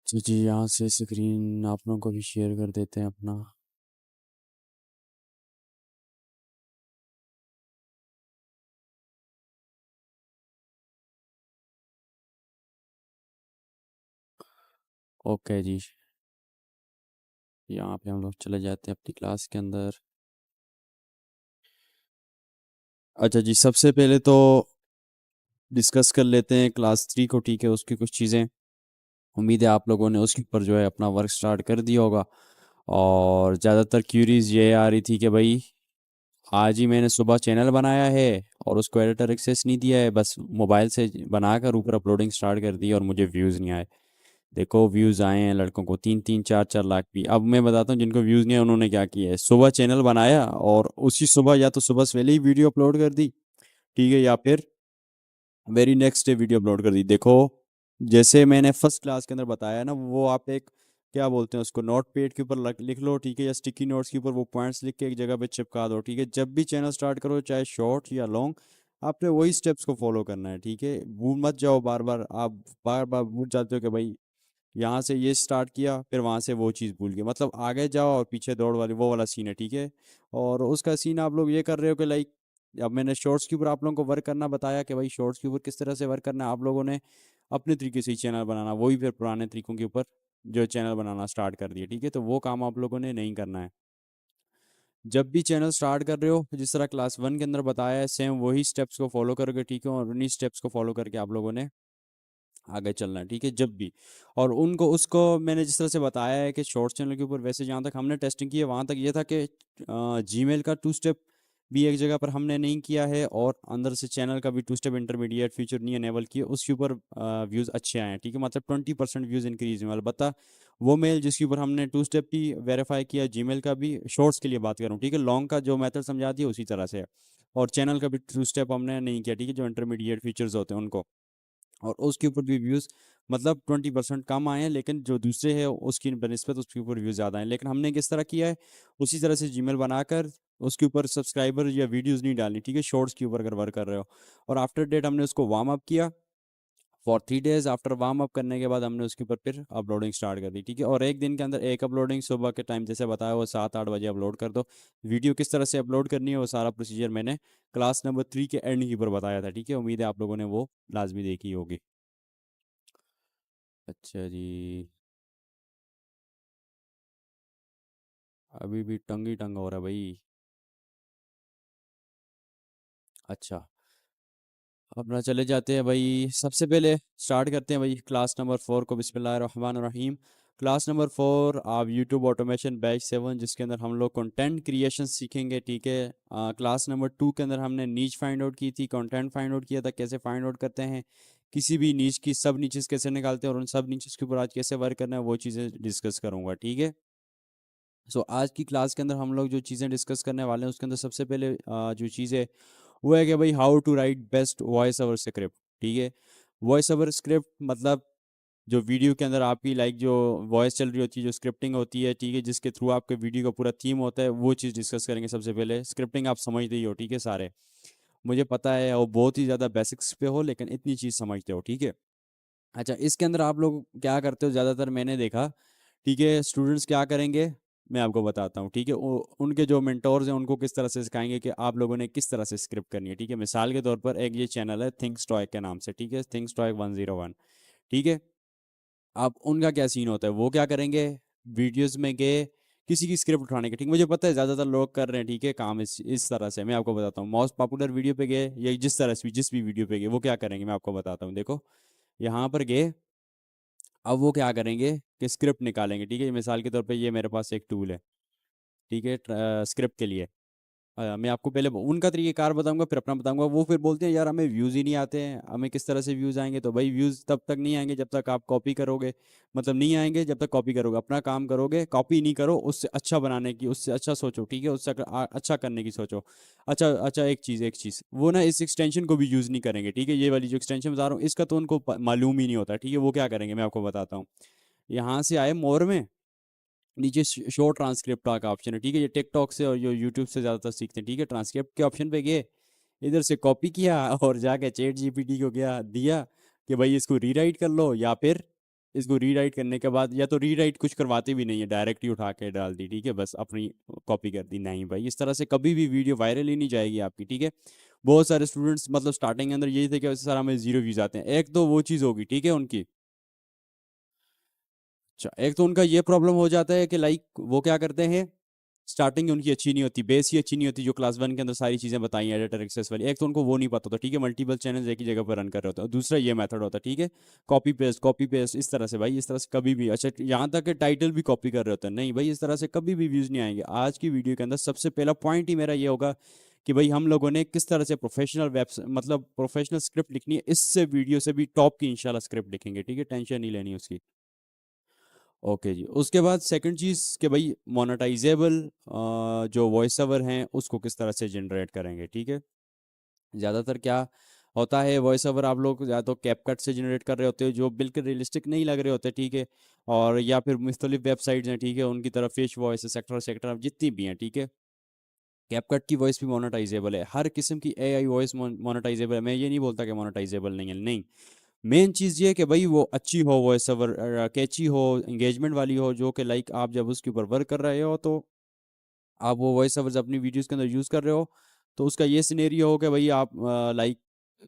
अच्छा जी, यहाँ से स्क्रीन आप लोगों को भी शेयर कर देते हैं अपना। ओके जी, यहाँ पे हम लोग चले जाते हैं अपनी क्लास के अंदर। अच्छा जी, सबसे पहले तो डिस्कस कर लेते हैं क्लास 3 को, ठीक है, उसकी कुछ चीज़ें। उम्मीद है आप लोगों ने उसके ऊपर जो है अपना वर्क स्टार्ट कर दिया होगा। और ज़्यादातर क्यूरीज ये आ रही थी कि भाई आज ही मैंने सुबह चैनल बनाया है और उसको एडिटर एक्सेस नहीं दिया है, बस मोबाइल से बनाकर ऊपर अपलोडिंग स्टार्ट कर दी और मुझे व्यूज़ नहीं आए। देखो व्यूज़ आए हैं लड़कों को 3-3 4-4 लाख भी। अब मैं बताता हूँ जिनको व्यूज़ नहीं है उन्होंने क्या किया है। सुबह चैनल बनाया और उसी सुबह या तो सुबह सवेरे ही वीडियो अपलोड कर दी, ठीक है, या फिर very next day video upload कर दी। देखो जैसे मैंने फर्स्ट क्लास के अंदर बताया ना, वो आप एक क्या बोलते हैं उसको, नोट पैड के ऊपर लिख लो, ठीक है, या स्टिकी नोट्स के ऊपर वो पॉइंट्स लिख के एक जगह पे चिपका दो, ठीक है। जब भी चैनल स्टार्ट करो चाहे शॉर्ट या लॉन्ग, आपने वही स्टेप्स को फॉलो करना है, ठीक है। भूल मत जाओ बार बार, आप बार बार भूल जाते हो कि भाई यहाँ से ये स्टार्ट किया फिर वहाँ से वो चीज़ भूल गए, मतलब आगे जाओ और पीछे दौड़ वाली वो वाला सीन है, ठीक है। और उसका सीन आप लोग ये कर रहे हो कि लाइक, अब मैंने शॉर्ट्स के ऊपर आप लोगों को वर्क करना बताया कि भाई शॉर्ट्स के ऊपर किस तरह से वर्क करना है। आप लोगों ने अपने तरीके से ही चैनल बनाना, वही फिर पुराने तरीकों के ऊपर जो चैनल बनाना स्टार्ट कर दिया, ठीक है। तो वो काम आप लोगों ने नहीं करना है। जब भी चैनल स्टार्ट कर रहे हो जिस तरह क्लास 1 के अंदर बताया है, सेम वही स्टेप्स को फॉलो करोगे, ठीक है। और उन्हीं स्टेप्स को फॉलो करके आप लोगों ने आगे चलना है, ठीक है, जब भी। और उनको उसको मैंने जिस तरह से बताया है कि शॉर्ट चैनल के ऊपर, वैसे जहाँ तक हमने टेस्टिंग की है वहाँ तक ये था कि जीमेल का 2 स्टेप भी एक जगह पर हमने नहीं किया है, और अंदर से चैनल का भी 2 स्टेप इंटरमीडिएट फीचर नहीं अनेबल किया, उसके ऊपर व्यूज़ अच्छे आए हैं, ठीक है। मतलब 20% व्यूज़ इंक्रीज हुए। अलबत्ता वो मेल जिसके ऊपर हमने 2 स्टेप भी वेरीफाई किया, जीमेल का भी, शॉर्ट्स के लिए बात करूँ, ठीक है, लॉन्ग का जो मेथड समझा दिया उसी तरह से है। और चैनल का भी 2 स्टेप हमने नहीं किया, ठीक है, जो इंटरमीडिएट फीचर्स होते हैं उनको। और उसके ऊपर भी व्यूज़ मतलब 20% कम आए हैं, लेकिन जो दूसरे हैं उसकी बनस्पत उसके ऊपर व्यूज़ ज़्यादा हैं। लेकिन हमने किस तरह किया है, उसी तरह से जीमेल बनाकर उसके ऊपर सब्सक्राइबर या वीडियोज़ नहीं डालनी, ठीक है, शॉर्ट्स के ऊपर अगर वर्क कर रहे हो। और आफ्टर डेट हमने उसको वार्म अप किया for 3 days. After warm up करने के बाद हमने उसके ऊपर फिर अपलोडिंग स्टार्ट कर दी, ठीक है। और एक दिन के अंदर एक अपलोडिंग सुबह के टाइम जैसे बताया वो 7-8 बजे अपलोड कर दो। वीडियो किस तरह से अपलोड करनी है वो सारा प्रोसीजर मैंने क्लास नंबर 3 के एंड के ऊपर बताया था, ठीक है। उम्मीद है आप लोगों ने वो लाजमी देखी होगी। अच्छा जी, अभी भी टंग ही टंग हो रहा है भाई। अच्छा, अपना चले जाते हैं भाई। सबसे पहले स्टार्ट करते हैं भाई क्लास नंबर 4 को। बिस्मिल्लाहिर्रहमानिर्रहीम। क्लास नंबर 4 आप यूट्यूब ऑटोमेशन बैच 7, जिसके अंदर हम लोग कंटेंट क्रिएशन सीखेंगे, ठीक है। क्लास नंबर 2 के अंदर हमने नीच फाइंड आउट की थी, कंटेंट फाइंड आउट किया था, कैसे फाइंड आउट करते हैं किसी भी नीच की, सब नीचेस कैसे निकालते हैं और उन सब नीचेस के ऊपर आज कैसे वर्क करना है वो चीज़ें डिस्कस करूंगा, ठीक है। सो आज की क्लास के अंदर हम लोग जो चीज़ें डिस्कस करने वाले हैं उसके अंदर सबसे पहले जो चीज़ है वो है कि भाई how to write best voice over script, ठीक है। वॉइस ओवर स्क्रिप्ट मतलब जो वीडियो के अंदर आपकी लाइक जो वॉइस चल रही होती है, जो स्क्रिप्टिंग होती है, ठीक है, जिसके थ्रू आपके वीडियो का पूरा थीम होता है, वो चीज़ डिस्कस करेंगे सबसे पहले। स्क्रिप्टिंग आप समझते ही हो, ठीक है, सारे मुझे पता है वो बहुत ही ज़्यादा बेसिक्स पे हो, लेकिन इतनी चीज़ समझते हो, ठीक है। अच्छा, इसके अंदर आप लोग क्या करते हो ज़्यादातर मैंने देखा, ठीक है, स्टूडेंट्स क्या करेंगे मैं आपको बताता हूँ, ठीक है। उनके जो मेंटोर्स हैं उनको किस तरह से सिखाएंगे कि आप लोगों ने किस तरह से स्क्रिप्ट करनी है, ठीक है। मिसाल के तौर पर एक ये चैनल है थिंक स्टॉइक के नाम से, ठीक है, थिंक स्टॉइक 101, ठीक है। अब उनका क्या सीन होता है, वो क्या करेंगे, वीडियोस में गए किसी की स्क्रिप्ट उठाने के, ठीक, मुझे पता है ज़्यादातर लोग कर रहे हैं, ठीक है, काम इस तरह से। मैं आपको बताता हूँ मोस्ट पॉपुलर वीडियो पे गए या जिस भी वीडियो पे गए वो क्या करेंगे मैं आपको बताता हूँ। देखो यहाँ पर गए, अब वो क्या करेंगे कि स्क्रिप्ट निकालेंगे, ठीक है। मिसाल के तौर पे ये मेरे पास एक टूल है, ठीक है, स्क्रिप्ट के लिए। मैं आपको पहले उनका तरीक़ेकार बताऊंगा फिर अपना बताऊंगा। वो फिर बोलते हैं यार हमें व्यूज़ ही नहीं आते हैं, हमें किस तरह से व्यूज़ आएंगे। तो भाई व्यूज़ तब तक नहीं आएंगे जब तक आप कॉपी करोगे, मतलब नहीं आएंगे जब तक कॉपी करोगे, अपना काम करोगे, कॉपी नहीं करो, उससे अच्छा बनाने की, उससे अच्छा सोचो, ठीक है, उससे अच्छा करने की सोचो। अच्छा अच्छा, एक चीज़ वो ना इस एक्सटेंशन को भी यूज़ नहीं करेंगे, ठीक है। ये वाली जो एक्सटेंशन बता रहा हूँ इसका तो उनको मालूम ही नहीं होता, ठीक है। वो क्या करेंगे मैं आपको बताता हूँ। यहाँ से आए मोर में, नीचे शो ट्रांसक्रिप्ट का ऑप्शन है, ठीक है। ये टिकटॉक से और जो यूट्यूब से ज़्यादातर सीखते हैं, ठीक है। ट्रांसक्रिप्ट के ऑप्शन पे गए, इधर से कॉपी किया और जाके चैट जीपीटी को गया दिया कि भाई इसको रीराइट कर लो या फिर इसको रीराइट करने के बाद, या तो रीराइट कुछ करवाते भी नहीं है, डायरेक्ट ही उठा के डाल दी, ठीक है, बस अपनी कॉपी कर दी। नहीं भाई, इस तरह से कभी भी वीडियो वायरल ही नहीं जाएगी आपकी, ठीक है। बहुत सारे स्टूडेंट्स मतलब स्टार्टिंग के अंदर यही थे कि सर हमें 0 व्यूज आते हैं। एक तो वो चीज़ होगी, ठीक है, उनकी। अच्छा, एक तो उनका ये प्रॉब्लम हो जाता है कि लाइक वो क्या करते हैं, स्टार्टिंग उनकी अच्छी नहीं होती, बेस ही अच्छी नहीं होती, जो क्लास 1 के अंदर सारी चीज़ें बताई एडिटर एक्सेस वाली। एक तो उनको वो नहीं पता होता, ठीक है, मल्टीपल चैनल्स एक ही जगह पर रन कर रहे होते हैं। और दूसरा ये मेथड होता है, ठीक है, कॉपी पेस्ट इस तरह से भाई, इस तरह से कभी भी। अच्छा, यहाँ तक कि टाइटल भी कॉपी कर रहे होते हैं, नहीं भाई, इस तरह से कभी भी व्यूज़ नहीं आएंगे। आज की वीडियो के अंदर सबसे पहला पॉइंट ही मेरा ये होगा कि भाई हम लोगों ने किस तरह से प्रोफेशनल वेब मतलब प्रोफेशनल स्क्रिप्ट लिखनी है। इससे वीडियो से भी टॉप की इंशाल्लाह स्क्रिप्ट लिखेंगे, ठीक है, टेंशन नहीं लेनी उसकी। ओके जी, उसके बाद सेकंड चीज़ कि भाई मोनेटाइजेबल जो वॉइस ओवर हैं उसको किस तरह से जनरेट करेंगे, ठीक है। ज़्यादातर क्या होता है, वॉइस ओवर आप लोग या तो कैपकट से जनरेट कर रहे होते हो, जो बिल्कुल रियलिस्टिक नहीं लग रहे होते, ठीक है। और या फिर मुख्तलिफ वेबसाइट्स हैं, ठीक है, उनकी तरफ फिश वॉइस सेक्टर सेक्टर जितनी भी हैं, ठीक है। कैपकट की वॉइस भी मोनेटाइजेबल है, हर किस्म की एआई वॉइस मोनेटाइजेबल है। मैं ये नहीं बोलता कि मोनेटाइजेबल नहीं है, नहीं। मेन चीज़ ये है कि भाई वो अच्छी हो, वॉइस ओवर कैची हो, इंगेजमेंट वाली हो, जो कि लाइक आप जब उसके ऊपर वर्क कर रहे हो तो आप वो वॉइस ओवर्स अपनी वीडियोस के अंदर यूज़ कर रहे हो, तो उसका ये सिनेरियो हो कि भाई आप लाइक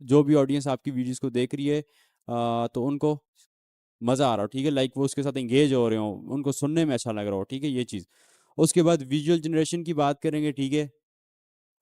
जो भी ऑडियंस आपकी वीडियोस को देख रही है तो उनको मज़ा आ रहा हो, ठीक है, लाइक वो उसके साथ इंगेज हो रहे हो, उनको सुनने में अच्छा लग रहा हो, ठीक है, ये चीज़। उसके बाद विजुअल जनरेशन की बात करेंगे, ठीक है।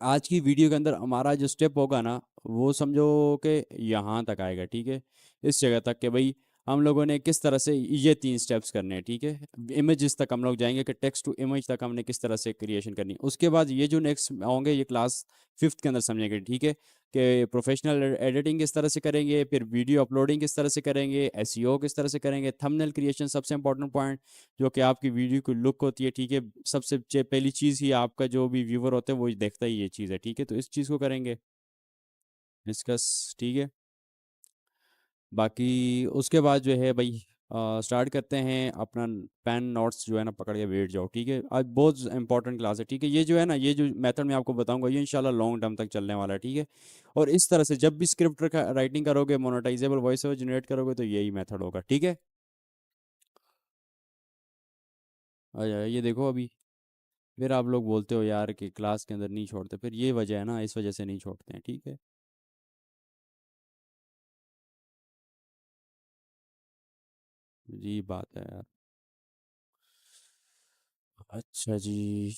आज की वीडियो के अंदर हमारा जो स्टेप होगा ना, वो समझो कि यहाँ तक आएगा, ठीक है, इस जगह तक कि भाई हम लोगों ने किस तरह से ये 3 स्टेप्स करने हैं, ठीक है। इमेजेस तक हम लोग जाएंगे कि टेक्स्ट टू इमेज तक हमने किस तरह से क्रिएशन करनी है। उसके बाद ये जो नेक्स्ट होंगे ये क्लास 5th के अंदर समझेंगे, ठीक है, कि प्रोफेशनल एडिटिंग किस तरह से करेंगे, फिर वीडियो अपलोडिंग किस तरह से करेंगे, एसईओ किस तरह से करेंगे, थंबनेल क्रिएशन सबसे इंपॉर्टेंट पॉइंट, जो कि आपकी वीडियो की लुक होती है, ठीक है। सबसे पहली चीज़ ही आपका जो भी व्यूवर होता है वो देखता ही ये चीज़ है, ठीक है, तो इस चीज़ को करेंगे डिस्कस, ठीक है। बाकी उसके बाद जो है भाई स्टार्ट करते हैं अपना। पेन नोट्स जो है ना पकड़ के बैठ जाओ, ठीक है, आज बहुत इंपॉर्टेंट क्लास है, ठीक है। ये जो है ना, ये जो मेथड मैं आपको बताऊंगा ये इंशाल्लाह लॉन्ग टर्म तक चलने वाला है, ठीक है। और इस तरह से जब भी स्क्रिप्ट राइटिंग करोगे, मोनेटाइजेबल वॉइस ओवर जनरेट करोगे, तो यही मेथड होगा, ठीक है। अच्छा, ये देखो अभी फिर आप लोग बोलते हो यार कि क्लास के अंदर नहीं छोड़ते, फिर ये वजह है ना, इस वजह से नहीं छोड़ते हैं, ठीक है। जी बात है यार। अच्छा जी।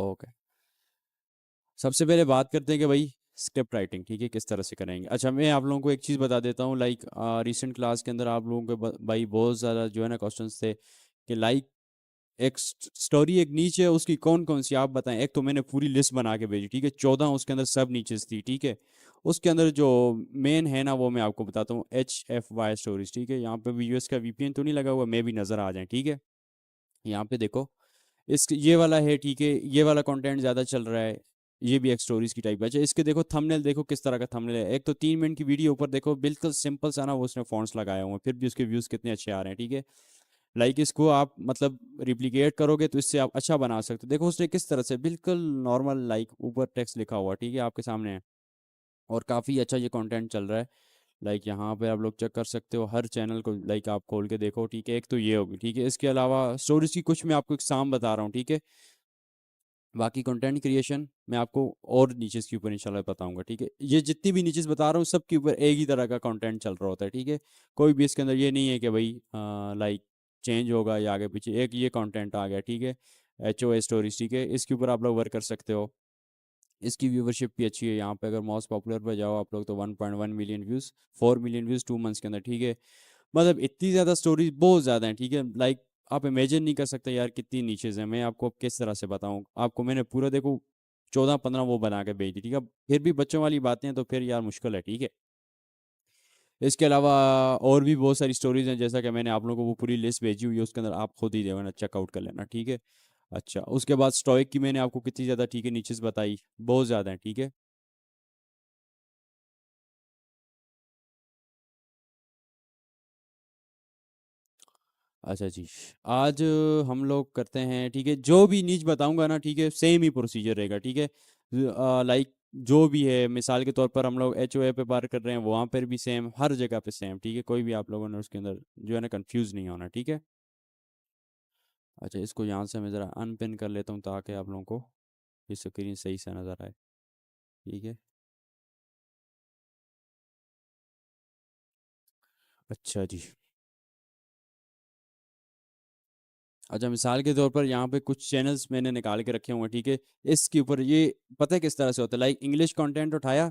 ओके, सबसे पहले बात करते हैं कि भाई स्क्रिप्ट राइटिंग, ठीक है, किस तरह से करेंगे। अच्छा, मैं आप लोगों को एक चीज़ बता देता हूँ, लाइक रिसेंट क्लास के अंदर आप लोगों के भाई बहुत ज़्यादा जो है ना क्वेश्चंस थे कि लाइक एक स्टोरी एक नीचे है, उसकी कौन कौन सी आप बताएं। एक तो मैंने पूरी लिस्ट बना के भेजी, ठीक है, 14 उसके अंदर सब नीचेस थी, ठीक है। उसके अंदर जो मेन है ना वो मैं आपको बताता हूँ, HFY स्टोरीज, ठीक है। यहाँ पे भी यूएस का VPN तो नहीं लगा हुआ, मैं भी नज़र आ जाए, ठीक है। यहाँ पे देखो, इस ये वाला है, ठीक है, ये वाला कंटेंट ज़्यादा चल रहा है, ये भी एक स्टोरीज की टाइप है। अच्छा, इसके देखो थंबनेल, देखो किस तरह का थंबनेल है। एक तो 3 मिनट की वीडियो, ऊपर देखो बिल्कुल सिंपल सा ना वो उसने फॉन्ट्स लगाया हुआ है, फिर भी उसके व्यूज़ कितने अच्छे आ रहे हैं, ठीक है। लाइक इसको आप मतलब रिप्लिकेट करोगे तो इससे आप अच्छा बना सकते हो। देखो उसने किस तरह से बिल्कुल नॉर्मल लाइक ऊपर टेक्स्ट लिखा हुआ, ठीक है, आपके सामने है, और काफ़ी अच्छा ये कंटेंट चल रहा है। लाइक यहाँ पे आप लोग चेक कर सकते हो हर चैनल को, लाइक आप खोल के देखो, ठीक है। एक तो ये होगी, ठीक है, इसके अलावा स्टोरीज की कुछ मैं आपको एग्जाम बता रहा हूँ, ठीक है। बाकी कंटेंट क्रिएशन मैं आपको और नीचेस के ऊपर इंशाल्लाह बताऊंगा, ठीक है। ये जितनी भी नीचेस बता रहा हूँ सब के ऊपर एक ही तरह का कंटेंट चल रहा होता है, ठीक है। कोई भी इसके अंदर ये नहीं है कि भाई लाइक चेंज होगा या आगे पीछे, एक ये कंटेंट आ गया, ठीक है। HOA स्टोरीज, ठीक है, इसके ऊपर आप लोग वर्क कर सकते हो। इसकी व्यूवरशिप भी अच्छी है, यहाँ पे अगर मोस्ट पॉपुलर पे जाओ आप लोग तो 1.1 million views, 4 million views 2 months के अंदर, ठीक है। मतलब इतनी ज़्यादा स्टोरीज बहुत ज़्यादा हैं, ठीक है, लाइक आप इमेजिन नहीं कर सकते यार कितनी नीचेज हैं। मैं आपको अब किस तरह से बताऊँ आपको, मैंने पूरा देखो 14-15 वो बना के भेज दी, ठीक है। फिर भी बच्चों वाली बातें हैं तो फिर यार मुश्किल है, ठीक है। इसके अलावा और भी बहुत सारी स्टोरीज हैं, जैसा कि मैंने आप लोगों को वो पूरी लिस्ट भेजी हुई है, उसके अंदर आप खुद ही जो है ना चेकआउट कर लेना, ठीक है। अच्छा, उसके बाद स्टोइक की मैंने आपको कितनी ज़्यादा, ठीक है, नीचेज बताई, बहुत ज़्यादा है, ठीक है। अच्छा जी, आज हम लोग करते हैं, ठीक है, जो भी नीच बताऊंगा ना, ठीक है, सेम ही प्रोसीजर रहेगा, ठीक है। लाइक जो भी है, मिसाल के तौर पर हम लोग HOA पे बात कर रहे हैं, वहाँ पर भी सेम, हर जगह पे सेम, ठीक है। कोई भी आप लोगों ने उसके अंदर जो है ना कंफ्यूज नहीं होना, ठीक है। अच्छा, इसको यहाँ से मैं ज़रा अनपिन कर लेता हूँ ताकि आप लोगों को ये स्क्रीन सही से नज़र आए, ठीक है। अच्छा जी। अच्छा, मिसाल के तौर पर यहाँ पे कुछ चैनल्स मैंने निकाल के रखे हुए हैं, ठीक है। इसके ऊपर ये पता है किस तरह से होता है, लाइक इंग्लिश कंटेंट उठाया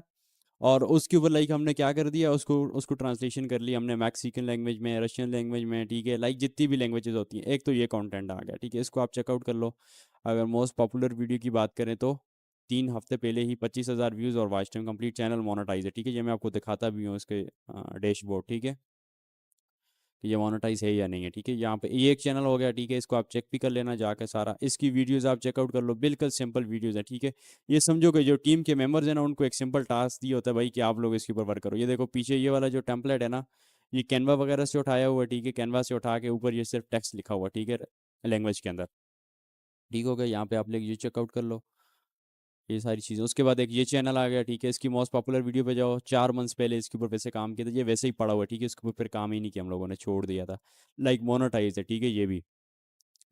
और उसके ऊपर लाइक हमने क्या कर दिया, उसको उसको ट्रांसलेशन कर लिया हमने मैक्सिकन लैंग्वेज में, रशियन लैंग्वेज में, ठीक है। लाइक जितनी भी लैंग्वेजेस होती हैं, एक तो ये कंटेंट आ गया, ठीक है। इसको आप चेकआउट कर लो। अगर मोस्ट पॉपुलर वीडियो की बात करें तो 3 हफ्ते पहले ही 25,000 व्यूज़ और watch time complete, channel monetise है, ठीक है। ये मैं आपको दिखाता भी हूँ इसके डैशबोर्ड, ठीक है, कि ये मोनेटाइज है या नहीं है, ठीक है। यहाँ पे ये एक चैनल हो गया, ठीक है। इसको आप चेक भी कर लेना जाकर सारा, इसकी वीडियोस आप चेकआउट कर लो, बिल्कुल सिंपल वीडियोस है, ठीक है। ये समझो कि जो टीम के मेंबर्स हैं ना, उनको एक सिंपल टास्क दिया होता है भाई कि आप लोग इसके ऊपर वर्क करो। ये देखो पीछे ये वाला जो टेम्पलेट है ना, ये कैनवा वगैरह से उठाया हुआ है, ठीक है। कैनवा से उठा के ऊपर ये सिर्फ टेक्स्ट लिखा हुआ, ठीक है, लैंग्वेज के अंदर, ठीक हो गया। यहाँ पे आप लोग ये चेकआउट कर लो ये सारी चीज़ें। उसके बाद एक ये चैनल आ गया, ठीक है। इसकी मोस्ट पॉपुलर वीडियो पे जाओ, 4 मंथ्स पहले इसके ऊपर वैसे काम किया था, ये वैसे ही पड़ा हुआ है, ठीक है। इसके ऊपर फिर काम ही नहीं किया हम लोगों ने, छोड़ दिया था। लाइक मोनोटाइज है, ठीक है। ये भी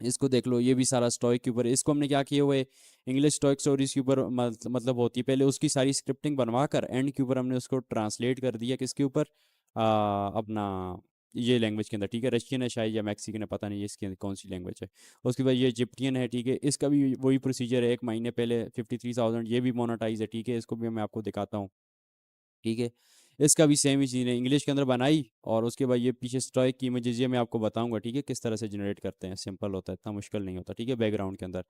इसको देख लो, ये भी सारा स्टोइक के ऊपर है। इसको हमने क्या किया हुआ है, इंग्लिश स्टोइक स्टोरीज के ऊपर मतलब होती है पहले, उसकी सारी स्क्रिप्टिंग बनवा कर एंड के ऊपर हमने उसको ट्रांसलेट कर दिया किसके ऊपर, अपना ये लैंग्वेज के अंदर, ठीक है। रशियन है शायद या मैक्सिकन है, पता नहीं इसके अंदर कौन सी लैंग्वेज है। उसके बाद ये इजिप्टियन है, ठीक है। इसका भी वही प्रोसीजर है, 1 महीने पहले 53,000, ये भी मोनेटाइज है, ठीक है। इसको भी मैं आपको दिखाता हूँ, ठीक है। इसका भी सेम ही चीज़ है, इंग्लिश के अंदर बनाई और उसके बाद ये पीछे स्ट्राइक की इमेजेस ये मैं आपको बताऊंगा, ठीक है, किस तरह से जनरेट करते हैं। सिंपल होता है, इतना मुश्किल नहीं होता, ठीक है, बैकग्राउंड के अंदर।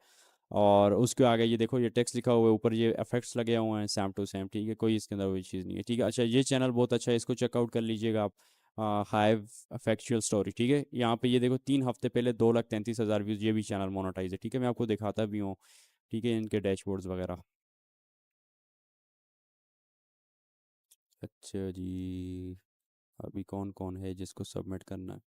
और उसके आगे ये देखो, ये टेक्स्ट लिखा हुआ है, ऊपर ये इफेक्ट्स लगे हुए हैं सेम टू सेम, ठीक है। कोई इसके अंदर कोई चीज़ नहीं है, ठीक है। अच्छा, ये चैनल बहुत अच्छा है, इसको चेकआउट कर लीजिएगा आप। हाइव फैक्चुअल स्टोरी, ठीक है। यहाँ पे ये देखो 3 हफ्ते पहले 2,33,000 व्यूज़, ये भी चैनल मोनेटाइज है, ठीक है। मैं आपको दिखाता भी हूँ, ठीक है, इनके डैशबोर्ड्स वगैरह। अच्छा जी, अभी कौन कौन है जिसको सबमिट करना है।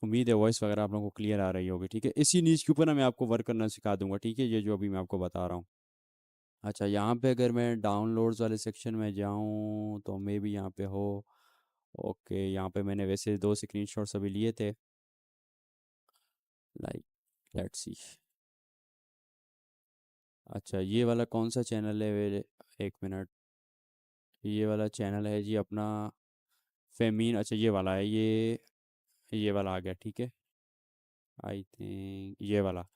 उम्मीद है वॉइस वगैरह आप लोगों को क्लियर आ रही होगी, ठीक है। इसी नीच के ऊपर ना मैं आपको वर्क करना सिखा दूंगा, ठीक है, ये जो अभी मैं आपको बता रहा हूँ। अच्छा, यहाँ पे अगर मैं डाउनलोड्स वाले सेक्शन में जाऊँ तो मे भी यहाँ पे हो। ओके, यहाँ पे मैंने वैसे 2 स्क्रीनशॉट्स अभी लिए थे, लाइक लेट्स सी। अच्छा, ये वाला कौन सा चैनल है, एक मिनट। ये वाला चैनल है जी अपना फेमीन, अच्छा ये वाला है, ये वाला आ गया, ठीक है। आई थिंक ये वाला,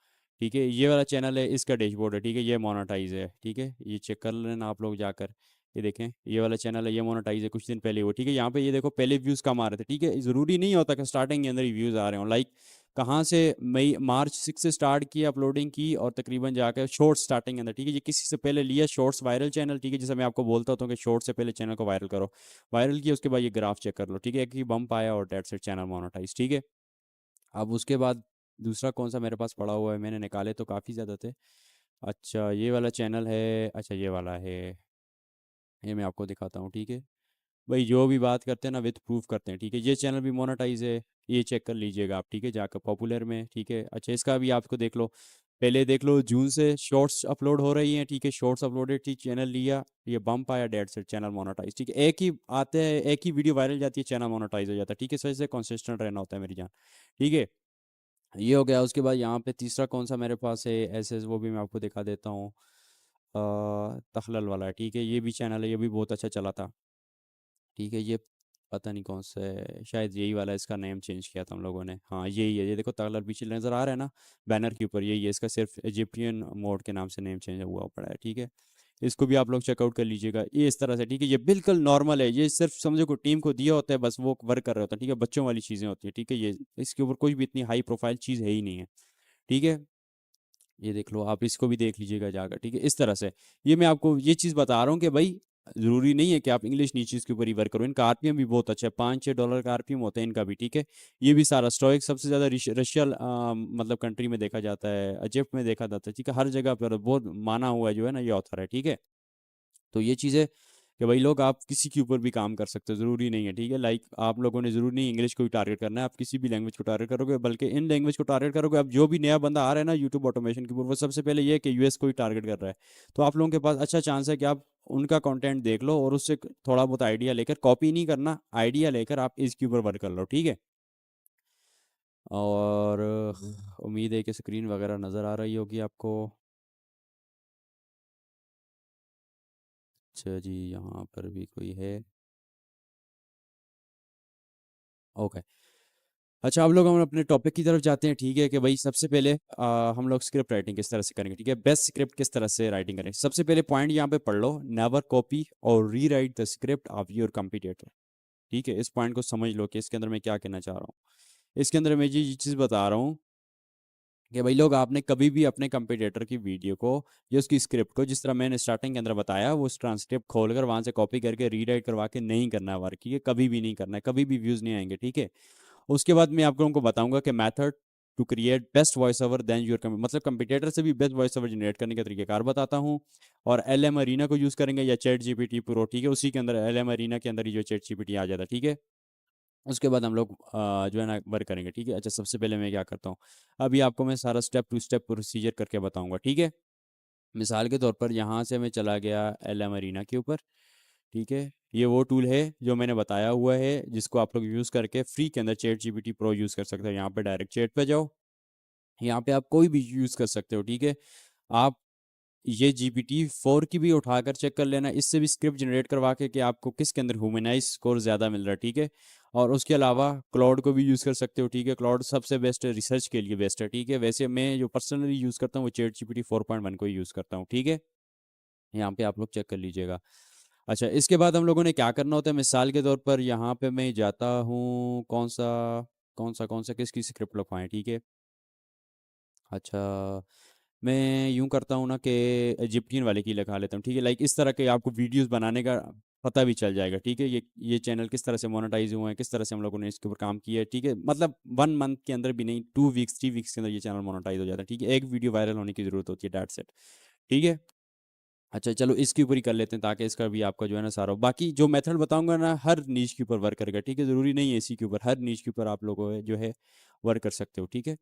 ठीक है। ये वाला चैनल है, इसका डैशबोर्ड है, ठीक है। ये मोनेटाइज है, ठीक है। ये चेक कर लेना आप लोग जाकर। ये देखें, ये वाला चैनल है, ये मोनेटाइज है, कुछ दिन पहले वो, ठीक है। यहाँ पे ये देखो पहले व्यूज़ कम आ रहे थे, ठीक है। ज़रूरी नहीं होता कि स्टार्टिंग के अंदर ही व्यूज़ आ रहे हो, लाइक कहाँ से, मई मार्च 6 से स्टार्ट की अपलोडिंग की और तकरीबन जाकर शॉर्ट्स स्टार्टिंग के अंदर, ठीक है। ये किसी से पहले लिया शॉर्ट्स वायरल चैनल, ठीक है। जैसे मैं आपको बोलता हूँ कि शॉर्ट से पहले चैनल को वायरल करो, वायरल किया उसके बाद ये ग्राफ चेक कर लो, ठीक है, कि बम्प आया और डेट से चैनल मोनेटाइज, ठीक है। अब उसके बाद दूसरा कौन सा मेरे पास पड़ा हुआ है, मैंने निकाले तो काफ़ी ज़्यादा थे। अच्छा, ये वाला चैनल है, अच्छा ये वाला है, ये मैं आपको दिखाता हूँ, ठीक है। भाई जो भी बात करते हैं ना विथ प्रूफ करते हैं, ठीक है। ये चैनल भी मोनेटाइज है, ये चेक कर लीजिएगा आप, ठीक है, जाकर पॉपुलर में, ठीक है। अच्छा, इसका भी आपको देख लो, पहले देख लो जून से शॉर्ट्स अपलोड हो रही हैं, ठीक है। शॉर्ट्स अपलोडेड थी, चैनल लिया, ये बम्प आया, डेट से चैनल मोनेटाइज, ठीक है। एक ही आते हैं, एक ही वीडियो वायरल जाती है, चैनल मोनेटाइज हो जाता है, ठीक है। इस वजह से कंसिस्टेंट रहना होता है मेरी जान, ठीक है। ये हो गया। उसके बाद यहाँ पे तीसरा कौन सा मेरे पास है ऐसे, वो भी मैं आपको दिखा देता हूँ। तखलल वाला है, ठीक है। ये भी चैनल है, ये भी बहुत अच्छा चला था, ठीक है। ये पता नहीं कौन सा है, शायद यही वाला है, इसका नेम चेंज किया था हम लोगों ने, हाँ यही है। ये देखो तखलल पीछे नज़र आ रहा है ना बैनर के ऊपर, यही है। इसका सिर्फ इजिप्टियन मोड के नाम से नेम चेंज हुआ पड़ा है, ठीक है। इसको भी आप लोग चेकआउट कर लीजिएगा, ये इस तरह से, ठीक है। ये बिल्कुल नॉर्मल है, ये सिर्फ समझो को टीम को दिया होता है, बस वो वर्क कर रहे होते हैं, ठीक है। बच्चों वाली चीज़ें होती हैं, ठीक है। ये इसके ऊपर कोई भी इतनी हाई प्रोफाइल चीज़ है ही नहीं है, ठीक है। ये देख लो, आप इसको भी देख लीजिएगा जाकर, ठीक है। इस तरह से ये मैं आपको ये चीज़ बता रहा हूँ कि भाई ज़रूरी नहीं है कि आप इंग्लिश नीचे के ऊपर ही वर्क करो। इनका आरपीएम भी बहुत अच्छा है, $5-6 का आरपीएम होता है इनका भी, ठीक है। ये भी सारा स्टोइक सबसे ज़्यादा रशिया मतलब कंट्री में देखा जाता है, इजिप्ट में देखा जाता है, ठीक है। हर जगह पर बहुत माना हुआ है जो है ना ये ऑथर है, ठीक है। तो ये चीज़ें कि भाई लोग आप किसी के ऊपर भी काम कर सकते हो, ज़रूरी नहीं है, ठीक है। लाइक आप लोगों ने ज़रूरी नहीं इंग्लिश को ही टारगेट करना है, आप किसी भी लैंग्वेज को टारगेट करोगे, बल्कि इन लैंग्वेज को टारगेट करोगे। अब जो भी नया बंदा आ रहा है ना यूट्यूब ऑटोमेशन के ऊपर, वो सबसे पहले ये है कि यूएस को ही टारगेट कर रहा है। तो आप लोगों के पास अच्छा चांस है कि आप उनका कंटेंट देख लो और उससे थोड़ा बहुत आइडिया लेकर, कॉपी नहीं करना, आइडिया लेकर आप इसके ऊपर वर्क कर लो, ठीक है। और उम्मीद है कि स्क्रीन वगैरह नज़र आ रही होगी आपको। अच्छा जी, यहाँ पर भी कोई है। ओके। अच्छा, आप लोग हम अपने टॉपिक की तरफ जाते हैं, ठीक है। कि भाई सबसे पहले हम लोग स्क्रिप्ट राइटिंग किस तरह से करेंगे, ठीक है। बेस्ट स्क्रिप्ट किस तरह से राइटिंग करें, सबसे पहले पॉइंट यहाँ पे पढ़ लो, नेवर कॉपी और री right the script of your competitor, ठीक है। इस पॉइंट को समझ लो कि इसके अंदर मैं क्या कहना चाह रहा हूँ। इसके अंदर मैं ये चीज़ बता रहा हूँ कि भाई लोग आपने कभी भी अपने कंपटीटर की वीडियो को या उसकी स्क्रिप्ट को, जिस तरह मैंने स्टार्टिंग के अंदर बताया, वो ट्रांसक्रिप्ट खोलकर वहां से कॉपी करके रीराइट करवा के नहीं करना है वर्क, ठीक है। कभी भी नहीं करना है, कभी भी व्यूज नहीं आएंगे, ठीक है। उसके बाद मैं आप लोगों को बताऊंगा कि method to create best voice over than your, मतलब कंपटीटर से भी बेस्ट वॉइस ओवर जनरेट करने का तरीकेकार बताता हूँ। और एल एम अरीना को यूज़ करेंगे या चैट जीपीटी प्रो, ठीक है। उसी के अंदर एल एम अरीना के अंदर ही जो चैट जीपीटी आ जाता है, ठीक है। उसके बाद हम लोग जो है ना वर्क करेंगे, ठीक है। अच्छा, सबसे पहले मैं क्या करता हूँ, अभी आपको मैं सारा स्टेप टू स्टेप प्रोसीजर करके बताऊंगा, ठीक है। मिसाल के तौर पर यहाँ से मैं चला गया एल एम अरीना के ऊपर, ठीक है। ये वो टूल है जो मैंने बताया हुआ है, जिसको आप लोग यूज़ करके फ्री के अंदर चैट जीपीटी प्रो यूज़ कर सकते हो। यहाँ पे डायरेक्ट चैट पे जाओ, यहाँ पे आप कोई भी यूज़ कर सकते हो, ठीक है। आप ये GPT-4 की भी उठाकर चेक कर लेना, इससे भी स्क्रिप्ट जनरेट करवा के कि आपको किसके अंदर ह्यूमनाइज स्कोर ज़्यादा मिल रहा है, ठीक है। और उसके अलावा क्लाउड को भी यूज़ कर सकते हो, ठीक है। क्लाउड सबसे बेस्ट है, रिसर्च के लिए बेस्ट है, ठीक है। वैसे मैं जो पर्सनली यूज़ करता हूँ वो ChatGPT 4.1 को ही यूज़ करता हूँ, ठीक है। यहाँ पे आप लोग चेक कर लीजिएगा। अच्छा, इसके बाद हम लोगों ने क्या करना होता है, मिसाल के तौर पर यहाँ पे मैं जाता हूँ, कौन सा किसकी स्क्रिप्ट लिखवाएं, ठीक है। अच्छा, मैं यूं करता हूँ ना कि इजिप्टियन वाले की लगा लेता हूँ, ठीक है। लाइक इस तरह के आपको वीडियोस बनाने का पता भी चल जाएगा, ठीक है। ये चैनल किस तरह से मोनेटाइज हुआ है, किस तरह से हम लोगों ने इसके ऊपर काम किया है, ठीक है। मतलब 1 मंथ के अंदर भी नहीं, 2 वीक्स 3 वीक्स के अंदर ये चैनल मोनेटाइज हो जाता है, ठीक है। एक वीडियो वायरल होने की जरूरत होती है, डेट सेट, ठीक है। अच्छा चलो, इसके ऊपर ही कर लेते हैं ताकि इसका भी आपका जो है ना सारा बाकी जो मेथड बताऊंगा ना, हर नीच के ऊपर वर्क करेगा, ठीक है। जरूरी नहीं है इसी के ऊपर, हर नीच के ऊपर आप लोगों जो है वर्क कर सकते हो, ठीक है।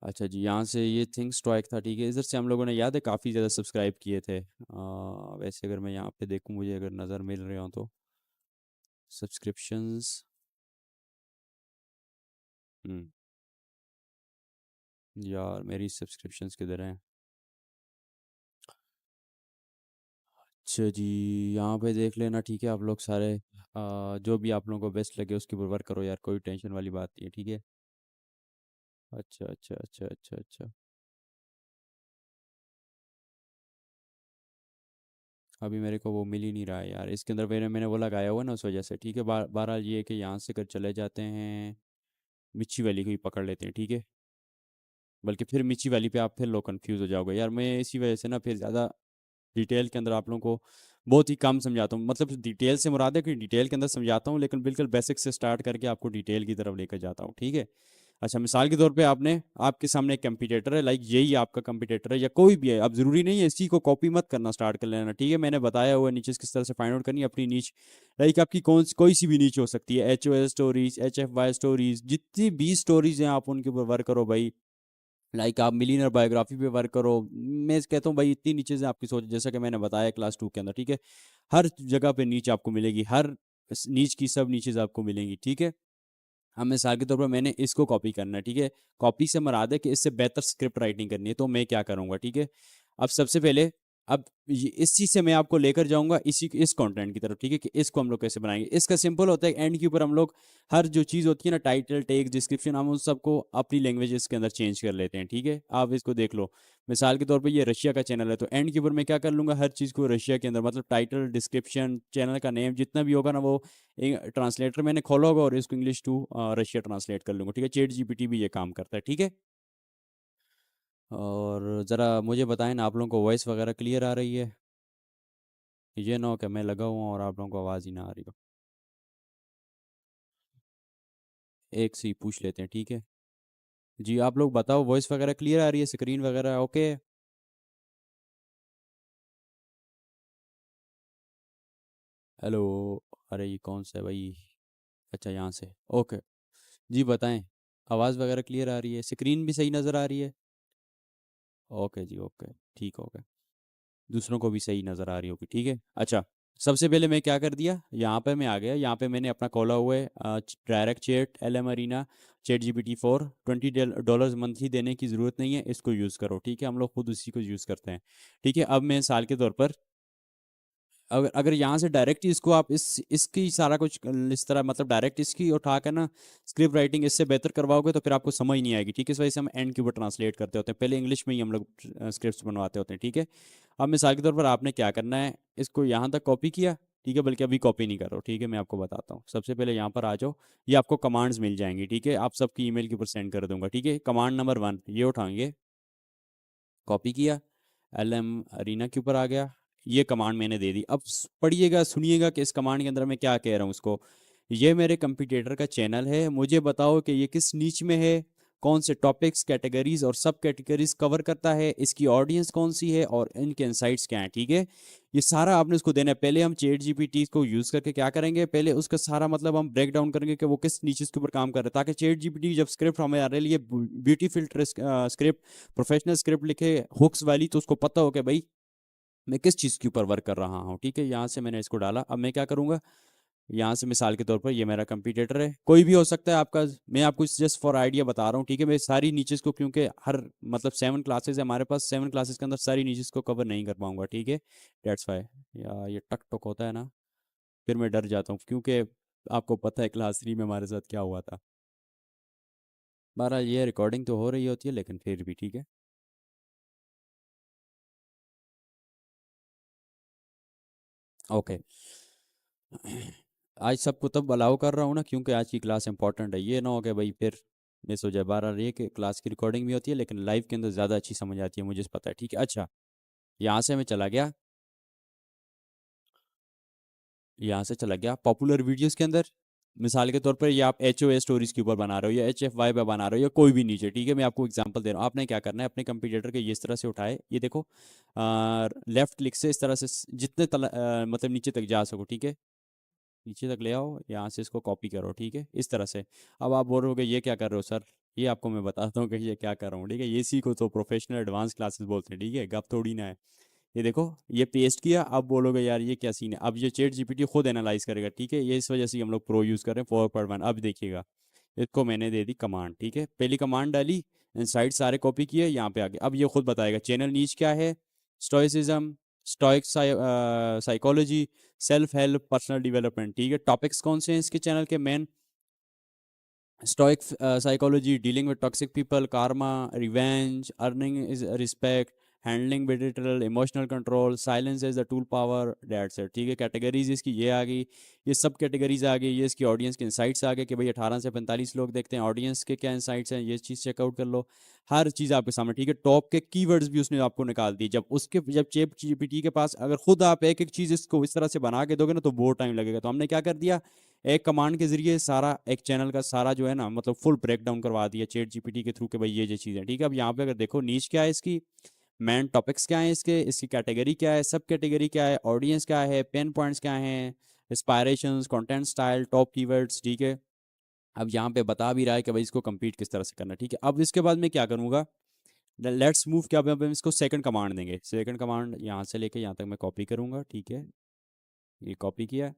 अच्छा जी, यहाँ से ये थिंग्स टॉयक था, ठीक है। इधर से हम लोगों ने याद है काफ़ी ज़्यादा सब्सक्राइब किए थे। वैसे अगर मैं यहाँ पे देखूँ, मुझे अगर नज़र मिल रहे हो तो सब्सक्रिप्शंस, हम्म यार मेरी सब्सक्रिप्शंस किधर हैं। अच्छा जी, यहाँ पे देख लेना, ठीक है। आप लोग सारे जो भी आप लोगों को बेस्ट लगे उसके ऊपर वर्क करो यार, कोई टेंशन वाली बात नहीं है, ठीक है। अच्छा अच्छा अच्छा अच्छा अच्छा, अभी मेरे को वो मिल ही नहीं रहा है यार। इसके अंदर मैंने वो लगाया हुआ ना, उस वजह से, ठीक है। बहरहाल ये है कि यहाँ से कर चले जाते हैं, मिच्ची वैली को ही पकड़ लेते हैं, ठीक है। बल्कि फिर मिची वाली पे आप फिर लोग कंफ्यूज हो जाओगे यार, मैं इसी वजह से ना फिर ज़्यादा डिटेल के अंदर आप लोगों को बहुत ही कम समझाता हूँ। मतलब डिटेल से मुराद है कि डिटेल के अंदर समझाता हूँ, लेकिन बिल्कुल बेसिक से स्टार्ट करके आपको डिटेल की तरफ लेकर जाता हूँ, ठीक है। अच्छा, मिसाल के तौर पे आपके सामने एक कंपटीटर है, लाइक यही आपका कंपटीटर है या कोई भी है, अब जरूरी नहीं है इसी को कॉपी मत करना स्टार्ट कर लेना, ठीक है। मैंने बताया हुआ नीचे किस तरह से फाइंड आउट करनी है अपनी नीच। लाइक आपकी कोई सी भी नीच हो सकती है, HOS स्टोरीज, HFY स्टोरीज, जितनी भी स्टोरीज हैं आप उनके ऊपर वर्क करो भाई। लाइक आप मिलीनियर बायोग्राफी पे वर्क करो। मैं कहता हूँ भाई, इतनी नीचे से आपकी सोच, जैसा कि मैंने बताया क्लास 2 के अंदर, ठीक है। हर जगह पे नीच आपको मिलेगी, हर नीच की सब नीचेज आपको मिलेंगी, ठीक है। हम मिसाल के तौर पर मैंने इसको कॉपी करना है, ठीक है। कॉपी से मुराद है कि इससे बेहतर स्क्रिप्ट राइटिंग करनी है, तो मैं क्या करूंगा, ठीक है। अब सबसे पहले, अब इस चीज से मैं आपको लेकर जाऊंगा इस कंटेंट की तरफ, ठीक है। कि इसको हम लोग कैसे बनाएंगे, इसका सिंपल होता है, एंड के ऊपर हम लोग हर जो चीज़ होती है ना, टाइटल टेक्स्ट डिस्क्रिप्शन, हम उन सबको अपनी लैंग्वेजेस के अंदर चेंज कर लेते हैं, ठीक है। आप इसको देख लो, मिसाल के तौर पे ये रशिया का चैनल है, तो एंड के ऊपर मैं क्या कर लूंगा, हर चीज़ को रशिया के अंदर, मतलब टाइटल डिस्क्रिप्शन चैनल का नेम जितना भी होगा ना, वो ट्रांसलेटर मैंने खोला होगा और इसको इंग्लिश टू रशिया ट्रांसलेट कर लूंगा, ठीक है। ChatGPT भी ये काम करता है, ठीक है। और ज़रा मुझे बताएं ना, आप लोगों को वॉइस वगैरह क्लियर आ रही है। ये ना हो कि मैं लगा हुआ हूँ और आप लोगों को आवाज़ ही ना आ रही हो। एक से ही पूछ लेते हैं, ठीक है। जी आप लोग बताओ, वॉइस वगैरह क्लियर आ रही है, स्क्रीन वगैरह ओके है। हेलो। अरे ये कौन सा है भाई? अच्छा, यहाँ से। ओके। जी बताएं। आवाज़ वगैरह क्लियर आ रही है? स्क्रीन भी सही नज़र आ रही है? ओके जी, ओके। ठीक हो गया। दूसरों को भी सही नज़र आ रही होगी, ठीक है। अच्छा, सबसे पहले मैं क्या कर दिया, यहाँ पे मैं आ गया, यहाँ पे मैंने अपना खोला हुआ है direct chat LM arena chat GPT 4। $20 monthly देने की ज़रूरत नहीं है, इसको यूज़ करो, ठीक है। हम लोग खुद उसी को यूज़ करते हैं, ठीक है। अब मैं साल के तौर पर, अगर अगर यहाँ से डायरेक्ट इसको आप इसकी सारा कुछ इस तरह मतलब डायरेक्ट इसकी उठा कर ना स्क्रिप्ट राइटिंग इससे बेहतर करवाओगे तो फिर आपको समझ नहीं आएगी, ठीक है। इस वजह से हम एंड के ऊपर ट्रांसलेट करते होते हैं, पहले इंग्लिश में ही हम लोग स्क्रिप्ट बनवाते होते हैं, ठीक है। अब मिसाल के तौर पर आपने क्या करना है, इसको यहाँ तक कॉपी किया, ठीक है, बल्कि अभी कॉपी नहीं कर रहा हूँ, ठीक है। मैं आपको बताता हूँ, सबसे पहले यहाँ पर आ जाओ। ये आपको कमांड्स मिल जाएंगी, ठीक है, आप सबकी ईमेल के ऊपर सेंड कर दूंगा, ठीक है। कमांड नंबर 1 ये उठाएंगे, कॉपी किया, LM अरीना के ऊपर आ गया, ये कमांड मैंने दे दी। अब पढ़िएगा सुनिएगा कि इस कमांड के अंदर मैं क्या कह रहा हूँ उसको। ये मेरे कंप्यूटर का चैनल है, मुझे बताओ कि ये किस नीच में है, कौन से टॉपिक्स कैटेगरीज और सब कैटेगरीज कवर करता है, इसकी ऑडियंस कौन सी है और इनके इनसाइट्स क्या हैं, ठीक है। ये सारा आपने उसको देना है। पहले हम चैट GPT को यूज करके क्या करेंगे, पहले उसका सारा मतलब हम ब्रेक डाउन करेंगे कि वो किस नीचेस के ऊपर काम कर रहा है, ताकि चैट GPT जब स्क्रिप्ट हमारे लिए ब्यूटीफुल स्क्रिप्ट, प्रोफेशनल स्क्रिप्ट लिखे हुक्स वाली, तो उसको पता हो कि भाई मैं किस चीज़ के ऊपर वर्क कर रहा हूँ, ठीक है। यहाँ से मैंने इसको डाला, अब मैं क्या करूँगा, यहाँ से मिसाल के तौर पर ये मेरा कंप्यूटर है, कोई भी हो सकता है आपका, मैं आपको जस्ट फॉर आइडिया बता रहा हूँ, ठीक है। मैं सारी नीचेस को, क्योंकि हर मतलब 7 क्लासेस है हमारे पास, 7 क्लासेस के अंदर सारी नीचेस को कवर नहीं कर पाऊंगा, ठीक है। That's why. या ये टक टक होता है ना, फिर मैं डर जाता हूँ, क्योंकि आपको पता है क्लास 3 में हमारे साथ क्या हुआ था। बहरहाल ये रिकॉर्डिंग तो हो रही होती है, लेकिन फिर भी ठीक है। ओके। आज सबको तब अलाउ कर रहा हूँ ना, क्योंकि आज की क्लास इंपॉर्टेंट है, ये ना हो कि भाई फिर मिस हो जाए। 12 रही है कि क्लास की रिकॉर्डिंग भी होती है, लेकिन लाइव के अंदर ज़्यादा अच्छी समझ आती है, मुझे पता है, ठीक है। अच्छा, यहाँ से मैं चला गया, यहाँ से चला गया पॉपुलर वीडियोस के अंदर। मिसाल के तौर पर ये आप HOA स्टोरीज के ऊपर बना रहे हो या HFY पे बना रहे हो या कोई भी नीचे, ठीक है। मैं आपको एग्जांपल दे रहा हूँ, आपने क्या करना है, अपने कंप्यूटर के ये इस तरह से उठाए, ये देखो, लेफ्ट क्लिक से इस तरह से जितने मतलब नीचे तक जा सको, ठीक है, नीचे तक ले आओ, यहाँ से इसको कॉपी करो, ठीक है, इस तरह से। अब आप बोल रहे हो ये क्या कर रहे हो सर, ये आपको मैं बताता हूँ कि ये क्या कर रहा हूँ, ठीक है। ये सीखो तो प्रोफेशनल एडवांस क्लासेस बोलते हैं, ठीक है, गप थोड़ी ना है। ये देखो, ये पेस्ट किया, अब बोलोगे यार ये क्या सीन है, अब ये चैट GPT खुद एनालाइज करेगा, ठीक है। ये इस वजह से हम लोग प्रो यूज़ कर रहे हैं 4.1। अब देखिएगा, इसको मैंने दे दी कमांड, ठीक है, पहली कमांड डाली, इनसाइड सारे कॉपी किए, यहाँ पे आगे अब ये खुद बताएगा चैनल नीच क्या है, stoicism, stoic psychology, self help, personal development, ठीक है। टॉपिक्स कौन से हैं इसके चैनल के main, stoic psychology, dealing with toxic people, karma, revenge, earning is respect, handling betrayal, emotional control, silence is the tool power, that's it, ठीक है। Categories इसकी ये आ गई, ये सब कैटेगरीज आ गई, ये इसकी ऑडियंस के इंसाइट्स आ गए कि भाई 18 से 45 लोग देखते हैं, ऑडियंस के क्या इंसाइट्स हैं, ये चीज़ चेकआउट कर लो। हर चीज़ आपके सामने, ठीक है। टॉप के कीवर्ड्स भी उसने आपको निकाल दी, जब चैट GPT के पास अगर खुद आप एक एक चीज़ इसको इस तरह से बना के दोगे ना तो बहुत टाइम लगेगा। तो हमने क्या कर दिया, एक कमांड के जरिए सारा एक चैनल का सारा जो है ना मतलब फुल ब्रेक डाउन करवा दिया चैट GPT के थ्रू के भाई ये चीज़ है, ठीक है। अब यहाँ पे अगर देखो नीच क्या है इसकी, मेन टॉपिक्स क्या है इसके, इसकी कैटेगरी क्या है, सब कैटेगरी क्या है, ऑडियंस क्या है, पेन पॉइंट्स क्या हैं, aspirations, content style, top keywords, ठीक है। अब यहाँ पे बता भी रहा है कि भाई इसको कंप्लीट किस तरह से करना है, ठीक है। अब इसके बाद मैं क्या करूँगा, लेट्स मूव, क्या अब हम इसको सेकंड कमांड देंगे। सेकंड कमांड यहाँ से लेके यहाँ तक मैं कॉपी करूँगा, ठीक है, ये कॉपी किया,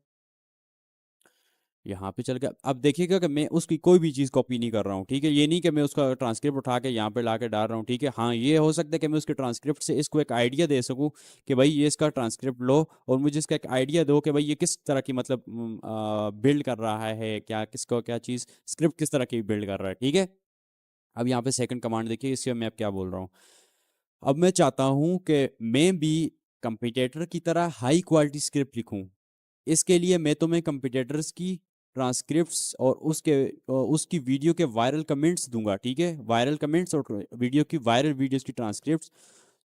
यहाँ पे चल गया। अब देखिएगा कि मैं उसकी कोई भी चीज़ कॉपी नहीं कर रहा हूँ, ठीक है। ये नहीं कि मैं उसका ट्रांसक्रिप्ट उठा के यहाँ पे ला के डाल रहा हूँ, ठीक है। हाँ, ये हो सकता है कि मैं उसके ट्रांसक्रिप्ट से इसको एक आइडिया दे सकूँ कि भाई ये इसका ट्रांसक्रिप्ट लो और मुझे इसका एक आइडिया दो कि भाई ये किस तरह की मतलब बिल्ड कर रहा है, क्या किसको क्या चीज़ स्क्रिप्ट किस तरह की बिल्ड कर रहा है, ठीक है। अब यहाँ पे सेकंड कमांड देखिए, इससे मैं अब क्या बोल रहा हूँ। अब मैं चाहता हूँ कि मैं भी कंपिटेटर की तरह हाई क्वालिटी स्क्रिप्ट लिखूँ। इसके लिए मैं तुम्हें कंपिटेटर्स की ट्रांसक्रिप्ट्स और उसकी वीडियो के वायरल कमेंट्स दूंगा, ठीक है। वायरल कमेंट्स और वीडियो की वायरल वीडियोस की ट्रांसक्रिप्ट्स।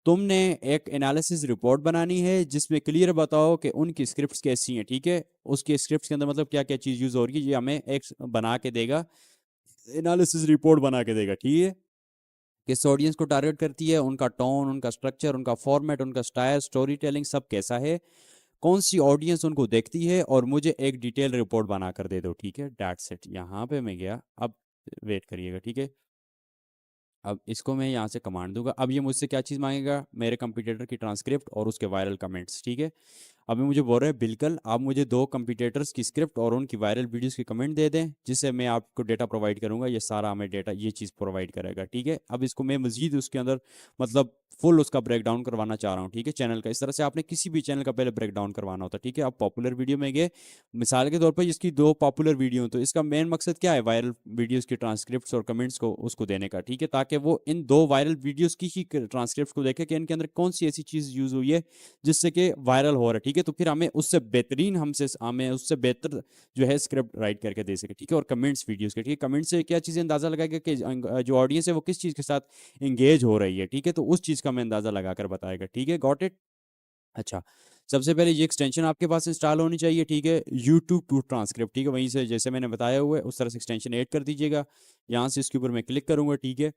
तुमने एक एनालिसिस रिपोर्ट बनानी है जिसमें क्लियर बताओ कि उनकी स्क्रिप्ट्स कैसी हैं, ठीक है। उसके स्क्रिप्ट्स के अंदर मतलब क्या क्या चीज़ यूज़ हो रही है, ये हमें एक बना के देगा, एनालिसिस रिपोर्ट बना के देगा, ठीक है। किस ऑडियंस को टारगेट करती है, उनका टोन, उनका स्ट्रक्चर, उनका फॉर्मेट, उनका स्टाइल, स्टोरी टेलिंग सब कैसा है, कौन सी ऑडियंस उनको देखती है, और मुझे एक डिटेल रिपोर्ट बना कर दे दो, ठीक है। That's it. यहाँ पे मैं गया, अब वेट करिएगा, ठीक है। अब इसको मैं यहाँ से कमांड दूंगा। अब ये मुझसे क्या चीज़ मांगेगा, मेरे कंपटीटर की ट्रांसक्रिप्ट और उसके वायरल कमेंट्स, ठीक है। अभी मुझे बोल रहे हैं बिल्कुल आप मुझे 2 कंपटीटर्स की स्क्रिप्ट और उनकी वायरल वीडियोस की कमेंट दे दें, जिससे मैं आपको डेटा प्रोवाइड करूंगा। ये सारा हमें डेटा ये चीज़ प्रोवाइड करेगा, ठीक है। अब इसको मैं मजीद उसके अंदर मतलब फुल उसका ब्रेक डाउन करवाना चाह रहा हूँ, ठीक है, चैनल का। इस तरह से आपने किसी भी चैनल का पहले ब्रेक डाउन करवाना होता है, ठीक है। आप पॉपुलर वीडियो में गए, मिसाल के तौर पर इसकी 2 पॉपुलर वीडियो, तो इसका मेन मकसद क्या है, वायरल वीडियोस की ट्रांसक्रिप्ट्स और कमेंट्स को उसको देने का, ठीक है, ताकि वो इन 2 वायरल वीडियोस की ही ट्रांसक्रिप्ट को देखे कि इनके अंदर कौन सी ऐसी चीज़ यूज़ हुई है जिससे कि वायरल हो रहा है, ठीक है। तो फिर हमें उससे बेहतरीन हमें उससे बेहतर जो है स्क्रिप्ट राइट करके दे सके, ठीक है। और कमेंट्स वीडियोस के, ठीक है, कमेंट्स से क्या चीज़ें अंदाजा लगाएगा कि जो ऑडियंस है वो किस चीज़ के साथ इंगेज हो रही है, ठीक है। तो उस चीज़ का हमें अंदाजा लगाकर बताएगा, ठीक है। Got it. अच्छा, सबसे पहले ये एक्सटेंशन आपके पास इंस्टॉल होनी चाहिए, ठीक है, यूट्यूब टू ट्रांसक्रिप्ट, ठीक है। वहीं से जैसे मैंने बताया हुआ है उस तरह से एक्सटेंशन ऐड कर दीजिएगा। यहाँ से इसके ऊपर मैं क्लिक करूंगा, ठीक है।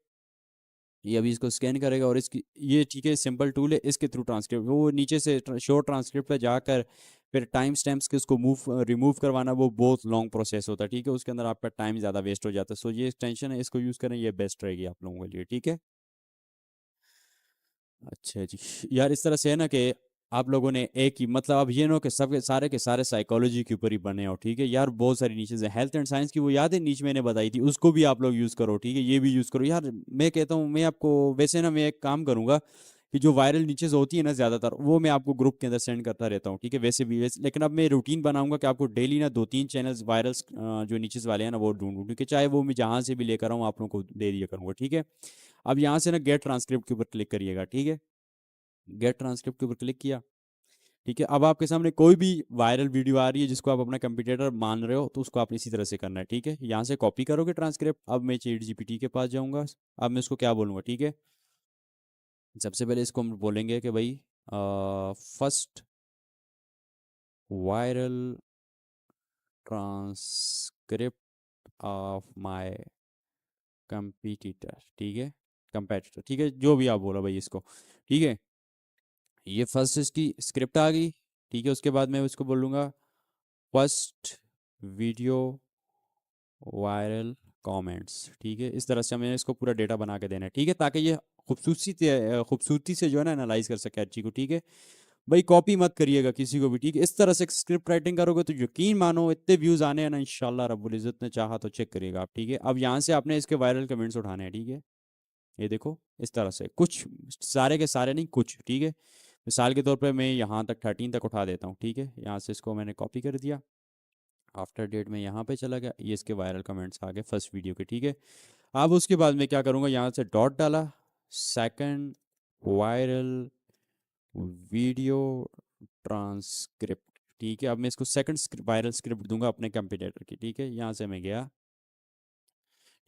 ये अभी इसको स्कैन करेगा और इसकी ये, ठीक है, सिंपल टूल है, इसके थ्रू ट्रांसक्रिप्ट वो नीचे से शो ट्रांसक्रिप्ट पे जाकर फिर टाइम स्टैम्प्स के उसको रिमूव करवाना, वो बहुत लॉन्ग प्रोसेस होता है, ठीक है। उसके अंदर आपका टाइम ज़्यादा वेस्ट हो जाता है। सो ये एक्सटेंशन है, इसको यूज़ करें, ये बेस्ट रहेगी आप लोगों के लिए, ठीक है। अच्छा जी। यार इस तरह से है ना कि आप लोगों ने एक ही मतलब, अब ये ना हो कि सब के सारे साइकोलॉजी के ऊपर ही बने हो, ठीक है। यार बहुत सारी नीचेज है, हेल्थ एंड साइंस की वो याद है नीचे मैंने बताई थी, उसको भी आप लोग यूज़ करो, ठीक है। ये भी यूज़ करो यार। मैं कहता हूँ मैं आपको वैसे ना मैं एक काम करूंगा कि जो वायरल नीचेज होती है ना ज़्यादातर, वो मैं आपको ग्रुप के अंदर सेंड करता रहता हूँ, ठीक है। लेकिन अब मैं रूटीन बनाऊंगा कि आपको डेली ना 2-3 चैनल्स वायरल्स जो नीचेज वाले हैं ना वो ढूंढूं, ठीक है। चाहे वो मैं जहाँ से भी लेकर आऊँ आप लोगों को दे दिया करूँगा, ठीक है। अब यहाँ से ना गेट ट्रांसक्रिप्ट के ऊपर क्लिक करिएगा, ठीक है। गेट ट्रांसक्रिप्ट के ऊपर क्लिक किया, ठीक है। अब आपके सामने कोई भी वायरल वीडियो आ रही है जिसको आप अपना कंप्यूटर मान रहे हो, तो उसको आप इसी तरह से करना है, ठीक है। यहाँ से कॉपी करोगे ट्रांसक्रिप्ट। अब मैं चैट जीपीटी के पास जाऊंगा। अब मैं उसको क्या बोलूँगा, ठीक है। सबसे पहले इसको हम बोलेंगे कि भाई first viral transcript of my competitor, ठीक है, कंपेटिटर, ठीक है, जो भी आप बोलो भाई इसको, ठीक है। ये फर्स्ट इसकी स्क्रिप्ट आ गई, ठीक है। उसके बाद मैं उसको बोलूँगा फर्स्ट वीडियो वायरल कमेंट्स, ठीक है। इस तरह से हमें इसको पूरा डेटा बना के देना है, ठीक है, ताकि ये खूबसूरती से जो है ना एनालाइज कर सके हर चीज़ को, ठीक है। भाई कॉपी मत करिएगा किसी को भी, ठीक है। इस तरह से स्क्रिप्ट राइटिंग करोगे तो यकीन मानो इतने व्यूज़ आने हैं ना, इंशाल्लाह रब्बुल इज़्ज़त ने चाहा तो चेक करिएगा आप, ठीक है। अब यहाँ से आपने इसके वायरल कमेंट्स उठाने हैं, ठीक है। ये देखो इस तरह से कुछ, सारे के सारे नहीं, कुछ, ठीक है। मिसाल के तौर पे मैं यहाँ तक 13 तक उठा देता हूँ, ठीक है। यहाँ से इसको मैंने कॉपी कर दिया। आफ्टर डेट में यहाँ पे चला गया, ये इसके वायरल कमेंट्स आ गए फर्स्ट वीडियो के, ठीक है। अब उसके बाद मैं क्या करूँगा, यहाँ से डॉट डाला, सेकंड वायरल वीडियो ट्रांसक्रिप्ट, ठीक है। अब मैं इसको सेकंड वायरल स्क्रिप्ट दूंगा अपने कंप्यूटर की, ठीक है। यहाँ से मैं गया,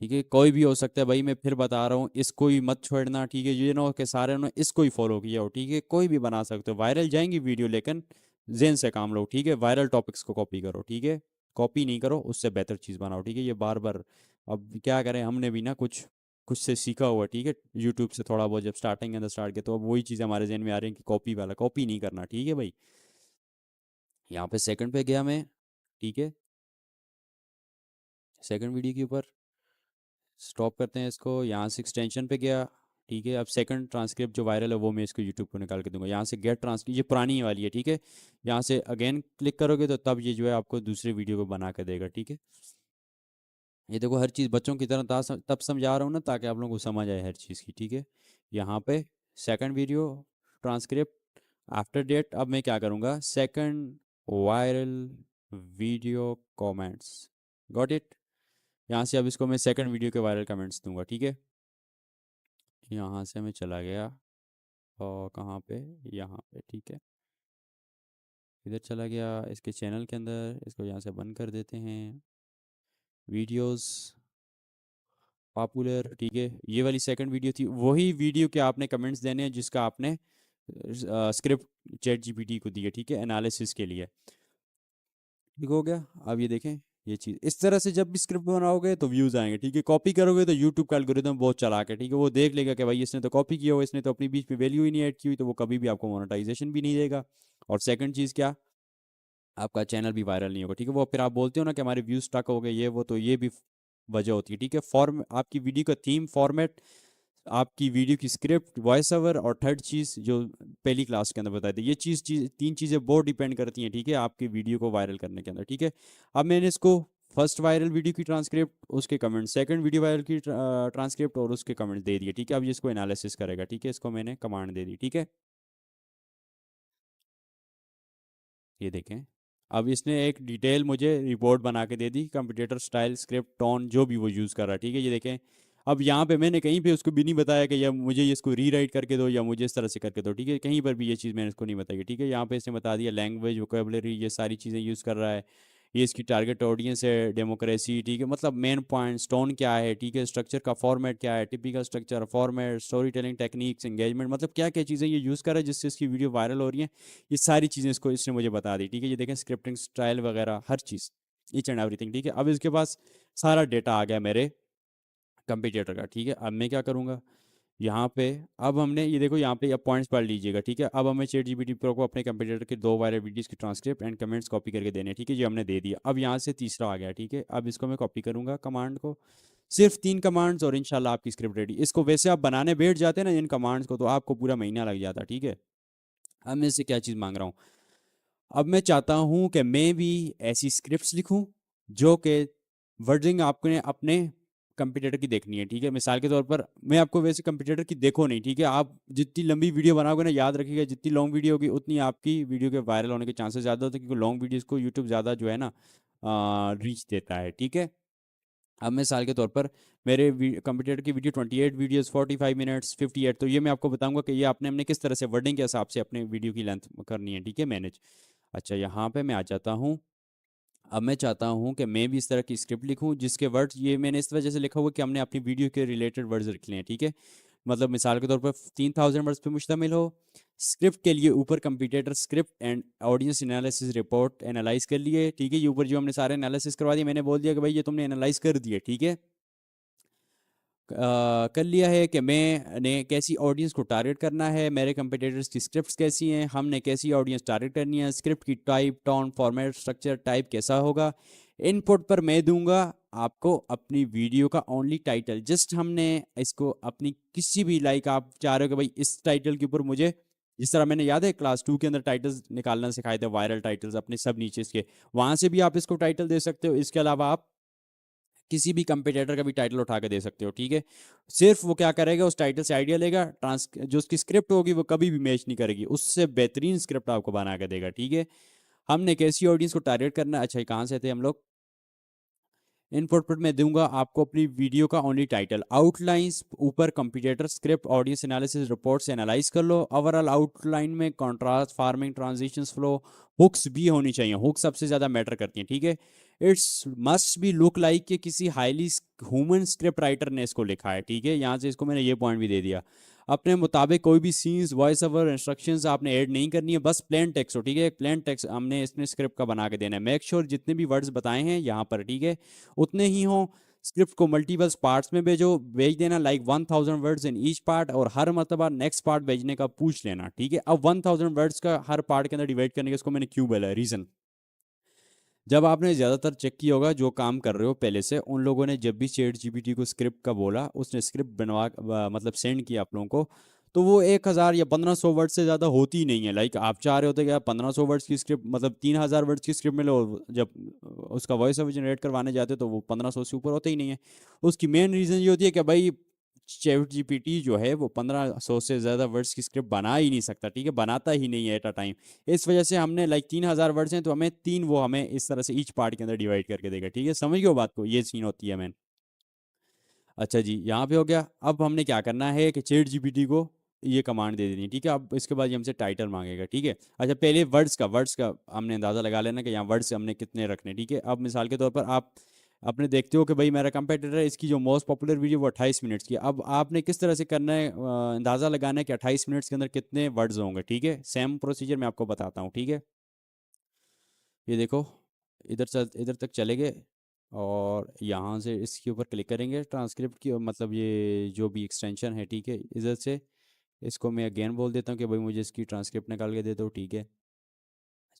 ठीक है। कोई भी हो सकता है भाई, मैं फिर बता रहा हूँ, इसको ही मत छोड़ना, ठीक है। ये ना हो कि सारे ने इसको ही फॉलो किया हो, ठीक है। कोई भी बना सकते हो, वायरल जाएंगी वीडियो, लेकिन जेन से काम लो, ठीक है। वायरल टॉपिक्स को कॉपी करो, ठीक है। कॉपी नहीं करो, उससे बेहतर चीज़ बनाओ, ठीक है। ये बार बार, अब क्या करें, हमने भी ना कुछ कुछ से सीखा हुआ, ठीक है, यूट्यूब से थोड़ा बहुत जब स्टार्टिंग के अंदर स्टार्ट किया, तो अब वही चीज़ें हमारे जहन में आ रही हैं कि कॉपी वाला, कॉपी नहीं करना, ठीक है भाई। यहाँ पे सेकंड पे गया मैं, ठीक है। सेकंड वीडियो के ऊपर स्टॉप करते हैं इसको, यहाँ से एक्सटेंशन पे गया, ठीक है। अब सेकंड ट्रांसक्रिप्ट जो वायरल है वो मैं इसको यूट्यूब को निकाल के दूंगा। यहाँ से गेट ट्रांसक्रिप्ट, ये पुरानी वाली है, ठीक है। यहाँ से अगेन क्लिक करोगे तो तब ये जो है आपको दूसरे वीडियो को बना के देगा, ठीक है। ये देखो हर चीज़ बच्चों की तरह तब समझा रहा हूँ ना, ताकि आप लोगों को समझ आए हर चीज़ की, ठीक है। यहाँ पे second video transcript after that, अब मैं क्या करूँगा, second viral video comments, got it. यहाँ से अब इसको मैं सेकंड वीडियो के वायरल कमेंट्स दूंगा, ठीक है। यहाँ से मैं चला गया और कहाँ पे, यहाँ पे, ठीक है। इधर चला गया इसके चैनल के अंदर, इसको यहाँ से बंद कर देते हैं, वीडियोस पॉपुलर, ठीक है। ये वाली सेकंड वीडियो थी, वही वीडियो के आपने कमेंट्स देने हैं जिसका आपने स्क्रिप्ट चैट जीपीटी को दी है, ठीक है, एनालिसिस के लिए, ठीक हो गया। अब ये देखें, ये चीज़ इस तरह से जब भी स्क्रिप्ट बनाओगे तो व्यूज़ आएंगे, ठीक है। कॉपी करोगे तो यूट्यूब का एल्गोरिदम बहुत चालाक है, ठीक है। वो देख लेगा कि भाई इसने तो कॉपी किया हो, इसने तो अपनी बीच में वैल्यू ही नहीं ऐड की हुई, तो वो कभी भी आपको मोनेटाइजेशन भी नहीं देगा। और सेकंड चीज़ क्या, आपका चैनल भी वायरल नहीं होगा, ठीक है। वो फिर आप बोलते हो ना कि हमारे व्यूज स्टक हो गए ये वो, तो ये भी वजह होती है, ठीक है। फॉर्म आपकी वीडियो का थीम फॉर्मेट, आपकी वीडियो की स्क्रिप्ट, वॉइस ओवर, और थर्ड चीज़ जो पहली क्लास के अंदर बताई थी, ये तीन चीज़ें बहुत डिपेंड करती हैं, ठीक है, आपकी वीडियो को वायरल करने के अंदर, ठीक है। अब मैंने इसको फर्स्ट वायरल वीडियो की ट्रांसक्रिप्ट, उसके कमेंट, सेकंड वीडियो वायरल की ट्रांसक्रिप्ट और उसके कमेंट दे दिए, ठीक है। अब ये इसको एनालिसिस करेगा, ठीक है, इसको मैंने कमांड दे दी, ठीक है। ये देखें, अब इसने एक डिटेल मुझे रिपोर्ट बना के दे दी, कंप्यूटर स्टाइल, स्क्रिप्ट, टोन, जो भी वो यूज़ कर रहा है, ठीक है। ये देखें, अब यहाँ पे मैंने कहीं पे उसको भी नहीं बताया कि या मुझे इसको रीराइट करके दो या मुझे इस तरह से करके दो, ठीक है। कहीं पर भी ये चीज़ मैंने इसको नहीं बताई, ठीक है। यहाँ पे इसने बता दिया लैंग्वेज, वोकेबलरी, ये सारी चीज़ें यूज़ कर रहा है, ये इसकी टारगेट ऑडियंस है, डेमोक्रेसी, ठीक है, मतलब मेन पॉइंट्स, टोन क्या है, ठीक है, स्ट्रक्चर का फॉर्मेट क्या है, typical structure, format, story telling techniques, engagement, मतलब क्या क्या चीज़ें ये यूज़ कर रहा है जिससे इसकी वीडियो वायरल हो रही है, ये सारी चीज़ें इसको इसने मुझे बता दी, ठीक है। ये देखें, स्क्रिप्टिंग स्टाइल वगैरह हर चीज़, ईच एंड एवरीथिंग, ठीक है। अब इसके पास सारा डेटा आ गया मेरे कंप्यूटर का, ठीक है। अब मैं क्या करूँगा, यहाँ पे, अब हमने ये देखो यहाँ पे, अब पॉइंट्स पढ़ लीजिएगा, ठीक है। अब हमें चैट जीपीटी प्रो को अपने कंप्यूटर के 2 वायरल वीडियोस की ट्रांसक्रिप्ट एंड कमेंट्स कॉपी करके देने हैं, ठीक है। ये हमने दे दिया। अब यहाँ से तीसरा आ गया, ठीक है। अब इसको मैं कॉपी करूँगा कमांड को, सिर्फ 3 कमांड्स और इंशाल्लाह आपकी स्क्रिप्ट रेडी। इसको वैसे आप बनाने बैठ जाते हैं ना इन कमांड्स को, तो आपको पूरा महीना लग जाता, ठीक है। अब मैं इससे क्या चीज़ मांग रहा हूँ, अब मैं चाहता हूँ कि मैं भी ऐसी स्क्रिप्ट्स लिखूँ जो कि वर्डिंग आपने अपने कंप्यूटर की देखनी है, ठीक है। मिसाल के तौर पर मैं आपको वैसे कंप्यूटर की देखो नहीं, ठीक है, आप जितनी लंबी वीडियो बनाओगे ना, याद रखिएगा जितनी लॉन्ग वीडियो होगी उतनी आपकी वीडियो के वायरल होने के चांसेस ज़्यादा होते हैं, क्योंकि लॉन्ग वीडियोज़ को यूट्यूब ज़्यादा जो है ना रीच देता है, ठीक है। अब मिसाल के तौर पर मेरे कंप्यूटर की वीडियो 28 वीडियोस, 45 मिनट्स, 58, तो ये मैं आपको बताऊंगा कि ये आपने हमने किस तरह से वर्डिंग के हिसाब से अपने वीडियो की लेंथ करनी है, ठीक है, मैनेज। अच्छा, यहाँ पे मैं आ जाता हूँ। अब मैं चाहता हूँ कि मैं भी इस तरह की स्क्रिप्ट लिखूँ जिसके वर्ड्स, ये मैंने इस वजह से लिखा हुआ कि हमने अपनी वीडियो के रिलेटेड वर्ड्स लिख लिए हैं, ठीक है। मतलब मिसाल के तौर पर 3000 वर्ड्स पे मुश्तमिल हो। स्क्रिप्ट के लिए ऊपर competitor script and audience analysis report analyze कर लिए, ठीक है। ये ऊपर जो हमने सारे एनालिसिस करवा दिए, मैंने बोल दिया कि भाई ये तुमने एनालाइज कर दिए, ठीक है। कर लिया है कि मैंने कैसी ऑडियंस को टारगेट करना है, मेरे कंपटीटर्स की स्क्रिप्ट्स कैसी हैं, हमने कैसी ऑडियंस टारगेट करनी है, स्क्रिप्ट की type, tone, format, structure, type कैसा होगा। इनपुट पर मैं दूंगा आपको अपनी वीडियो का ओनली टाइटल, जस्ट हमने इसको अपनी किसी भी, लाइक आप चाह रहे हो कि भाई इस टाइटल के ऊपर मुझे, जिस तरह मैंने याद है क्लास 2 के अंदर टाइटल्स निकालना सिखाए थे, वायरल टाइटल्स अपने सब नीचे इसके, वहां से भी आप इसको टाइटल दे सकते हो। इसके अलावा आप किसी भी कंपटीटर का भी टाइटल उठा के दे सकते हो, ठीक है। सिर्फ वो क्या करेगा, उस टाइटल से आइडिया लेगा, ट्रांस जो उसकी स्क्रिप्ट होगी वो कभी भी मैच नहीं करेगी, उससे बेहतरीन स्क्रिप्ट आपको बना के देगा, ठीक है। हमने कैसी ऑडियंस को टारगेट करना है, अच्छा ये कहाँ से थे हम लोग, इनपुट पर मैं दूंगा आपको अपनी वीडियो का ओनली टाइटल, आउटलाइंस ऊपर competitor script audience analysis report से एनालाइज कर लो। ओवरऑल आउटलाइन में contrast, framing, transitions, flow, hooks भी होनी चाहिए, हुक सबसे ज्यादा मैटर करती हैं, ठीक है। It's must be look like कि किसी हाईली ह्यूमन स्क्रिप्ट राइटर ने इसको लिखा है, ठीक है। यहाँ से इसको मैंने ये पॉइंट भी दे दिया। अपने मुताबिक कोई भी सीन्स, वॉइस ओवर, इंस्ट्रक्शंस आपने ऐड नहीं करनी है, बस प्लेन टेक्स्ट हो, ठीक है। एक प्लेन टेक्स्ट हमने इसमें स्क्रिप्ट का बना के देना है। मेक श्योर जितने भी वर्ड्स बताए हैं यहाँ पर, ठीक है, उतने ही हों। स्क्रिप्ट को मल्टीपल्स पार्ट्स में भेज देना, like 1000 words in each part, और हर मरतबा नेक्स्ट पार्ट भेजने का पूछ लेना, ठीक है। अब 1000 वर्ड्स का हर पार्ट के अंदर डिवाइड करने के, इसको मैंने क्यों बोला, रीजन, जब आपने ज़्यादातर चेक किया होगा जो काम कर रहे हो पहले से, उन लोगों ने जब भी चैट जीपीटी को स्क्रिप्ट का बोला, उसने स्क्रिप्ट बनवा मतलब सेंड किया आप लोगों को, तो वो 1000 या 1500 वर्ड से ज़्यादा होती ही नहीं है। लाइक आप चाह रहे होते कि आप 1500 वर्ड्स की स्क्रिप्ट, मतलब 3000 वर्ड्स की स्क्रिप्ट में लो, जब उसका वॉइस ओवर जनरेट करवाने जाते तो वो 1500 से ऊपर होते ही नहीं है। उसकी मेन रीज़न ये होती है कि भाई चैट जीपीटी जो है वो 1500 से ज़्यादा वर्ड्स की स्क्रिप्ट बना ही नहीं सकता, ठीक है, बनाता ही नहीं है एट अ टाइम। इस वजह से हमने, लाइक 3000 वर्ड्स हैं तो हमें तीन, वो हमें इस तरह से ईच पार्ट के अंदर डिवाइड करके देगा, ठीक है। समझ गए बात को, ये सीन होती है मैन। अच्छा जी, यहाँ पे हो गया। अब हमने क्या करना है कि चैट जीपीटी को ये कमांड दे देनी है, ठीक है। अब इसके बाद ये हमसे टाइटल मांगेगा, ठीक है। अच्छा, पहले वर्ड्स का हमने अंदाज़ा लगा लेना कि यहाँ वर्ड्स हमने कितने रखने हैं, ठीक है। अब मिसाल के तौर पर आप अपने देखते हो कि भाई मेरा कंपेटिटर है, इसकी जो मोस्ट पॉपुलर वीडियो वो 28 मिनट्स की है। अब आपने किस तरह से करना है, अंदाज़ा लगाना है कि 28 मिनट्स के अंदर कितने वर्ड्स होंगे, ठीक है। सेम प्रोसीजर मैं आपको बताता हूँ, ठीक है। ये देखो, इधर तक चले गए, और यहाँ से इसके ऊपर क्लिक करेंगे ट्रांसक्रिप्ट की, और मतलब ये जो भी एक्सटेंशन है, ठीक है, इधर से इसको मैं अगेन बोल देता हूँ कि भाई मुझे इसकी ट्रांसक्रिप्ट निकाल के दे दो, ठीक है।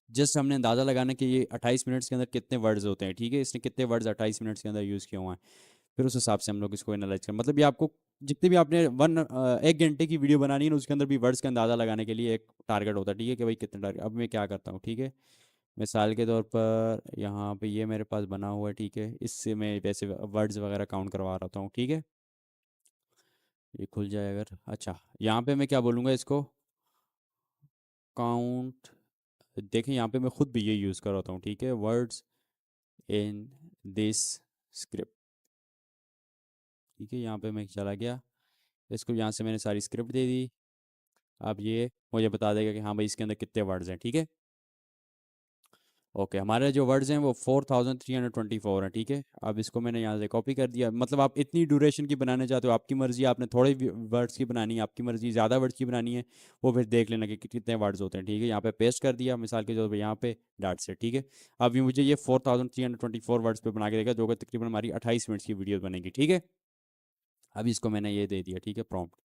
जस्ट हमने अंदाज़ा लगाना कि ये 28 मिनट्स के अंदर कितने वर्ड्स होते हैं, ठीक है, इसने कितने वर्ड्स 28 मिनट्स के अंदर यूज़ किए हुए हैं, फिर उस हिसाब से हम लोग इसको एनालाइज करें। मतलब ये आपको जितने भी आपने 1 घंटे की वीडियो बनानी है ना, उसके अंदर भी वर्ड्स का अंदाज़ा लगाने के लिए एक टारगेट होता है, ठीक है, कि भाई कितने टारगेट। अब मैं क्या करता हूँ, ठीक है, मिसाल के तौर पर यहाँ पे ये मेरे पास बना हुआ है, ठीक है, इससे मैं वैसे वर्ड्स वगैरह काउंट करवा रहा हूँ, ठीक है, ये खुल जाए अगर। अच्छा, यहाँ पे मैं क्या बोलूँगा इसको, काउंट। देखें यहाँ पे मैं खुद भी ये यूज़ कर रहा हूँ, ठीक है, वर्ड्स इन दिस स्क्रिप्ट, ठीक है, यहाँ पे मैं चला गया, इसको यहाँ से मैंने सारी स्क्रिप्ट दे दी। अब ये मुझे बता देगा कि हाँ भाई इसके अंदर कितने वर्ड्स हैं, ठीक है। ओके, हमारे जो वर्ड्स हैं वो 4324 हैं, ठीक है। अब इसको मैंने यहाँ से कॉपी कर दिया। मतलब आप इतनी ड्यूरेशन की बनाने चाहते हो, आपकी मर्जी, आपने थोड़े वर्ड्स की बनानी है, आपकी मर्जी ज़्यादा वर्ड्स की बनानी है, वो फिर देख लेना कि कितने वर्ड्स होते हैं, ठीक है। यहाँ पे पेस्ट कर दिया मिसाल के तौर पर, यहाँ पे डाट से, ठीक है। अब ये मुझे ये 4324 वर्ड्स पे बना के देगा, जो कि तकरीबन हमारी 28 मिनट्स की वीडियो बनेगी, ठीक है। अब इसको मैंने ये दे दिया, ठीक है, प्रॉम्प्ट।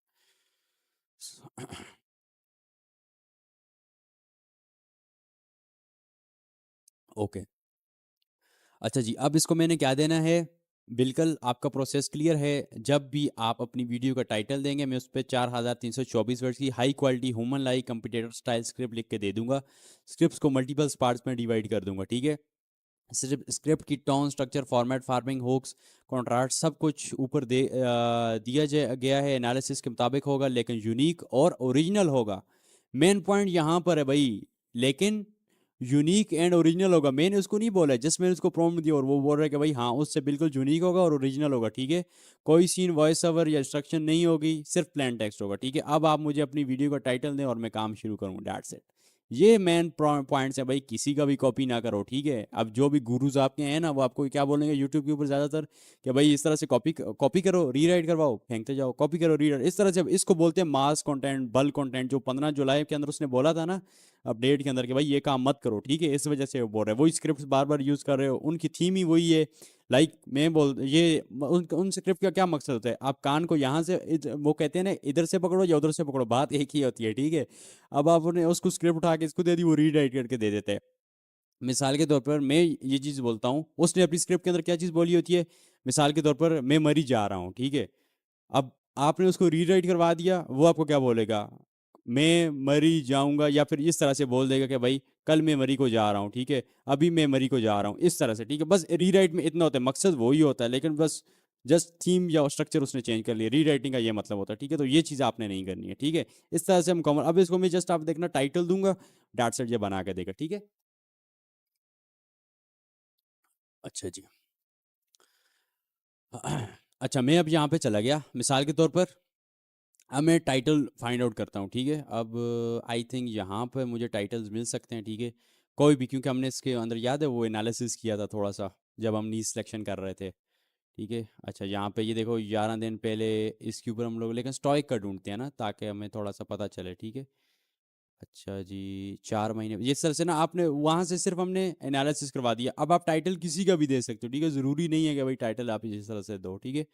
ओके, अच्छा जी, अब इसको मैंने क्या देना है, बिल्कुल आपका प्रोसेस क्लियर है। जब भी आप अपनी वीडियो का टाइटल देंगे, मैं उस पर 4324 वर्ड्स की high quality human like computer style script लिख के दे दूंगा। स्क्रिप्ट को मल्टीपल पार्ट्स में डिवाइड कर दूंगा, ठीक है। सिर्फ स्क्रिप्ट की tone, structure, format, framing, hooks, contrast, सब कुछ ऊपर दिया गया है, एनालिसिस के मुताबिक होगा, लेकिन यूनिक और ओरिजिनल होगा। मेन पॉइंट यहाँ पर है भाई, लेकिन यूनिक एंड ओरिजिनल होगा। मैंने उसको नहीं बोला है, जस्ट मैंने उसको प्रॉम्प्ट दिया और वो बोल रहा है कि भाई हाँ उससे बिल्कुल यूनिक होगा और ओरिजिनल होगा, ठीक है। कोई सीन, वॉइस ओवर या इंस्ट्रक्शन नहीं होगी, सिर्फ प्लेन टेक्स्ट होगा, ठीक है। अब आप मुझे अपनी वीडियो का टाइटल दें और मैं काम शुरू करूँ, दैट्स इट। ये मेन पॉइंट्स है भाई, किसी का भी कॉपी ना करो, ठीक है। अब जो भी गुरुज आपके हैं ना, वो आपको क्या बोलेंगे यूट्यूब के ऊपर ज़्यादातर, कि भाई इस तरह से कॉपी कॉपी करो, रीराइट करवाओ, फेंकते जाओ, कॉपी करो, रीराइट, इस तरह से। इसको बोलते हैं मास कंटेंट, बल्क कंटेंट, जो 15 जुलाई के अंदर उसने बोला था ना अपडेट के अंदर, कि भाई ये काम मत करो, ठीक है। इस वजह से वो बोल रहे हैं, वही स्क्रिप्ट बार बार यूज़ कर रहे हो, उनकी थीम ही वही है। मैं बोल ये उन स्क्रिप्ट का क्या मकसद होता है, आप कान को यहाँ से वो कहते हैं ना, इधर से पकड़ो या उधर से पकड़ो, बात एक ही होती है, ठीक है। अब आपने उसको स्क्रिप्ट उठा के इसको दे दी, वो रीराइट करके दे देते हैं। मिसाल के तौर पर मैं ये चीज़ बोलता हूँ, उसने अपनी स्क्रिप्ट के अंदर क्या चीज़ बोली होती है, मिसाल के तौर पर मैं मरी जा रहा हूँ, ठीक है। अब आपने उसको रीराइट करवा दिया, वो आपको क्या बोलेगा, मैं मरी जाऊंगा, या फिर इस तरह से बोल देगा कि भाई कल मैं मरी को जा रहा हूँ, ठीक है, अभी मैं मरी को जा रहा हूँ, इस तरह से, ठीक है। बस रीराइट में इतना होता है, मकसद वही होता है, लेकिन बस जस्ट थीम या स्ट्रक्चर उसने चेंज कर लिया, रीराइटिंग का ये मतलब होता है, ठीक है। तो ये चीज़ आपने नहीं करनी है, ठीक है। इस तरह से हम कॉमन, अब इसको मैं जस्ट आप देखना टाइटल दूंगा, डाट सेट ये बना के देगा, ठीक है। अच्छा जी। अच्छा, मैं अब यहाँ पे चला गया मिसाल के तौर पर, अब मैं टाइटल फाइंड आउट करता हूँ, ठीक है। अब आई थिंक यहाँ पर मुझे टाइटल्स मिल सकते हैं, ठीक है, कोई भी, क्योंकि हमने इसके अंदर याद है वो एनालिसिस किया था थोड़ा सा, जब हम नी सिलेक्शन कर रहे थे, ठीक है। अच्छा, यहाँ पे ये देखो 11 दिन पहले इसके ऊपर हम लोग लेकिन स्टॉइक का ढूंढते हैं ना, ताकि हमें थोड़ा सा पता चले, ठीक है। अच्छा जी, 4 महीने ये सर से ना, आपने वहाँ से सिर्फ हमने एनालिसिस करवा दिया। अब आप टाइटल किसी का भी दे सकते हो, ठीक है, ज़रूरी नहीं है कि भाई टाइटल आप इस तरह से दो, ठीक है।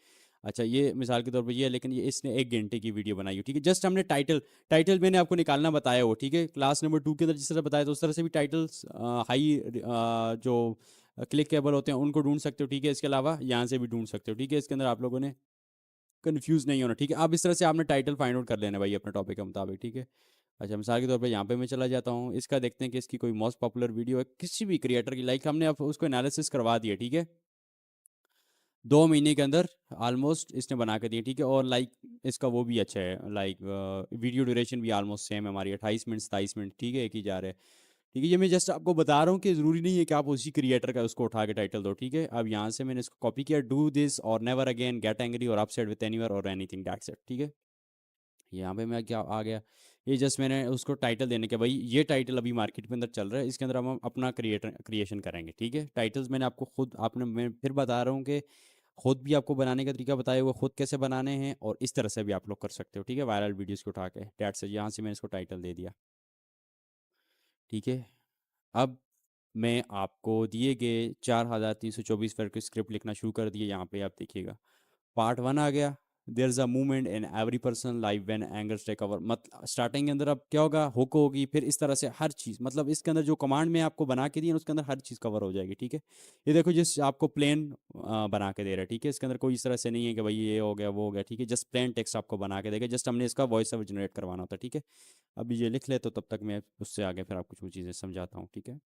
अच्छा, ये मिसाल के तौर पर ये है, लेकिन ये इसने 1 घंटे की वीडियो बनाई हो, ठीक है। जस्ट हमने टाइटल टाइटल मैंने आपको निकालना बताया हो, ठीक है। क्लास नंबर 2 के अंदर जिस तरह बताया था, उस तरह से भी टाइटल्स हाई जो क्लिकेबल होते हैं उनको ढूंढ सकते हो, ठीक है। इसके अलावा यहाँ से भी ढूंढ सकते हो, ठीक है। इसके अंदर आप लोगों ने कन्फ्यूज़ नहीं होना, ठीक है। अब इस तरह से आपने टाइटल फाइंड आउट कर लेना भाई अपने टॉपिक के मुताबिक, ठीक है। अच्छा, मिसाल के तौर पे यहाँ पे मैं चला जाता हूँ, इसका देखते हैं कि इसकी कोई मोस्ट पॉपुलर वीडियो है किसी भी क्रिएटर की, लाइक हमने अब उसको एनालिसिस करवा दिया, ठीक है। 2 महीने के अंदर ऑलमोस्ट इसने बना के दिया, ठीक है। और लाइक इसका वो भी अच्छा है, लाइक वीडियो ड्यूरेशन भी ऑलमोस्ट सेम है हमारी, 28 मिनट 27 मिनट, ठीक है, एक ही जा रहे हैं, ठीक है। ये मैं जस्ट आपको बता रहा हूँ कि ज़रूरी नहीं है कि आप उसी क्रिएटर का उसको उठा के टाइटल दो, ठीक है। अब यहाँ से मैंने इसको कॉपी किया, डू दिस और नेवर अगेन, गेट एंग्री और अपसेट विद एनीवर और एनीथिंग, दैट्स इट, ठीक है। यहाँ पे मैं क्या आ गया, ये जस्ट मैंने उसको टाइटल देने के, भाई ये टाइटल अभी मार्केट के अंदर चल रहा है, इसके अंदर हम अपना क्रिएशन करेंगे, ठीक है। टाइटल्स मैंने आपको खुद, आपने, मैं फिर बता रहा हूँ कि खुद भी आपको बनाने का तरीका बताया हुआ, खुद कैसे बनाने हैं, और इस तरह से भी आप लोग कर सकते हो, ठीक है, वायरल वीडियोस को उठा के, डैट से यहाँ से मैंने इसको टाइटल दे दिया, ठीक है। अब मैं आपको दिए गए 4324 वर्ड की स्क्रिप्ट लिखना शुरू कर दिए, यहाँ पे आप देखिएगा, पार्ट 1 आ गया, there is a movement in every person life when anger take over. मतलब स्टार्टिंग के अंदर अब क्या होगा, हुक होगी, फिर इस तरह से हर चीज़, मतलब इसके अंदर जो कमांड में आपको बना के दी है उसके अंदर हर चीज़ कवर हो जाएगी, ठीक है। ये देखो जिस आपको प्लेन बना के दे रहा है, ठीक है, इसके अंदर कोई इस तरह से नहीं है कि भाई ये हो गया वो हो गया, ठीक है, जस्ट प्लेन टेक्स्ट आपको बना के देगा, जस्ट हमने इसका वॉइस ओवर जनरेट करवाना होता है, ठीक है। अभी ये लिख ले तो तब तक मैं उससे आगे फिर आपको कुछ चीज़ें समझाता हूँ, ठीक है।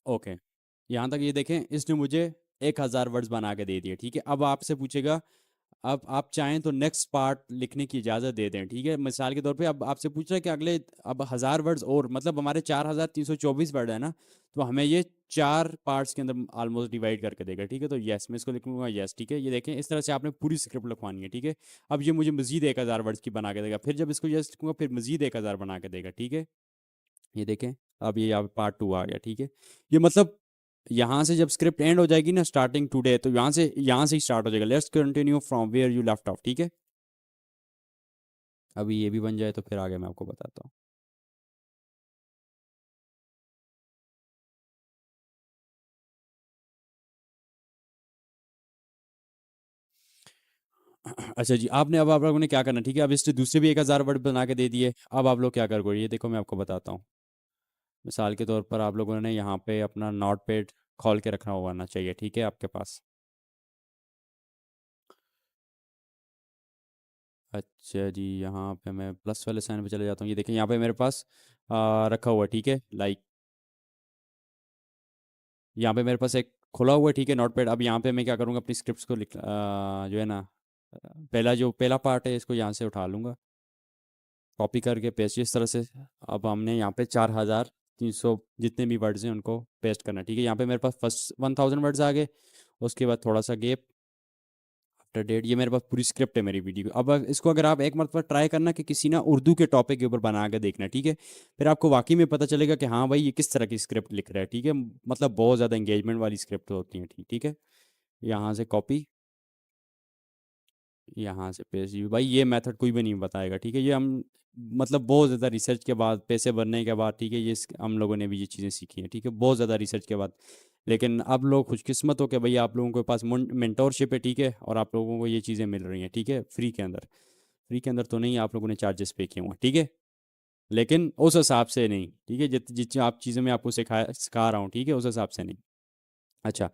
ओके, यहाँ तक ये देखें, इसने मुझे 1,000 वर्ड्स बना के दे दिए, ठीक है। अब आपसे पूछेगा, अब आप चाहें तो नेक्स्ट पार्ट लिखने की इजाज़त दे दें, ठीक है। मिसाल के तौर पे अब आपसे पूछ रहा है कि अगले अब 1,000 वर्ड्स और, मतलब हमारे 4,324 वर्ड है ना, तो हमें ये 4 पार्ट्स के अंदर ऑलमोस्ट डिवाइड करके देगा, ठीक है। तो यस, मैं इसको लिखूंगा यस, ठीक है। ये देखें, इस तरह से आपने पूरी स्क्रिप्ट लिखवानी है, ठीक है। अब ये मुझे मजीद 1,000 वर्ड्स की बना के देगा, फिर जब इसको यस लिखूंगा फिर मजीद 1,000 बना के देगा, ठीक है। ये देखें, अब ये यहाँ पार्ट 2 आ गया, ठीक है। ये मतलब यहाँ से जब स्क्रिप्ट एंड हो जाएगी ना, स्टार्टिंग टुडे, तो यहाँ से ही स्टार्ट हो जाएगा, let's continue from where you left off, ठीक है। अभी ये भी बन जाए तो फिर आगे मैं आपको बताता हूँ। अच्छा जी, आपने अब आप लोगों ने क्या करना, ठीक है। अब इससे दूसरे भी 1,000 वर्ड बना के दे दिए। अब आप लोग क्या करोगे, ये देखो मैं आपको बताता हूँ। मिसाल के तौर पर आप लोगों ने यहाँ पे अपना नोट पैड खोल के रखना होना चाहिए, ठीक है, आपके पास। अच्छा जी, यहाँ पे मैं प्लस वाले साइन पे चले जाता हूँ। ये देखें यहाँ पे मेरे पास रखा हुआ है, ठीक है, लाइक यहाँ पे मेरे पास एक खुला हुआ है, ठीक है, नोट पैड। अब यहाँ पे मैं क्या करूँगा, अपनी स्क्रिप्ट्स को जो है ना, पहला पार्ट है इसको यहाँ से उठा लूँगा, कॉपी करके पेस्ट इस तरह से। अब हमने यहाँ पे 4,300 जितने भी वर्ड्स हैं उनको पेस्ट करना है, ठीक है। यहाँ पे मेरे पास फर्स्ट 1,000 वर्ड्स आ गए, उसके बाद थोड़ा सा गेप, आफ्टर डेट, ये मेरे पास पूरी स्क्रिप्ट है मेरी वीडियो की। अब इसको अगर आप एक मरतबा ट्राई करना कि किसी ना उर्दू के टॉपिक के ऊपर बना के देखना, ठीक है, फिर आपको वाकई में पता चलेगा कि हाँ भाई ये किस तरह की स्क्रिप्ट लिख रहा है, ठीक है। मतलब बहुत ज़्यादा इंगेजमेंट वाली स्क्रिप्ट होती है, ठीक ठीक है। यहाँ से कॉपी, यहाँ से पेस्ट, ये भाई ये मेथड कोई भी नहीं बताएगा, ठीक है। ये हम मतलब बहुत ज़्यादा रिसर्च के बाद, पैसे भरने के बाद, ठीक है, हम लोगों ने भी ये चीज़ें सीखी हैं, ठीक है, बहुत ज़्यादा रिसर्च के बाद। लेकिन अब लोग खुशकिस्मत हो के भाई आप लोगों के पास मेंटोरशिप है, ठीक है, और आप लोगों को ये चीज़ें मिल रही हैं, ठीक है, फ्री के अंदर। फ्री के अंदर तो नहीं, आप लोगों ने चार्जेस पे किए हुए हैं, ठीक है, लेकिन उस हिसाब से नहीं, ठीक है, जित जित आप चीज़ें मैं आपको सिखा रहा हूँ, ठीक है, उस हिसाब से नहीं। अच्छा,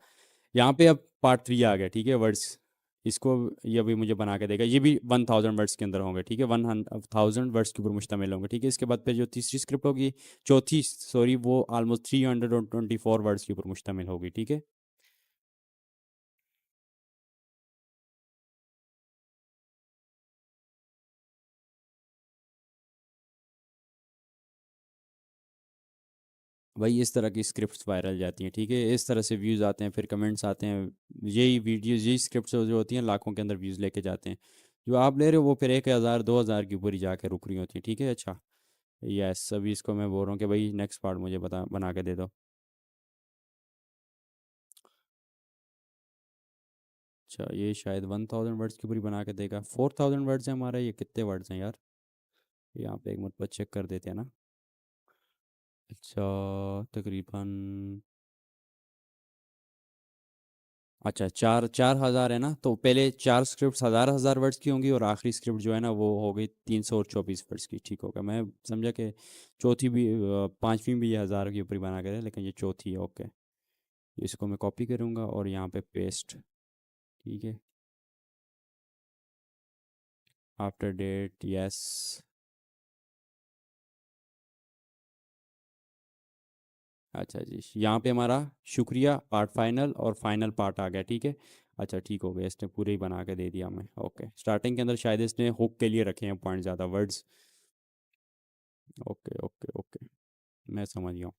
यहाँ पे अब पार्ट 3 आ गया, ठीक है, वर्ड्स। इसको ये अभी मुझे बना के देगा, ये भी 1,000 वर्ड्स के अंदर होंगे, ठीक है, 1,000 वर्ड्स के ऊपर मुश्तमिल होंगे, ठीक है। इसके बाद फिर जो तीसरी स्क्रिप्ट होगी, चौथी सॉरी, वो ऑलमोस्ट 324 वर्ड्स के ऊपर मुश्तमिल होगी, ठीक है। भाई इस तरह की स्क्रिप्ट्स वायरल जाती हैं, ठीक है, इस तरह से व्यूज़ आते हैं, फिर कमेंट्स आते हैं। यही वीडियोज़, यही स्क्रिप्ट्स जो होती हैं लाखों के अंदर व्यूज़ लेके जाते हैं। जो आप ले रहे हो वो फिर 1,000 2,000 के ऊपर ही जाके रुक रही होती हैं, ठीक है। अच्छा, यस, अभी इसको मैं बोल रहा हूँ कि भाई नेक्स्ट पार्ट मुझे बना के दे दो। अच्छा, ये शायद 1,000 वर्ड्स की पूरी बना के देगा। 4,000 वर्ड्स है हमारा, ये कितने वर्ड्स हैं यार, यहाँ पे एक मतलब चेक कर देते हैं ना। अच्छा, तकरीबन, अच्छा, 4,000 है ना, तो पहले 4 स्क्रिप्ट 1,000 1,000 वर्ड्स की होंगी, और आखिरी स्क्रिप्ट जो है ना वो हो गई 324 वर्ड्स की, ठीक होगा। मैं समझा कि चौथी भी, पांचवी भी ये 1,000 के ऊपर ही बना के दे, लेकिन ये चौथी है, ओके। इसको मैं कॉपी करूँगा और यहाँ पे पेस्ट, ठीक है, आफ्टर डेट, यस। अच्छा जी, यहाँ पे हमारा शुक्रिया पार्ट फाइनल और फाइनल पार्ट आ गया, ठीक है। अच्छा, ठीक हो गया, इसने पूरे ही बना के दे दिया हमें, ओके। स्टार्टिंग के अंदर शायद इसने हुक के लिए रखे हैं पॉइंट ज़्यादा वर्ड्स, ओके ओके ओके, मैं समझ गया हूँ।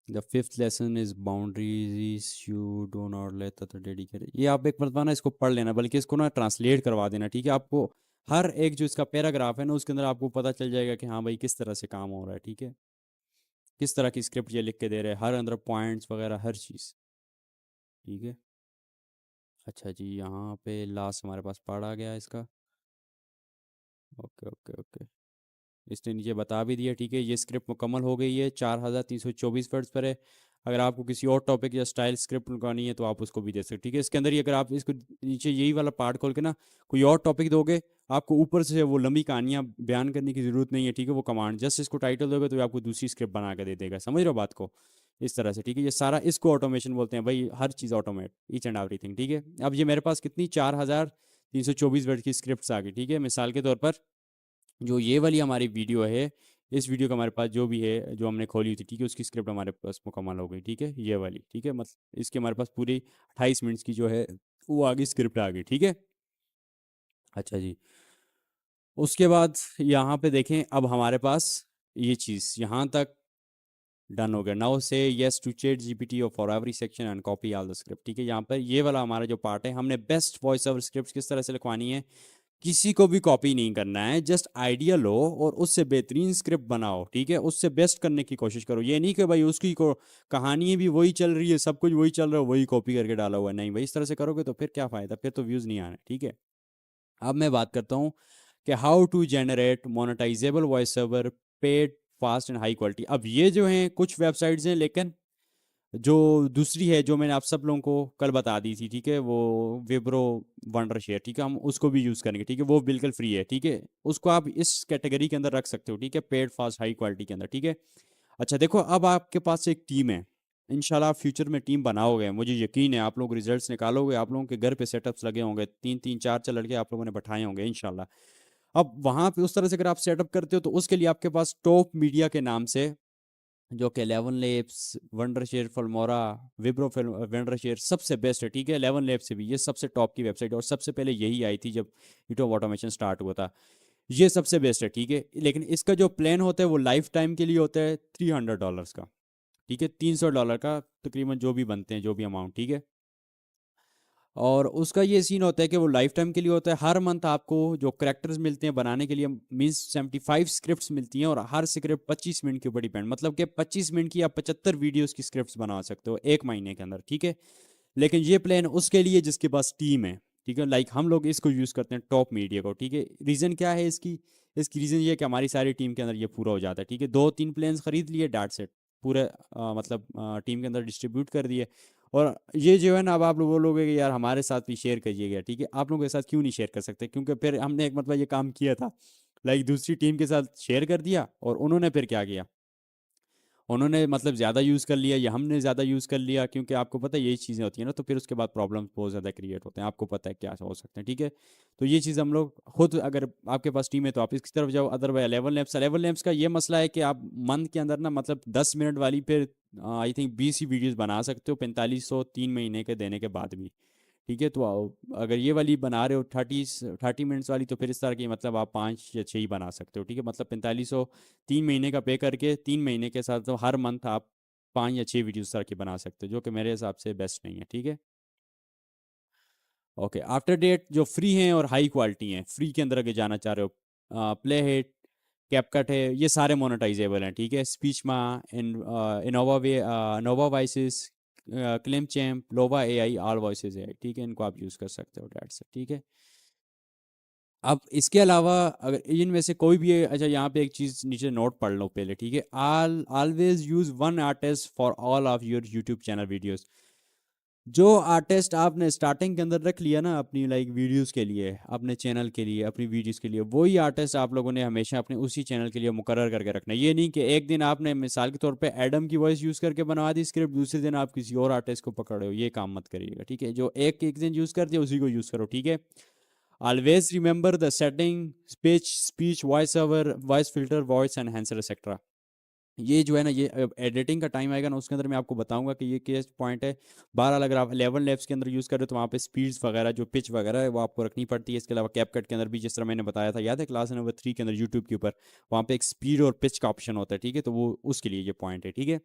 The fifth lesson is boundaries you do not let the dedicated, ये आप एक मरतबा ना इसको पढ़ लेना, बल्कि इसको ना ट्रांसलेट करवा देना, ठीक है। आपको हर एक जो इसका पैराग्राफ है ना उसके अंदर आपको पता चल जाएगा कि हाँ भाई किस तरह से काम हो रहा है, ठीक है, किस तरह की स्क्रिप्ट ये लिख के दे रहे हैं, हर अंदर पॉइंट्स वगैरह हर चीज़, ठीक है। अच्छा जी, यहाँ पे लास्ट हमारे पास पार्ट आ गया इसका। ओके ओके ओके, इसने नीचे बता भी दिया, ठीक है। ये स्क्रिप्ट मुकम्मल हो गई है, 4324 वर्ड्स पर है। अगर आपको किसी और टॉपिक या स्टाइल स्क्रिप्ट लगानी है तो आप उसको भी दे सकते हो, ठीक है। इसके अंदर ही अगर आप इसको नीचे यही वाला पार्ट खोल के ना कोई और टॉपिक दोगे, आपको ऊपर से वो लंबी कहानियाँ बयान करने की ज़रूरत नहीं है, ठीक है। वो कमांड जस्ट इसको टाइटल दोगे तो ये आपको दूसरी स्क्रिप्ट बना के दे देगा, समझ रहे हो बात को, इस तरह से, ठीक है। ये सारा इसको ऑटोमेशन बोलते हैं भाई, हर चीज़ ऑटोमेट, ईच एंड एवरीथिंग, ठीक है। अब ये मेरे पास कितनी 4324 वर्ड की स्क्रिप्ट आ गई, ठीक है। मिसाल के तौर पर जो ये वाली हमारी वीडियो है, इस वीडियो का हमारे पास जो भी है जो हमने खोली थी, ठीक है, उसकी स्क्रिप्ट हमारे पास मुकम्मल हो गई, ठीक है, ये वाली, ठीक है। मतलब इसके हमारे पास पूरी 28 मिनट्स की जो है वो आगे स्क्रिप्ट आ गई, ठीक है। अच्छा जी, उसके बाद यहाँ पे देखें, अब हमारे पास ये चीज़ यहाँ तक डन हो गया। नाउ से यस टू चैट जीपीटी और for every section and copy all the script, ठीक है। यहाँ पर ये वाला हमारा जो पार्ट है, हमने बेस्ट वॉइस ओवर स्क्रिप्ट किस तरह से लिखवानी है, किसी को भी कॉपी नहीं करना है, जस्ट आइडिया लो और उससे बेहतरीन स्क्रिप्ट बनाओ, ठीक है। उससे बेस्ट करने की कोशिश करो, ये नहीं कि भाई उसकी को कहानी भी वही चल रही है, सब कुछ वही चल रहा है, वही कॉपी करके डाला हुआ है, नहीं भाई, इस तरह से करोगे तो फिर क्या फ़ायदा, फिर तो व्यूज़ नहीं आने, ठीक है। अब मैं बात करता हूँ कि how to generate monetisable voice over, paid, fast and high quality. अब ये जो हैं कुछ वेबसाइट्स हैं, लेकिन जो दूसरी है जो मैंने आप सब लोगों को कल बता दी थी, ठीक है, वो विब्रो वंडर शेयर, ठीक है, हम उसको भी यूज़ करेंगे, ठीक है। वो बिल्कुल फ्री है, ठीक है। उसको आप इस कैटेगरी के अंदर रख सकते हो, ठीक है, पेड फास्ट हाई क्वालिटी के अंदर, ठीक है। अच्छा देखो, अब आपके पास एक टीम है, इंशाल्लाह आप फ्यूचर में टीम बनाओगे, मुझे यकीन है आप लोग रिजल्ट्स निकालोगे, आप लोगों के घर पे सेटअप्स लगे होंगे, तीन तीन चार चार लड़के आप लोगों ने बैठाए होंगे इंशाल्लाह। अब वहाँ पे उस तरह से अगर आप सेटअप करते हो तो उसके लिए आपके पास टॉप मीडिया के नाम से, जो कि 11 labs, Wondershare, Filmora, विब्रो film, Wondershare सबसे बेस्ट है, ठीक है। 11 लेब्स से भी ये सबसे टॉप की वेबसाइट है और सबसे पहले यही आई थी जब यूट्यूब ऑटोमेशन स्टार्ट हुआ था, ये सबसे बेस्ट है, ठीक है। लेकिन इसका जो प्लान होता है वो लाइफ टाइम के लिए होता है $300 का, ठीक है, $300 का तकरीबन जो भी बनते हैं जो भी अमाउंट, ठीक है। और उसका ये सीन होता है कि वो लाइफ टाइम के लिए होता है, हर मंथ आपको जो करेक्टर्स मिलते हैं बनाने के लिए, मीन्स 75 स्क्रिप्ट्स मिलती हैं और हर स्क्रिप्ट 25 मिनट के ऊपर डिपेंड, मतलब कि 25 मिनट की आप 75 वीडियोस की स्क्रिप्ट्स बना सकते हो एक महीने के अंदर, ठीक है। लेकिन ये प्लान उसके लिए जिसके पास टीम है, ठीक है, लाइक हम लोग इसको यूज़ करते हैं टॉप मीडिया को, ठीक है। रीज़न क्या है इसकी, इसकी रीज़न ये है कि हमारी सारी टीम के अंदर ये पूरा हो जाता है, ठीक है। 2-3 प्लान्स खरीद लिए डाट सेट, पूरे मतलब टीम के अंदर डिस्ट्रीब्यूट कर दिए। और ये जो है ना, अब आप लोग बोलोगे कि यार हमारे साथ भी शेयर करिएगा, ठीक है। आप लोगों के साथ क्यों नहीं शेयर कर सकते, क्योंकि फिर हमने एक मतलब ये काम किया था, लाइक दूसरी टीम के साथ शेयर कर दिया और उन्होंने फिर क्या किया, उन्होंने मतलब ज़्यादा यूज़ कर लिया या हमने ज़्यादा यूज़ कर लिया, क्योंकि आपको पता है यही चीज़ें होती हैं ना, तो फिर उसके बाद प्रॉब्लम्स बहुत ज़्यादा क्रिएट होते हैं, आपको पता है क्या हो सकते हैं, ठीक है। तो ये चीज़ हम लोग खुद, अगर आपके पास टीम है तो आप इसकी तरफ जाओ, अदरवाइज 11 लैब्स का ये मसला है कि आप मंथ के अंदर ना मतलब 10 मिनट वाली फिर आई थिंक 20 ही वीडियोज़ बना सकते हो, 4500 3 महीने के देने के बाद भी, ठीक है। तो अगर ये वाली बना रहे हो 30 मिनट्स वाली, तो फिर इस तरह की मतलब आप 5 या 6 ही बना सकते हो, ठीक है। मतलब 4500 3 महीने का पे करके 3 महीने के साथ तो हर मंथ आप 5 या 6 वीडियो इस तरह की बना सकते हो, जो कि मेरे हिसाब से बेस्ट नहीं है, ठीक है। ओके, आफ्टर डेट जो फ्री हैं और हाई क्वालिटी हैं, फ्री के अंदर अगर जाना चाह रहे हो, प्ले हेट, कैपकट है, ये सारे मोनेटाइजेबल हैं, ठीक है। स्पीच मा, Innova way, Nova voices, Clipchamp, Lovo AI, all voices है, ठीक है, इनको आप यूज़ कर सकते हो डैट से, ठीक है। अब इसके अलावा अगर इनमें से कोई भी है, अच्छा यहाँ पे एक चीज़ नीचे नोट पढ़ लो पहले, ठीक है। Always use one artist for all of your YouTube channel videos. जो आर्टिस्ट आपने स्टार्टिंग के अंदर रख लिया ना अपनी लाइक वीडियोस के लिए, अपने चैनल के लिए, अपनी वीडियोस के लिए, वही आर्टिस्ट आप लोगों ने हमेशा अपने उसी चैनल के लिए मुकर्रर करके रखना है। ये नहीं कि एक दिन आपने मिसाल के तौर पे एडम की वॉइस यूज़ करके बनवा दी स्क्रिप्ट, दूसरे दिन आप किसी और आर्टिस्ट को पकड़ रहे हो, ये काम मत करिएगा, ठीक है। जो एक एक दिन यूज़ कर दिया उसी को यूज़ करो, ठीक है। Always remember the setting, speech voice over, voice filter, voice enhancer etcetera. ये जो है ना, ये एडिटिंग का टाइम आएगा ना, उसके अंदर मैं आपको बताऊंगा कि ये केस पॉइंट है। बहरहाल अगर आप 11 लैब्स के अंदर यूज़ कर रहे हो तो वहाँ पे स्पीड्स वगैरह जो पिच वगैरह है वो आपको रखनी पड़ती है। इसके अलावा कैपकट के अंदर भी, जिस तरह मैंने बताया था, याद है क्लास नंबर 3 के अंदर यूट्यूब के ऊपर, वहाँ पे एक स्पीड और पिच का ऑप्शन होता है, ठीक है। तो वो उसके लिए ये पॉइंट है, ठीक है।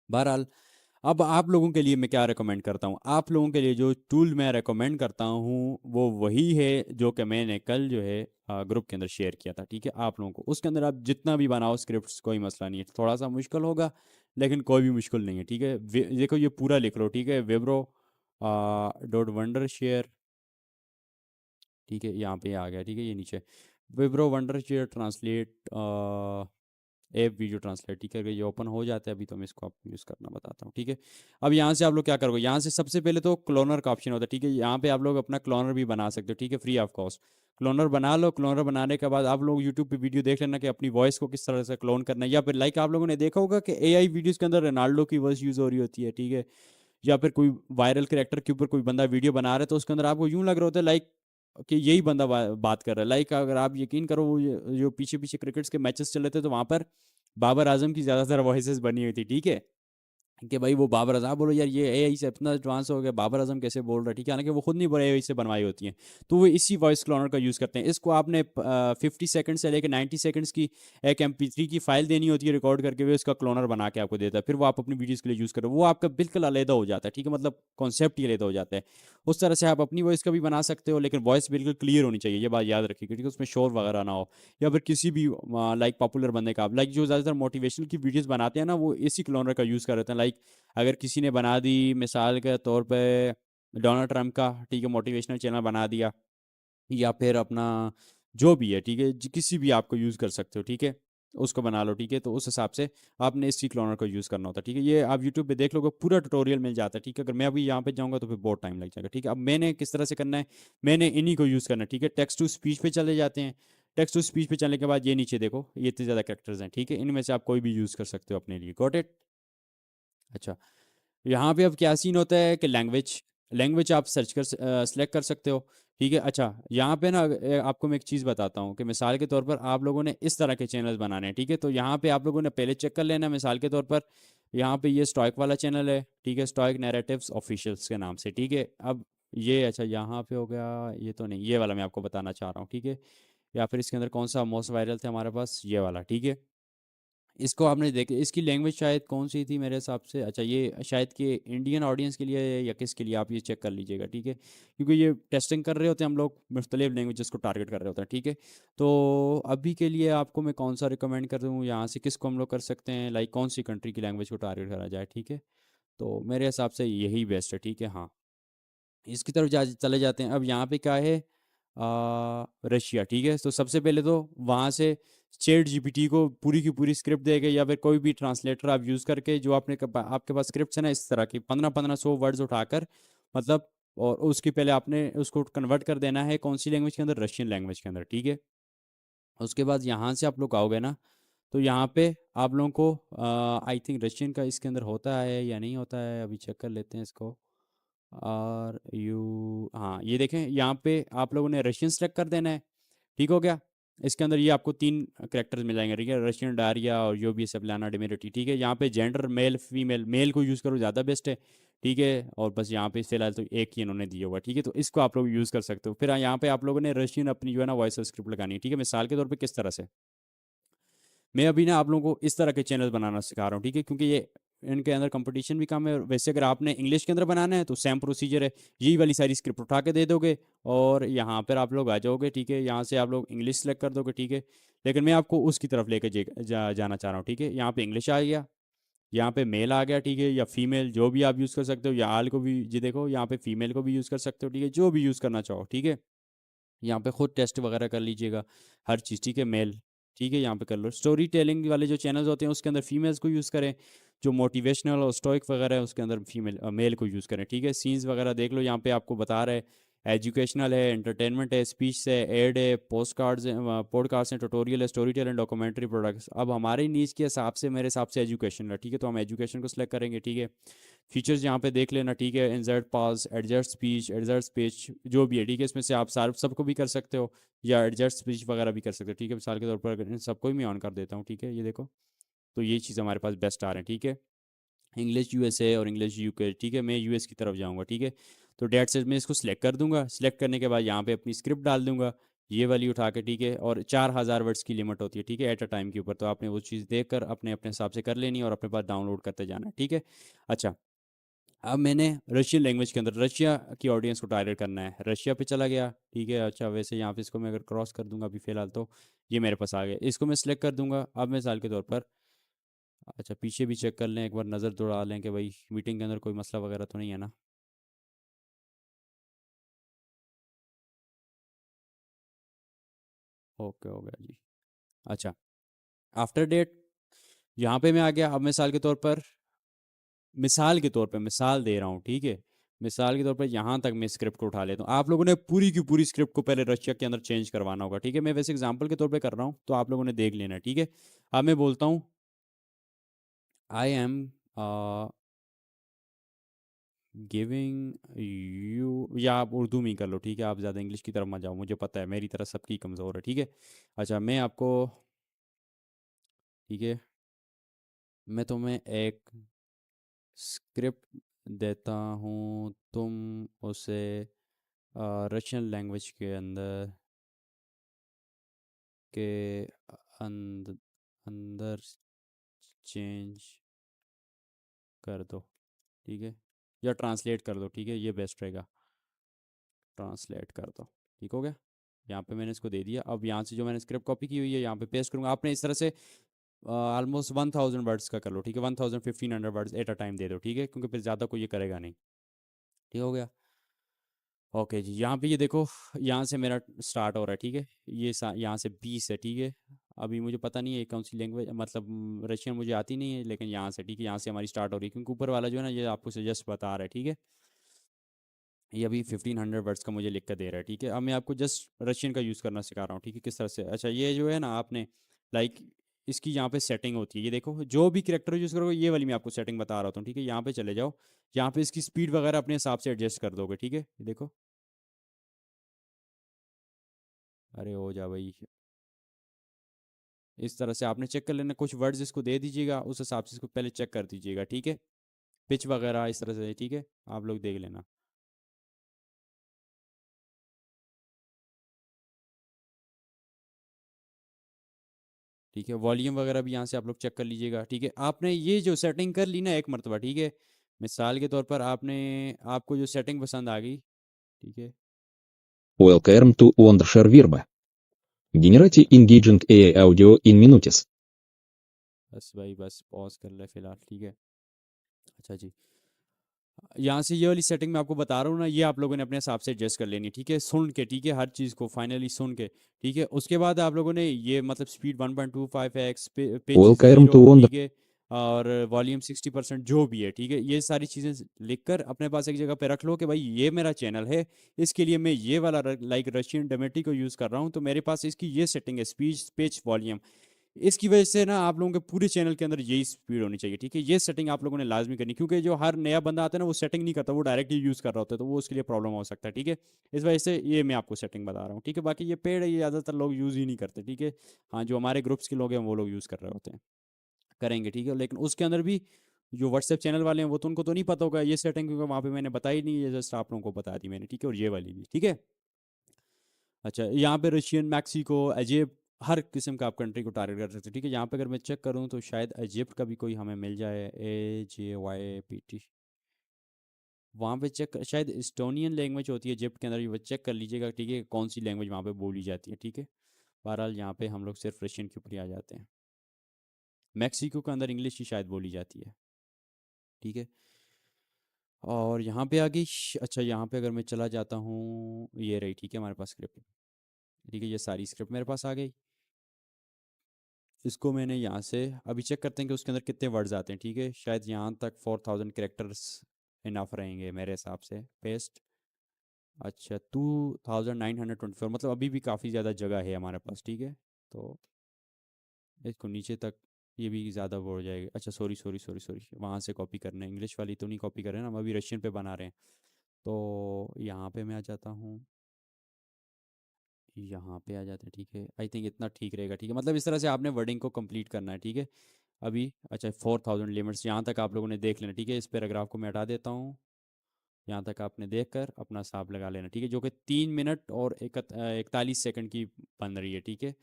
बहरहाल अब आप लोगों के लिए मैं क्या रेकमेंड करता हूँ, आप लोगों के लिए जो टूल मैं रेकमेंड करता हूँ वो वही है जो कि मैंने कल जो है ग्रुप के अंदर शेयर किया था, ठीक है। आप लोगों को उसके अंदर आप जितना भी बनाओ स्क्रिप्ट्स, कोई मसला नहीं है, थोड़ा सा मुश्किल होगा लेकिन कोई भी मुश्किल नहीं है, ठीक है। देखो ये पूरा लिख लो, ठीक है, विब्रो डॉट वंडर शेयर, ठीक है, यहाँ पे आ गया, ठीक है, ये नीचे विब्रो wonder share translate app video translate, ठीक है। अगर ये ओपन हो जाता है अभी तो मैं इसको आपको यूज़ करना बताता हूँ, ठीक है। अब यहाँ से आप लोग क्या करोगे, यहाँ से सबसे पहले तो क्लोनर का ऑप्शन होता है, ठीक है। यहाँ पे आप लोग अपना क्लोनर भी बना सकते हो, ठीक है, फ्री ऑफ कॉस्ट। क्लोनर बना लो, क्लोनर बनाने के बाद आप लोग यूट्यूब पे वीडियो देख लेना कि अपनी वॉइस को किस तरह से क्लोन करना है, या फिर लाइक आप लोगों ने देखा होगा कि एआई वीडियोस के अंदर रोनाल्डो की वॉइस यूज़ हो रही होती है, ठीक है, या फिर कोई वायरल कैरेक्टर के ऊपर कोई बंदा वीडियो बना रहा है तो उसके अंदर आपको यूं लग रहा होता है लाइक कि यही बंदा बात कर रहा है। लाइक अगर आप यकीन करो वो जो पीछे पीछे क्रिकेट्स के मैचेस चल रहे थे तो वहां पर बाबर आजम की ज़्यादातर वॉइसेस बनी हुई थी, ठीक है, कि भाई वो बाबर आजम, आप बोलो यार ये एआई से इतना एडवांस हो गया, बाबर आजम कैसे बोल रहा है, ठीक है, हालांकि वो खुद नहीं बड़े एआई से बनवाई होती हैं। तो वो इसी वॉइस क्लोनर का यूज़ करते हैं। इसको आपने 50 सेकंड से लेकर 90 सेकंड्स की एक MP3 की फाइल देनी होती है रिकॉर्ड करके, वो इसका क्लोनर बना के आपको देता है, फिर वो आप अपनी वीडियोज़ के लिए यूज़ करो, वो आपका बिल्कुल अलहदा हो जाता है, ठीक है, मतलब कॉन्सेप्ट ही अलहदा हो जाता है। उस तरह से आप अपनी वॉइस का भी बना सकते हो, लेकिन वॉइस बिल्कुल क्लियर होनी चाहिए, ये बात याद रखिए, क्योंकि उसमें शोर वगैरह ना हो। या फिर किसी भी लाइक पॉपुलर बंदे का, लाइक जो ज़्यादातर मोटिवेशनल की वीडियोज़ बनाते हैं ना वो इसी क्लोनर का यूज़ कर रहे हैं। लाइक अगर किसी ने बना दी मिसाल के तौर पे डोनाल्ड ट्रंप का, ठीक है, मोटिवेशनल चैनल बना दिया, या फिर अपना जो भी है, ठीक है, किसी भी आपको यूज़ कर सकते हो, ठीक है, उसको बना लो, ठीक है। तो उस हिसाब से आपने इसी क्लोनर को यूज़ करना होता है, ठीक है। ये आप यूट्यूब पे देख लोगे, पूरा ट्यूटोरियल मिल जाता है, ठीक है। अगर मैं अभी यहाँ पे जाऊँगा तो फिर बहुत टाइम लग जाएगा, ठीक है। अब मैंने किस तरह से करना है, मैंने इन्हीं को यूज़ करना है, ठीक है। टेक्स्ट टू स्पीच पे चले जाते हैं। टेक्स्ट टू स्पीच पे चलने के बाद ये नीचे देखो, ये इतने ज़्यादा कैरेक्टर्स हैं, ठीक है, इनमें से आप कोई भी यूज़ कर सकते हो अपने लिए, गॉट इट। अच्छा, यहाँ पे अब क्या सीन होता है कि लैंग्वेज, लैंग्वेज आप सर्च कर सेलेक्ट कर सकते हो, ठीक है। अच्छा, यहाँ पे ना आपको मैं एक चीज़ बताता हूँ कि मिसाल के तौर पर आप लोगों ने इस तरह के चैनल्स बनाने हैं, ठीक है। तो यहाँ पे आप लोगों ने पहले चेक कर लेना है, मिसाल के तौर पर यहाँ पे ये स्टॉइक वाला चैनल है, ठीक है, स्टॉइक नैरेटिव्स ऑफिशियल्स के नाम से, ठीक है। अब ये अच्छा यहाँ पे हो गया, ये तो नहीं, ये वाला मैं आपको बताना चाह रहा हूँ, ठीक है। या फिर इसके अंदर कौन सा मोस्ट वायरल थे हमारे पास, ये वाला, ठीक है। इसको आपने देखे, इसकी लैंग्वेज शायद कौन सी थी मेरे हिसाब से, अच्छा ये शायद कि इंडियन ऑडियंस के लिए है या किसके लिए, आप ये चेक कर लीजिएगा, ठीक है, क्योंकि ये टेस्टिंग कर रहे होते हैं हम लोग, मुख्तलिफ लैंग्वेजेस को टारगेट कर रहे होते हैं, ठीक है। तो अभी के लिए आपको मैं कौन सा रिकमेंड कर दूँ यहाँ से, किसको हम लोग कर सकते हैं, लाइक कौन सी कंट्री की लैंग्वेज को टारगेट करा जाए, ठीक है। तो मेरे हिसाब से यही बेस्ट है, ठीक है, हाँ। इसकी तरफ चले जाते हैं। अब यहाँ पे क्या है, रशिया, ठीक है। तो सबसे पहले तो वहाँ से चैट जीपीटी को पूरी की पूरी स्क्रिप्ट देके, या फिर कोई भी ट्रांसलेटर आप यूज़ करके, जो आपके पास स्क्रिप्ट है ना इस तरह की 1500 वर्ड्स उठाकर, मतलब, और उसकी पहले आपने उसको कन्वर्ट कर देना है कौन सी लैंग्वेज के अंदर, रशियन लैंग्वेज के अंदर, ठीक है। उसके बाद यहाँ से आप लोग आओगे ना, तो यहाँ पे आप लोगों को आई थिंक रशियन का इसके अंदर होता है या नहीं होता है, अभी चेक कर लेते हैं इसको। हाँ, ये देखें, यहाँ पे आप लोगों ने रशियन सेलेक्ट कर देना है, ठीक हो गया। इसके अंदर ये आपको 3 करेक्टर्स मिल जाएंगे, ठीक है, रशियन डायरिया और जो भी सबलाना डिमेरिटी, ठीक है। यहाँ पे जेंडर मेल फीमेल, मेल को यूज़ करो ज़्यादा बेस्ट है, ठीक है। और बस यहाँ पे फिलहाल तो एक ही इन्होंने दिया हुआ, ठीक है, तो इसको आप लोग यूज़ कर सकते हो। फिर यहाँ पे आप लोगों ने रशियन अपनी जो है ना वॉइस स्क्रिप्ट लगानी है, ठीक है। मिसाल के तौर पर किस तरह से, मैं अभी ना आप लोगों को इस तरह के चैनल बनाना सिखा रहा हूँ, ठीक है, क्योंकि ये इनके अंदर कंपटीशन भी कम है। और वैसे अगर आपने इंग्लिश के अंदर बनाना है तो सेम प्रोसीजर है, यही वाली सारी स्क्रिप्ट उठा के दे दोगे और यहाँ पर आप लोग आ जाओगे, ठीक है। यहाँ से आप लोग इंग्लिश सेलेक्ट कर दोगे, ठीक है। लेकिन मैं आपको उसकी तरफ लेके जाना चाह रहा हूँ, ठीक है। यहाँ पे इंग्लिश आ गया, यहाँ पे मेल आ गया, ठीक है, या फीमेल जो भी आप यूज़ कर सकते हो, या आल को भी, जी देखो यहाँ पे फीमेल को भी यूज़ कर सकते हो, ठीक है, जो भी यूज़ करना चाहो, ठीक है। यहाँ पे खुद टेस्ट वगैरह कर लीजिएगा हर चीज़, ठीक है, मेल, ठीक है, यहाँ पे कर लो। स्टोरी टेलिंग वाले जो चैनल्स होते हैं उसके अंदर फीमेल्स को यूज़ करें, जो मोटिवेशनल और स्टोइक वगैरह है उसके अंदर फीमेल मेल को यूज़ करें, ठीक है। सीन्स वगैरह देख लो, यहाँ पे आपको बता रहे हैं एजुकेशनल है, एंटरटेनमेंट है, स्पीच है, एड है, पोस्ट कार्ड्स हैं, पॉडकास्ट हैं, ट्यूटोरियल है, स्टोरी टेलिंग, डॉक्यूमेंट्री प्रोडक्ट्स। अब हमारे नीज के हिसाब से, मेरे हिसाब से एजुकेशन है, ठीक है, तो हम एजुकेशन को सिलेक्ट करेंगे, ठीक है। फीचर्स यहाँ पे देख लेना, ठीक है, insert pause, adjust speech, adjust speech, जो भी है, ठीक है, इसमें से आप सारे सबको भी कर सकते हो, या एडजस्ट स्पीच वगैरह भी कर सकते हो, ठीक है। मिसाल के तौर पर अगर इन सबको ही मैं ऑन कर देता हूँ, ठीक है, ये देखो, तो ये चीज़ हमारे पास बेस्ट आ रहे हैं, ठीक है। इंग्लिश यूएसए और इंग्लिश यूके, ठीक है, मैं यूएस की तरफ जाऊँगा, ठीक है। तो डेट से मैं इसको सिलेक्ट कर दूंगा, सिलेक्ट करने के बाद यहाँ पे अपनी स्क्रिप्ट डाल दूंगा, ये वाली उठा के, ठीक है। और 4000 वर्ड्स की लिमिट होती है, ठीक है, एट अ टाइम के ऊपर, तो आपने वो चीज़ देख कर अपने अपने हिसाब से कर लेनी है और अपने पास डाउनलोड करते जाना है, ठीक है। अच्छा, अब मैंने रशियन लैंग्वेज के अंदर रशिया की ऑडियंस को टारगेट करना है, रशिया पे चला गया, ठीक है। अच्छा वैसे यहाँ पे इसको मैं अगर क्रॉस कर दूंगा अभी फ़िलहाल तो ये मेरे पास आ गया, इसको मैं सिलेक्ट कर दूंगा। अब मिसाल के तौर पर अच्छा पीछे भी चेक कर लें, एक बार नज़र दौड़ा लें कि भाई मीटिंग के अंदर कोई मसला वगैरह तो नहीं है ना। ओके हो गया जी। अच्छा आफ्टर डेट यहाँ पे मैं आ गया। अब मिसाल दे रहा हूँ, ठीक है। मिसाल के तौर पर यहाँ तक मैं स्क्रिप्ट को उठा लेता हूँ। आप लोगों ने पूरी की पूरी स्क्रिप्ट को पहले रशिया के अंदर चेंज करवाना होगा, ठीक है। मैं वैसे एग्जांपल के तौर पे कर रहा हूँ तो आप लोगों ने देख लेना है, ठीक है। अब मैं बोलता हूँ आई एम गिविंग यू, या आप उर्दू में ही कर लो, ठीक है। आप ज़्यादा इंग्लिश की तरफ मत जाओ, मुझे पता है मेरी तरह सबकी कमज़ोर है, ठीक है। अच्छा मैं आपको, ठीक है, मैं तुम्हें एक स्क्रिप्ट देता हूँ, तुम उसे रशियन लैंग्वेज के अंदर के अंद, अंदर चेंज कर दो, ठीक है। या ट्रांसलेट कर दो, ठीक है, ये बेस्ट रहेगा। ट्रांसलेट कर दो, ठीक हो गया। यहाँ पे मैंने इसको दे दिया। अब यहाँ से जो मैंने स्क्रिप्ट कॉपी की हुई है यहाँ पे पेस्ट करूँगा। आपने इस तरह से ऑलमोस्ट 1000 वर्ड्स का कर लो, ठीक है। 1500 वर्ड्स एट अ टाइम दे दो, ठीक है, क्योंकि फिर ज़्यादा कोई ये करेगा नहीं, ठीक हो गया। ओके जी, यहाँ पे ये देखो, यहाँ से मेरा स्टार्ट हो रहा है, ठीक है। यहाँ से 20 है, ठीक है। अभी मुझे पता नहीं है कौन सी लैंग्वेज, मतलब रशियन मुझे आती नहीं है, लेकिन यहाँ से, ठीक है, यहाँ से हमारी स्टार्ट हो रही है, क्योंकि ऊपर वाला जो है ना ये आपको सजेस्ट बता रहा है, ठीक है। ये अभी 1500 वर्ड्स का मुझे लिख कर दे रहा है, ठीक है। अब मैं आपको जस्ट रशियन का यूज़ करना सिखा रहा हूँ, ठीक है, किस तरह से। अच्छा ये जो है ना आपने लाइक इसकी यहाँ पे सेटिंग होती है, ये देखो जो भी करेक्टर यूज़ करोगे ये वाली मैं आपको सेटिंग बता रहा हूँ, ठीक है। यहाँ पे चले जाओ, यहाँ पे इसकी स्पीड वगैरह अपने हिसाब से एडजस्ट कर दोगे, ठीक है। ये देखो, अरे हो जा भाई। इस तरह से आपने चेक कर लेना, कुछ वर्ड्स इसको दे दीजिएगा, उस हिसाब से इसको पहले चेक कर दीजिएगा, ठीक है। पिच वगैरह इस तरह से, ठीक है, आप लोग देख लेना, ठीक है। वॉल्यूम वगैरह भी यहाँ से आप लोग चेक कर लीजिएगा, ठीक है। आपने ये जो सेटिंग कर ली ना एक मरतबा, ठीक है। मिसाल के तौर पर आपको जो सेटिंग पसंद आ गई, ठीक है। Welcome to Wondershare Verba. Generate engaging AI audio in minutes. बस भाई बस पॉज कर ले फिलहाल, ठीक है। अच्छा जी, यहाँ से ये वाली सेटिंग मैं आपको बता रहा हूँ ना, ये आप लोगों ने अपने हिसाब से एडजस्ट कर लेनी, ठीक है, सुन के, ठीक है, हर चीज़ को फाइनली सुन के, ठीक है। उसके बाद आप लोगों ने ये मतलब speed 1.25x, pitch Welcome to 0, Wonder. ठीक है, और वॉल्यूम 60% जो भी है, ठीक है, ये सारी चीज़ें लिख कर अपने पास एक जगह पे रख लो कि भाई ये मेरा चैनल है, इसके लिए मैं ये वाला लाइक रशियन डेमेटी को यूज़ कर रहा हूँ, तो मेरे पास इसकी ये सेटिंग है, स्पीच पिच वॉल्यूम। इसकी वजह से ना आप लोगों के पूरे चैनल के अंदर यही स्पीड होनी चाहिए, ठीक है। ये सेटिंग आप लोगों ने लाजमी करनी, क्योंकि जो हर नया बंदा आता है ना वो सेटिंग नहीं करता, वो डायरेक्टली यूज़ कर रहा होता है, तो वो उसके लिए प्रॉब्लम हो सकता है, ठीक है। इस वजह से ये मैं आपको सेटिंग बता रहा हूँ, ठीक है। बाकी ये पेड है, ये ज़्यादातर लोग यूज़ ही नहीं करते, ठीक है। हाँ जो हमारे ग्रुप्स के लोग हैं वो लोग यूज़ कर रहे होते हैं, करेंगे, ठीक है। लेकिन उसके अंदर भी जो व्हाट्सएप चैनल वाले हैं वो तो उनको तो नहीं पता होगा ये सेटिंग, क्योंकि वहाँ पे मैंने बताई नहीं है, जस्ट आप लोगों को बता दी मैंने, ठीक है। और ये वाली भी, ठीक है। अच्छा यहाँ पे रशियन, मैक्सिको, अजेब, हर किस्म का आप कंट्री को टारगेट कर सकते हैं, ठीक है। यहाँ पे अगर मैं चेक करूँ तो शायद इजिप्ट का भी कोई हमें मिल जाए, AJYPT। वहाँ पे चेक, शायद इस्टोनियन लैंग्वेज होती है इजिप्ट के अंदर, ये चेक कर लीजिएगा, ठीक है, कौन सी लैंग्वेज वहाँ पे बोली जाती है, ठीक है। बहरहाल यहाँ पे हम लोग सिर्फ रशियन के ऊपर ही आ जाते हैं। मैक्सिको के अंदर इंग्लिश ही शायद बोली जाती है, ठीक है। और यहाँ पे आ गई। अच्छा यहाँ पे अगर मैं चला जाता हूँ, ये रही, ठीक है, हमारे पास स्क्रिप्ट, ठीक है, ये सारी स्क्रिप्ट मेरे पास आ गई। इसको मैंने यहाँ से अभी चेक करते हैं कि उसके अंदर कितने वर्ड्स आते हैं, ठीक है। शायद यहाँ तक 4000 कैरेक्टर्स इनफ रहेंगे मेरे हिसाब से, पेस्ट। अच्छा 2924, मतलब अभी भी काफ़ी ज़्यादा जगह है हमारे पास, ठीक है। तो इसको नीचे तक, ये भी ज़्यादा वो हो जाएगा। अच्छा सॉरी सॉरी सॉरी सॉरी, वहाँ से कॉपी करना है, इंग्लिश वाली तो नहीं कॉपी कर रहे हैं ना, हम अभी रशियन पे बना रहे हैं। तो यहाँ पे मैं आ जाता हूँ, यहाँ पे आ जाते हैं, ठीक है। आई थिंक इतना ठीक रहेगा, ठीक है। मतलब इस तरह से आपने वर्डिंग को कंप्लीट करना है, ठीक है। अभी अच्छा 4000 लिमिट्स यहाँ तक आप लोगों ने देख लेना, ठीक है। इस पैराग्राफ को मैं हटा देता हूँ, यहाँ तक आपने देख कर अपना हिसाब लगा लेना, ठीक है, जो कि 3 मिनट और 41 सेकंड की बन रही है, ठीक है,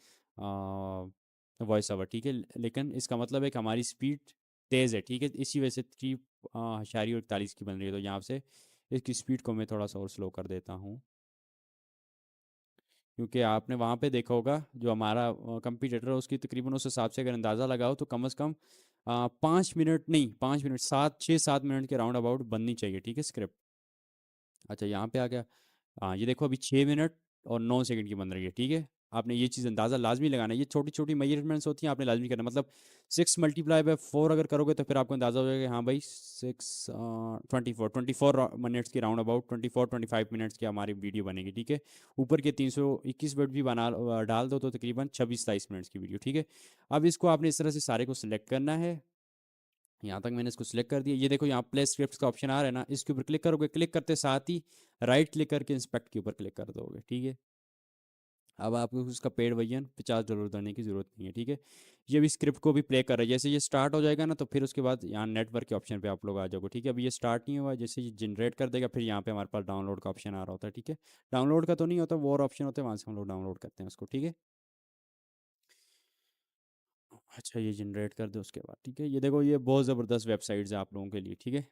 वॉइस ओवर, ठीक है। लेकिन इसका मतलब है कि हमारी स्पीड तेज़ है, ठीक है, इसी वजह से शायरी 41 की बन रही है, तो यहाँ से इसकी स्पीड को मैं थोड़ा सा और स्लो कर देता हूँ, क्योंकि आपने वहाँ पे देखा होगा जो हमारा कंपटीटर है उसकी तकरीबन उस हिसाब से अगर अंदाज़ा लगाओ तो कम से कम 5 मिनट नहीं, 5 मिनट 7 6 7 मिनट के राउंड अबाउट बननी चाहिए, ठीक है स्क्रिप्ट। अच्छा यहाँ पे आ गया। हाँ ये देखो अभी 6 मिनट और 9 सेकंड की बन रही है, ठीक है। आपने ये चीज़ अंदाज़ा लाजमी लगाना है, ये छोटी छोटी मेजरमेंट्स होती हैं, आपने लाजमी करना, मतलब 6 × 4 अगर करोगे तो फिर आपको अंदाज़ा हो जाएगा कि हाँ भाई 24 की राउंड अबाउट 24 25 मिनट्स की हमारी वीडियो बनेगी, ठीक है। ऊपर के 321 मिनट भी बना डाल दो तो तकरीबन 26 27 मिनट्स की वीडियो, ठीक है। अब इसको आपने इस तरह से सारे को सिलेक्ट करना है। यहाँ तक मैंने इसको सिलेक्ट कर दिया, ये देखो यहाँ प्ले स्क्रिप्ट्स का ऑप्शन आ रहा है ना, इसके ऊपर क्लिक करोगे, क्लिक करते साथ ही राइट क्लिक करके इंस्पेक्ट के ऊपर क्लिक कर दोगे, ठीक है। अब आपको उसका पेड वर्जन $50 देने की ज़रूरत नहीं है, ठीक है। ये भी स्क्रिप्ट को भी प्ले कर रहा है, जैसे ये स्टार्ट हो जाएगा ना तो फिर उसके बाद यहाँ नेटवर्क के ऑप्शन पे आप लोग आ जाओगे, ठीक है। अभी ये स्टार्ट नहीं हुआ, जैसे ये जनरेट कर देगा फिर यहाँ पे हमारे पास डाउनलोड का ऑप्शन आ रहा होता है, ठीक है। डाउनलोड का तो नहीं होता, वो और ऑप्शन होता है, वहाँ से हम लोग डाउनलोड करते हैं उसको, ठीक है। अच्छा ये जनरेट कर दो उसके बाद, ठीक है। ये देखो ये बहुत ज़बरदस्त वेबसाइट्स है आप लोगों के लिए, ठीक है।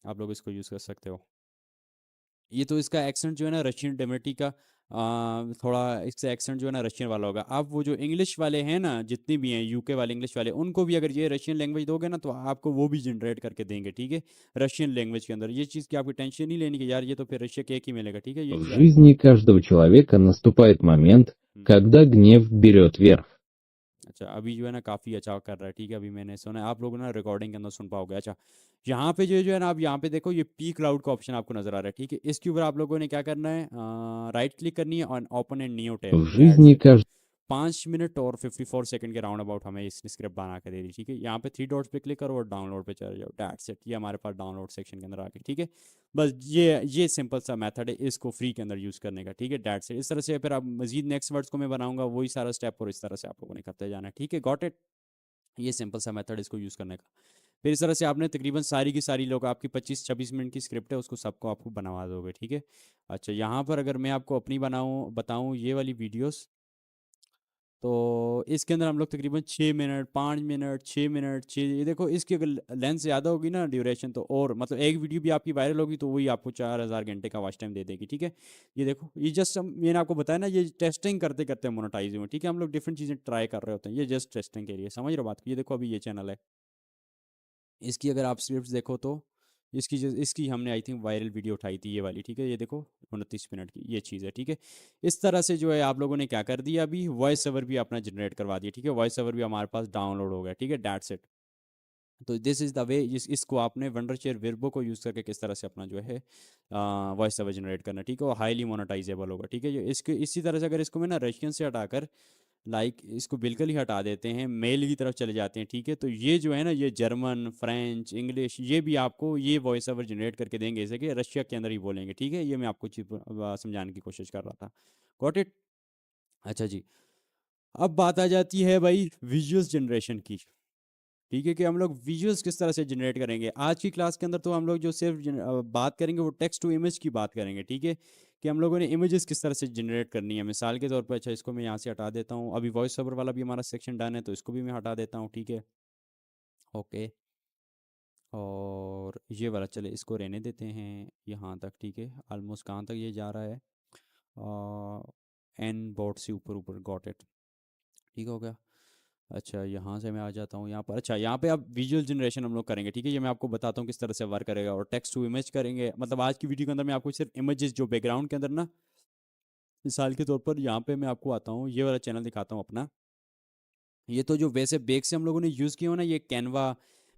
आप लोग इसको यूज़ कर सकते हो। ये तो इसका एक्सेंट जो है ना रशियन डेमेटी का थोड़ा इसका एक्सेंट जो है ना रशियन वाला होगा। आप वो जो इंग्लिश वाले हैं ना जितनी भी हैं यूके वाले इंग्लिश वाले, उनको भी अगर ये रशियन लैंग्वेज दोगे ना तो आपको वो भी जनरेट करके देंगे, ठीक है। रशियन लैंग्वेज के अंदर ये चीज़ की आपको टेंशन नहीं लेनी कि यार ये तो फिर रशिया केक ही मिलेगा, ठीक है। ये В चीज़ आपको жизни каждого человека наступает момент, हम्म। когда गनीव берет верх. अच्छा अभी जो है ना काफ़ी अच्छा कर रहा है, ठीक है। अभी मैंने सुना है, आप लोग ना रिकॉर्डिंग के अंदर सुन पाओगे। अच्छा यहाँ पे जो है ना, आप यहाँ पे देखो ये पी क्लाउड का ऑप्शन आपको नजर आ रहा है, ठीक है। इसके ऊपर आप लोगों ने क्या करना है, राइट क्लिक करनी है और open and new tab, В that's жизни it. каждого 5 minute और 54 सेकंड के राउंड अबाउट हमें इसने स्क्रिप्ट बना के दे दी, ठीक है। यहाँ पे 3 डॉट्स पे क्लिक करो और डाउनलोड पे चले जाओ, दैट्स इट। ये हमारे पास डाउनलोड सेक्शन के अंदर आ गई, ठीक है। बस ये सिंपल सा मेथड है इसको फ्री के अंदर यूज़ करने का, ठीक है। That's it. इस तरह से फिर आप मजीद नेक्स्ट वर्ड्स को मैं बनाऊंगा वही सारा स्टेप, और इस तरह से आप लोगों ने करते जाना है, ठीक है। Got it. ये सिंपल सा मेथड इसको यूज़ करने का। फिर इस तरह से आपने तकरीबन सारी की सारी लोग आपकी 25 26 मिनट की स्क्रिप्ट है उसको सबको आपको बनवा दोगे, ठीक है। अच्छा यहाँ पर अगर मैं आपको अपनी बनाऊँ बताऊँ ये वाली वीडियोस, तो इसके अंदर हम लोग तकरीबन 6 मिनट 5 मिनट 6 मिनट ये देखो इसकी अगर लेंथ ज़्यादा होगी ना ड्यूरेशन, तो और मतलब एक वीडियो भी आपकी वायरल होगी तो वही आपको 4000 घंटे का वॉच टाइम दे देगी, ठीक है। ये देखो ये जस्ट मैंने आपको बताया ना, ये टेस्टिंग करते करते मोनेटाइज हुए, ठीक है। हम लोग डिफरेंट चीज़ें ट्राई कर रहे होते हैं, ये जस्ट टेस्टिंग के लिए, समझ रहे हो बात को। ये देखो अभी ये चैनल है, इसकी अगर आप स्क्रिप्ट देखो तो इसकी हमने आई थिंक वायरल वीडियो उठाई थी ये वाली, ठीक है। ये देखो 29 मिनट की ये चीज़ है, ठीक है। इस तरह से जो है आप लोगों ने क्या कर दिया, अभी वॉइस ओवर भी अपना जनरेट करवा दिया, ठीक है। वॉइस ओवर भी हमारे पास डाउनलोड हो गया, ठीक है। That's it. तो दिस इज़ द वे इसको आपने वंडरशेयर वर्बो को यूज़ करके किस तरह से अपना जो है वॉइस ओवर जनरेट करना, ठीक है। वो हाईली मोनेटाइजेबल होगा, ठीक है। ये इसके इसी तरह से अगर इसको मैं ना रशियन से हटाकर इसको बिल्कुल ही हटा देते हैं, मेल की तरफ चले जाते हैं, ठीक है। तो ये जो है ना ये जर्मन फ्रेंच इंग्लिश ये भी आपको ये वॉइस ओवर जनरेट करके देंगे, जैसे कि रशिया के अंदर ही बोलेंगे, ठीक है। ये मैं आपको चीज़ समझाने की कोशिश कर रहा था। Got it. अच्छा जी, अब बात आ जाती है भाई विजुअल्स जनरेशन की, ठीक है। कि हम लोग विजुअल्स किस तरह से जनरेट करेंगे आज की क्लास के अंदर। तो हम लोग जो सिर्फ बात करेंगे वो टेक्स्ट टू इमेज की बात करेंगे, ठीक है। कि हम लोगों ने इमेजेस किस तरह से जनरेट करनी है मिसाल के तौर पर। अच्छा इसको मैं यहाँ से हटा देता हूँ, अभी वॉइस ओवर वाला भी हमारा सेक्शन डन है तो इसको भी मैं हटा देता हूँ, ठीक है। ओके, और ये वाला चले इसको रहने देते हैं यहाँ तक, ठीक है। ऑलमोस्ट कहाँ तक ये जा रहा है, एन बोर्ड से ऊपर ऊपर, गॉट इट, ठीक हो गया। अच्छा यहाँ से मैं आ जाता हूँ यहाँ पर। अच्छा यहाँ पे आप विजुअल जनरेशन हम लोग करेंगे, ठीक है। ये मैं आपको बताता हूँ किस तरह से वर्क करेगा, और टेक्स्ट टू इमेज करेंगे। मतलब आज की वीडियो के अंदर मैं आपको सिर्फ इमेजेस जो बैकग्राउंड के अंदर ना, मिसाल के तौर पर यहाँ पे मैं आपको आता हूँ ये वाला चैनल दिखाता हूँ अपना। ये तो जो वैसे बेक से हम लोगों ने यूज़ किया हो ना, ये कैनवा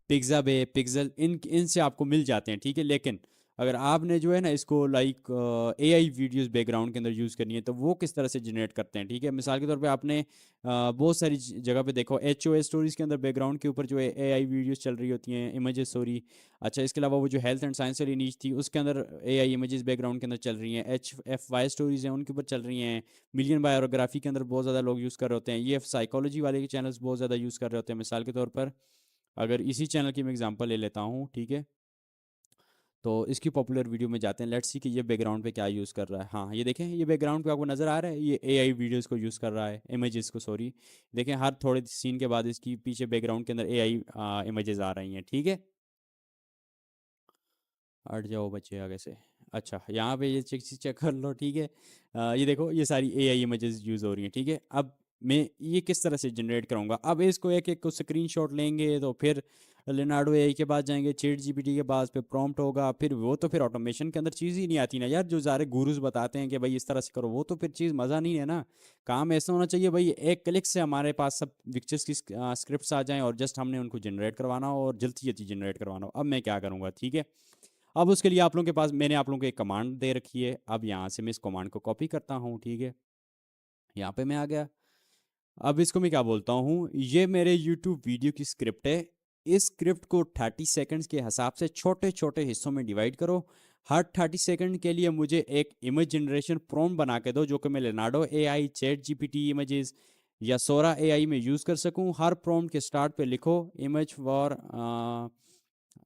पिक्साबे पिक्सल इनसे आपको मिल जाते हैं, ठीक है। लेकिन अगर आपने जो है ना इसको लाइक एआई वीडियोस बैकग्राउंड के अंदर यूज़ करनी है तो वो किस तरह से जनरेट करते हैं, ठीक है। मिसाल के तौर पे आपने बहुत सारी जगह पे देखो एच ओ एस स्टोरीज़ के अंदर बैकग्राउंड के ऊपर जो है एआई वीडियोस चल रही होती हैं, इमेजेस स्टोरी। अच्छा इसके अलावा वो जो हेल्थ एंड साइंस वाली नीच थी उसके अंदर एआई इमेजेस बैकग्राउंड के अंदर चल रही हैं। एच एफ वाई स्टोरीज़ हैं उनके ऊपर चल रही हैं। मिलियन बायोग्राफी के अंदर बहुत ज़्यादा लोग यूज़ कर रहे होते हैं। ये साइकोलॉजी वाले के चैनल्स बहुत ज़्यादा यूज़ कर रहे होते हैं। मिसाल के तौर पर अगर इसी चैनल की मैं एग्जांपल ले लेता हूँ, ठीक है। तो इसकी पॉपुलर वीडियो में जाते हैं, लेट्स सी कि ये बैकग्राउंड पे क्या यूज़ कर रहा है। हाँ ये देखें ये बैकग्राउंड पे आपको नज़र आ रहा है, ये एआई वीडियोस को यूज़ कर रहा है, इमेजेस को, सॉरी। देखें हर थोड़े सीन के बाद इसकी पीछे बैकग्राउंड के अंदर एआई इमेजेस आ रही हैं, ठीक है। हट जाओ बच्चे आगे से। अच्छा, यहाँ पे ये चेक चेक कर लो, ठीक है। ये देखो, ये सारी एआई इमेजेस यूज़ हो रही हैं, ठीक है। अब मैं ये किस तरह से जनरेट करूँगा? अब इसको एक एक को स्क्रीनशॉट लेंगे, तो फिर लेनार्डो एआई के पास जाएंगे, चैट जीपीटी के पास, फिर प्रॉम्प्ट होगा, फिर वो तो फिर ऑटोमेशन के अंदर चीज़ ही नहीं आती ना यार। जो सारे गुरुज बताते हैं कि भाई इस तरह से करो, वो तो फिर चीज़ मज़ा नहीं है ना। काम ऐसा होना चाहिए भाई, एक क्लिक से हमारे पास सब पिक्चर्स की स्क्रिप्ट्स आ जाएं, और जस्ट हमने उनको जनरेट करवाना हो, और जल्दी जल्दी जनरेट करवाना हो। अब मैं क्या करूँगा, ठीक है। अब उसके लिए आप लोगों के पास मैंने आप लोगों को एक कमांड दे रखी है। अब यहाँ से मैं इस कमांड को कॉपी करता हूँ, ठीक है। यहाँ पे मैं आ गया। अब इसको मैं क्या बोलता हूँ, ये मेरे यूट्यूब वीडियो की स्क्रिप्ट है। इस स्क्रिप्ट को 30 सेकंड्स के हिसाब से छोटे छोटे हिस्सों में डिवाइड करो। हर 30 सेकंड के लिए मुझे एक इमेज जनरेशन प्रॉम्प्ट बना के दो, जो कि मैं Leonardo AI, chat GPT images या सोरा एआई में यूज़ कर सकूँ। हर प्रॉम्प्ट के स्टार्ट पे लिखो इमेज फॉर,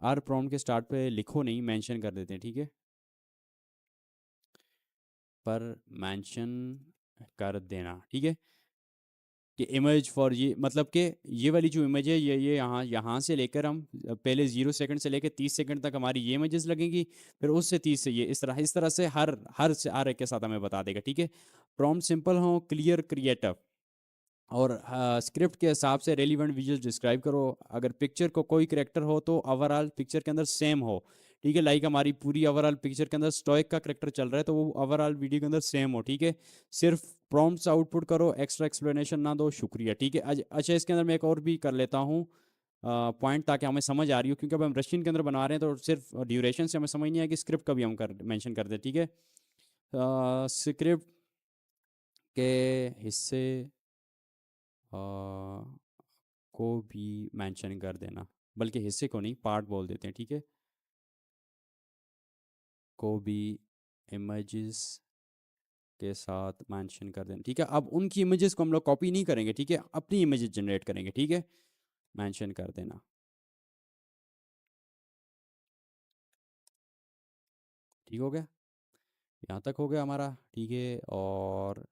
हर प्रॉम्प्ट के स्टार्ट पे लिखो नहीं, मेंशन कर देते हैं, ठीक है। पर मेंशन कर देना, ठीक है। कि इमेज फॉर, ये मतलब कि ये वाली जो इमेज है, ये यहाँ यहाँ से लेकर हम पहले 0 सेकंड से लेकर 30 सेकंड तक हमारी ये इमेजेस लगेंगी। फिर उससे 30 से ये, इस तरह से हर एक के साथ हमें बता देगा, ठीक है। प्रॉम्प्ट सिंपल हो, क्लियर, क्रिएटिव, और स्क्रिप्ट के हिसाब से रेलिवेंट विजुअल डिस्क्राइब करो। अगर पिक्चर को कोई करेक्टर हो तो ओवरऑल पिक्चर के अंदर सेम हो, ठीक है। लाइक हमारी पूरी ओवरऑल पिक्चर के अंदर स्टोइक का करेक्टर चल रहा है, तो वो ओवरऑल वीडियो के अंदर सेम हो, ठीक है। सिर्फ प्रॉम्प्ट्स आउटपुट करो, एक्स्ट्रा एक्सप्लेनेशन ना दो, शुक्रिया, ठीक है। अच्छा, इसके अंदर मैं एक और भी कर लेता हूँ पॉइंट, ताकि हमें समझ आ रही हो, क्योंकि अब हम रशियन के अंदर बना रहे हैं, तो सिर्फ ड्यूरेशन से हमें समझ नहीं आया कि स्क्रिप्ट का भी हम कर मेंशन कर दे, ठीक है। स्क्रिप्ट के हिस्से को भी मेंशन कर देना, बल्कि हिस्से को नहीं, पार्ट बोल देते हैं, ठीक है। को भी इमेजेस के साथ मेंशन कर देना, ठीक है। अब उनकी इमेजेस को हम लोग कॉपी नहीं करेंगे, ठीक है, अपनी इमेजेस जनरेट करेंगे, ठीक है। मेंशन कर देना, ठीक हो गया। यहाँ तक हो गया हमारा, ठीक है। और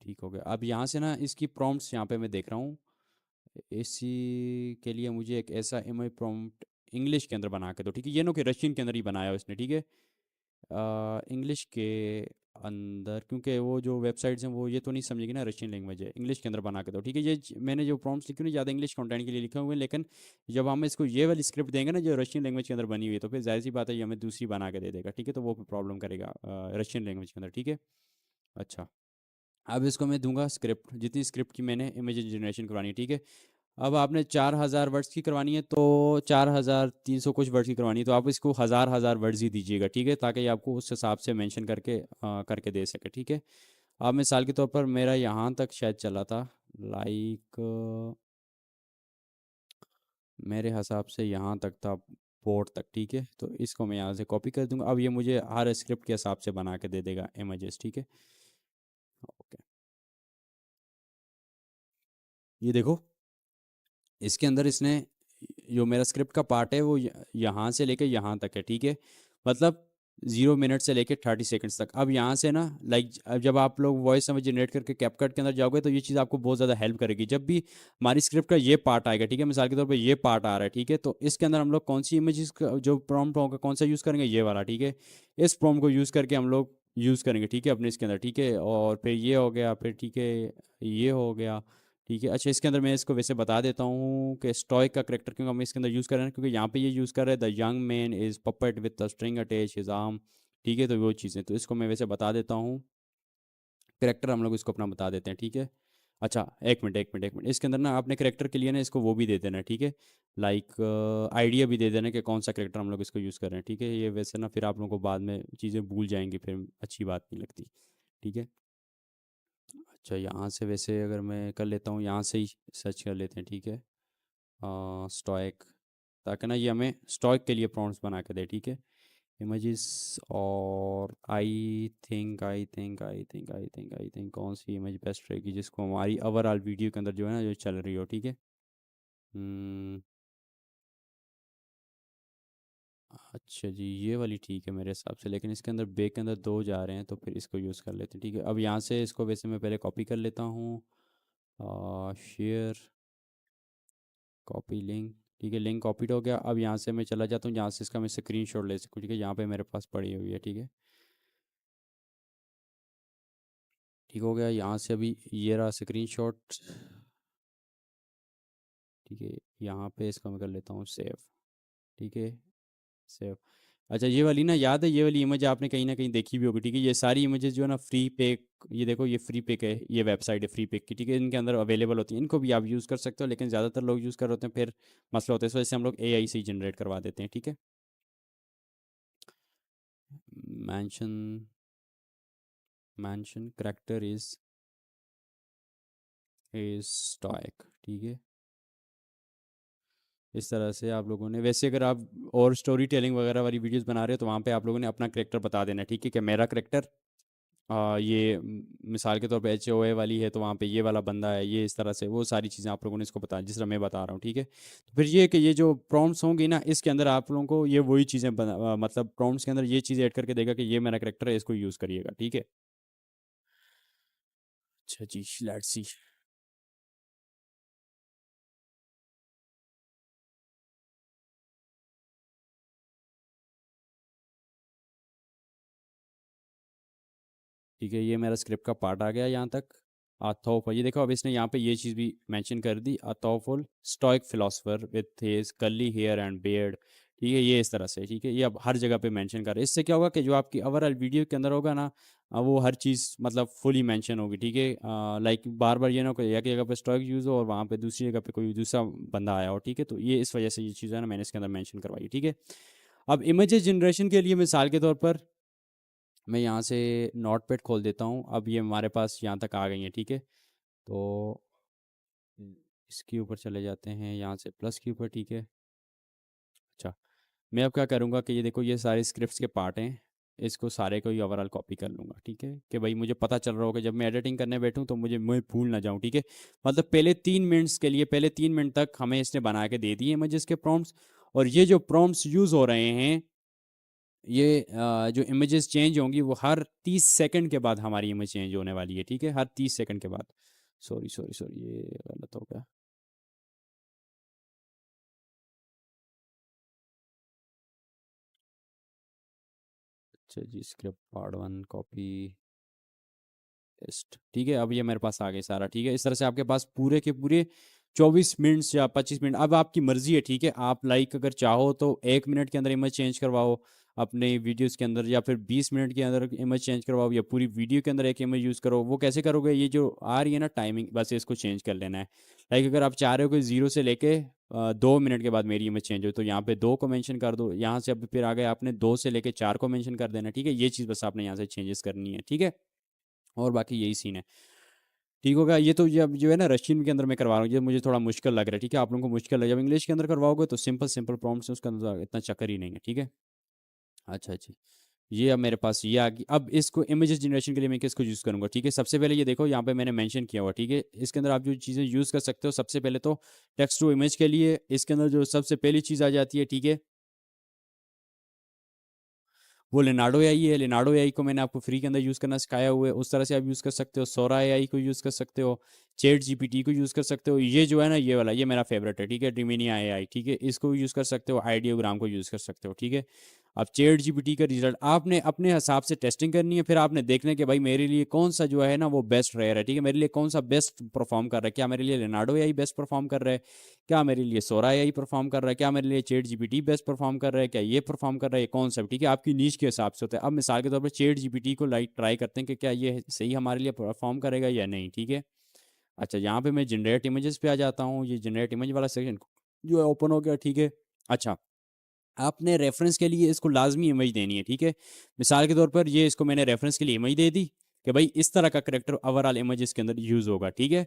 ठीक हो गया। अब यहाँ से ना इसकी प्रॉम्प्ट्स यहाँ पे मैं देख रहा हूँ, इसी के लिए मुझे एक ऐसा इमेज प्रॉम्प्ट इंग्लिश के अंदर बना के दो, ठीक है। ये नो कि रशियन के अंदर ही बनाया हो इसने, ठीक है। इंग्लिश के अंदर, क्योंकि वो जो वेबसाइट्स हैं वो ये तो नहीं समझेगी ना रशियन लैंग्वेज है, इंग्लिश के अंदर बना के दो, ठीक है। मैंने जो प्रॉम्प्ट्स लिखे ना, ज़्यादा इंग्लिश कंटेंट के लिए लिखे हुए हैं, लेकिन जब हम इसको ये वाली स्क्रिप्ट देंगे ना जो रशियन लैंग्वेज के अंदर बनी हुई है, तो फिर जाहिर सी बात है ये हमें दूसरी बना के दे देगा, ठीक है। तो वो प्रॉब्लम करेगा रशियन लैंग्वेज के अंदर, ठीक है। अच्छा, अब इसको मैं दूंगा स्क्रिप्ट, जितनी स्क्रिप्ट की मैंने इमेज जनरेशन करवानी है, ठीक है। अब आपने 4000 वर्ड्स की करवानी है, तो 4300 कुछ वर्ड्स की करवानी है, तो आप इसको हज़ार हज़ार वर्ड्स ही दीजिएगा, ठीक है, ताकि ये आपको उस हिसाब से मेंशन करके करके दे सके, ठीक है। अब मिसाल के तौर पर मेरा यहाँ तक शायद चला था, लाइक मेरे हिसाब से यहाँ तक था, पोर्ट तक, ठीक है। तो इसको मैं यहाँ से कॉपी कर दूंगा। अब ये मुझे हर स्क्रिप्ट के हिसाब से बना के दे देगा इमेजेस, ठीक है। ओके, ये देखो, इसके अंदर इसने जो मेरा स्क्रिप्ट का पार्ट है वो यहाँ से लेके यहाँ तक है, ठीक है। मतलब 0 मिनट से लेके 30 सेकंड्स तक। अब यहाँ से ना, लाइक अब जब आप लोग वॉइस समझ जनरेट करके कैपकट के अंदर जाओगे, तो ये चीज़ आपको बहुत ज़्यादा हेल्प करेगी। जब भी हमारी स्क्रिप्ट का ये पार्ट आएगा, ठीक है, मिसाल के तौर पर ये पार्ट आ रहा है, ठीक है, तो इसके अंदर हम लोग कौन सी इमेज जो प्रॉम्प्ट होगा कौन सा यूज़ करेंगे, ये वाला, ठीक है। इस प्रॉम्प्ट को यूज़ करके हम लोग यूज़ करेंगे, ठीक है, अपने इसके अंदर, ठीक है। और फिर ये हो गया, फिर ठीक है, ये हो गया, ठीक है। अच्छा, इसके अंदर मैं इसको वैसे बता देता हूँ कि स्टॉइक का करेक्टर क्यों हम इसके अंदर यूज़ कर रहे हैं, क्योंकि यहाँ पे ये यूज़ कर रहे हैं, the young man is puppet with the string attach his arm, ठीक है। तो वो चीज़ें तो इसको मैं वैसे बता देता हूँ, करेक्टर हम लोग इसको अपना बता देते हैं, ठीक है। अच्छा, एक मिनट, इसके अंदर ना आपने करेक्टर के लिए ना इसको वो भी दे देना है, ठीक है। लाइक आइडिया भी दे देना कि कौन सा करेक्टर हम लोग इसको यूज़ कर रहे हैं, ठीक है। ये वैसे ना फिर आप लोगों को बाद में चीज़ें भूल जाएंगी, फिर अच्छी बात नहीं लगती, ठीक है। अच्छा, यहाँ से वैसे अगर मैं कर लेता हूँ, यहाँ से ही सर्च कर लेते हैं, ठीक है। स्टॉइक, ताकि ना ये हमें स्टॉइक के लिए प्रॉम्प्ट्स बना के दे, ठीक है। इमेजेस, और आई थिंक कौन सी इमेज बेस्ट रहेगी जिसको हमारी ओवरऑल वीडियो के अंदर जो है ना जो चल रही हो, ठीक है। हम्म, अच्छा जी, ये वाली ठीक है मेरे हिसाब से, लेकिन इसके अंदर बैक के अंदर दो जा रहे हैं, तो फिर इसको यूज़ कर लेते हैं, ठीक है। अब यहाँ से इसको वैसे मैं पहले कॉपी कर लेता हूँ, शेयर, कॉपी लिंक, ठीक है, लिंक कॉपीड हो गया। अब यहाँ से मैं चला जाता हूँ जहाँ से इसका मैं स्क्रीनशॉट ले सकूँ, ठीक है, यहाँ पे मेरे पास पड़ी हुई है, ठीक है, ठीक हो गया। यहाँ से अभी ये रहा स्क्रीनशॉट, ठीक है, यहाँ पे इसका मैं कर लेता हूँ सेव, ठीक है, सेव। अच्छा ये वाली ना याद है, ये वाली इमेज आपने कहीं ना कहीं देखी भी होगी, ठीक है, ये सारी इमेजेस जो है ना फ्री पिक, ये देखो ये फ्री पिक है, ये वेबसाइट है फ्री पिक की, ठीक है, इनके अंदर अवेलेबल होती है, इनको भी आप यूज़ कर सकते हो, लेकिन ज़्यादातर लोग यूज़ कर रहे होते हैं, फिर मसला होता है, इस वजह से हम लोग एआई से ही जनरेट करवा देते हैं, ठीक है। Mention, mention character is stoic, ठीक है। इस तरह से आप लोगों ने, वैसे अगर आप और स्टोरी टेलिंग वगैरह वाली वीडियोस बना रहे हो तो वहाँ पे आप लोगों ने अपना करेक्टर बता देना, ठीक है, कि मेरा करेक्टर ये मिसाल के तौर पे HOA वाली है तो वहाँ पे ये वाला बंदा है, ये इस तरह से, वो सारी चीज़ें आप लोगों ने इसको बता जिस तरह मैं बता रहा हूँ, ठीक है। तो फिर ये कि ये जो प्रॉम्प्ट्स होंगी ना इसके अंदर आप लोगों को ये वही चीज़ें मतलब प्रॉम्प्ट्स के अंदर ये चीज़ें ऐड करके देगा कि ये मेरा करेक्टर है, इसको यूज़ करिएगा, ठीक है। अच्छा जी, लेट्स सी। ठीक है, ये मेरा स्क्रिप्ट का पार्ट आ गया यहाँ तक। अथॉफ, ये देखो अब इसने यहाँ पे ये चीज़ भी मेंशन कर दी, a thoughtful stoic philosopher with his curly hair and beard, ठीक है, ये इस तरह से, ठीक है, ये अब हर जगह पे मेंशन कर रहे हैं। इससे क्या होगा कि जो आपकी ओवरऑल वीडियो के अंदर होगा ना, वो हर चीज़ मतलब फुली मेंशन होगी, ठीक है। लाइक बार बार ये ना कोई एक जगह पे स्टोइक यूज़ हो और वहाँ पे दूसरी जगह पे कोई दूसरा बंदा आया हो, ठीक है, तो ये इस वजह से ये चीज़ है ना मैंने इसके अंदर मेंशन करवाई, ठीक है। अब इमेजेस जनरेशन के लिए मिसाल के तौर पर मैं यहाँ से नोट पैड खोल देता हूँ, अब ये हमारे पास यहाँ तक आ गई है, ठीक है। तो इसके ऊपर चले जाते हैं, यहाँ से प्लस के ऊपर, ठीक है। अच्छा, मैं अब क्या करूँगा कि ये देखो ये सारे स्क्रिप्ट्स के पार्ट हैं, इसको सारे को ही ओवरऑल कॉपी कर लूँगा, ठीक है, कि भाई मुझे पता चल रहा होगा जब मैं एडिटिंग करने बैठूँ तो मैं भूल ना जाऊँ, ठीक है। मतलब पहले 3 मिनट्स के लिए, पहले 3 मिनट तक हमें इसने बना के दे दिए इमेजेस के प्रॉम्प्ट्स, और ये जो प्रॉम्प्ट्स यूज़ हो रहे हैं, ये जो इमेजेस चेंज होंगी वो हर 30 सेकंड के बाद हमारी इमेज चेंज होने वाली है, ठीक है, हर 30 सेकंड के बाद। सॉरी सॉरी सॉरी, ये गलत हो गया। अच्छा जी, स्क्रिप्ट पार्ट 1 कॉपी पेस्ट, ठीक है, अब ये मेरे पास आ गए सारा, ठीक है। इस तरह से आपके पास पूरे के पूरे 24 मिनट या 25 मिनट, अब आपकी मर्जी है, ठीक है, आप लाइक अगर चाहो तो 1 मिनट के अंदर इमेज चेंज करवाओ अपने वीडियोस के अंदर, या फिर 20 मिनट के अंदर इमेज चेंज करवाओ, या पूरी वीडियो के अंदर एक इमेज यूज़ करो। वो कैसे करोगे, ये जो आ रही है ना टाइमिंग, बस इसको चेंज कर लेना है। लाइक अगर आप चाह रहे हो कि 0 से लेके 2 मिनट के बाद मेरी इमेज चेंज हो, तो यहाँ पे 2 को मेंशन कर दो, यहाँ से अब फिर आ गए आपने 2 से लेके 4 को मेंशन कर देना, ठीक है, ये चीज़ बस आपने यहाँ से चेंजेस करनी है, ठीक है। और बाकी यही सीन है, ठीक होगा। ये तो ये अब जो है ना रशियन के अंदर मैं करवा रहा हूँ, ये मुझे थोड़ा मुश्किल लग रहा है, ठीक है, आप लोगों को मुश्किल है, जब इंग्लिश के अंदर करवाओगे तो सिंपल सिंपल प्रॉम्प्ट्स है, उसका अंदर इतना चक्कर ही नहीं है, ठीक है। अच्छा जी, ये अब मेरे पास ये आ गई। अब इसको इमेजेस जनरेशन के लिए मैं किसको यूज़ करूँगा, ठीक है, सबसे पहले ये देखो यहाँ पे मैंने मेंशन किया हुआ, ठीक है, इसके अंदर आप जो चीज़ें यूज़ कर सकते हो, सबसे पहले तो टेक्स्ट टू इमेज के लिए इसके अंदर जो सबसे पहली चीज़ आ जाती है, ठीक है, वो लेनार्डो एआई है। लेनार्डो एआई को मैंने आपको फ्री के अंदर यूज़ करना सिखाया हुआ है, उस तरह से आप यूज़ कर सकते हो। सोरा एआई को यूज़ कर सकते हो, चैट जीपीटी को यूज़ कर सकते हो, ये जो है ना ये वाला, ये मेरा फेवरेट है, ठीक है, डिमिनिया एआई, ठीक है, इसको यूज़ कर सकते हो, आइडियोग्राम को यूज़ कर सकते हो, ठीक है। अब चैट जीपीटी का रिजल्ट आपने अपने हिसाब से टेस्टिंग करनी है, फिर आपने देखना है कि भाई मेरे लिए कौन सा जो है ना वो बेस्ट रह रहा है, ठीक है, मेरे लिए कौन सा बेस्ट परफॉर्म कर रहा है, क्या मेरे लिए लेनार्डो एआई बेस्ट परफॉर्म कर रहा है, क्या मेरे लिए सोरा एआई परफॉर्म कर रहा है, क्या मेरे लिए चैट जीपीटी बेस्ट परफॉर्म कर रहा है, क्या ये परफॉर्म कर रहा है, कौन सा, ठीक है, आपकी नीच के हिसाब से होता है। अब मिसाल के तौर पर चैट जीपीटी को लाइक ट्राई करते हैं कि क्या ये सही हमारे लिए परफॉर्म करेगा या नहीं, ठीक है। अच्छा, यहाँ पे मैं जनरेट इमेजेस पे आ जाता हूँ, ये जनरेट इमेज वाला सेक्शन जो है ओपन हो गया, ठीक है। अच्छा, आपने रेफरेंस के लिए इसको लाजमी इमेज देनी है, ठीक है। मिसाल के तौर पर ये इसको मैंने रेफरेंस के लिए इमेज दे दी कि भाई इस तरह का करेक्टर ओवरऑल इमेज इसके अंदर यूज़ होगा, ठीक है।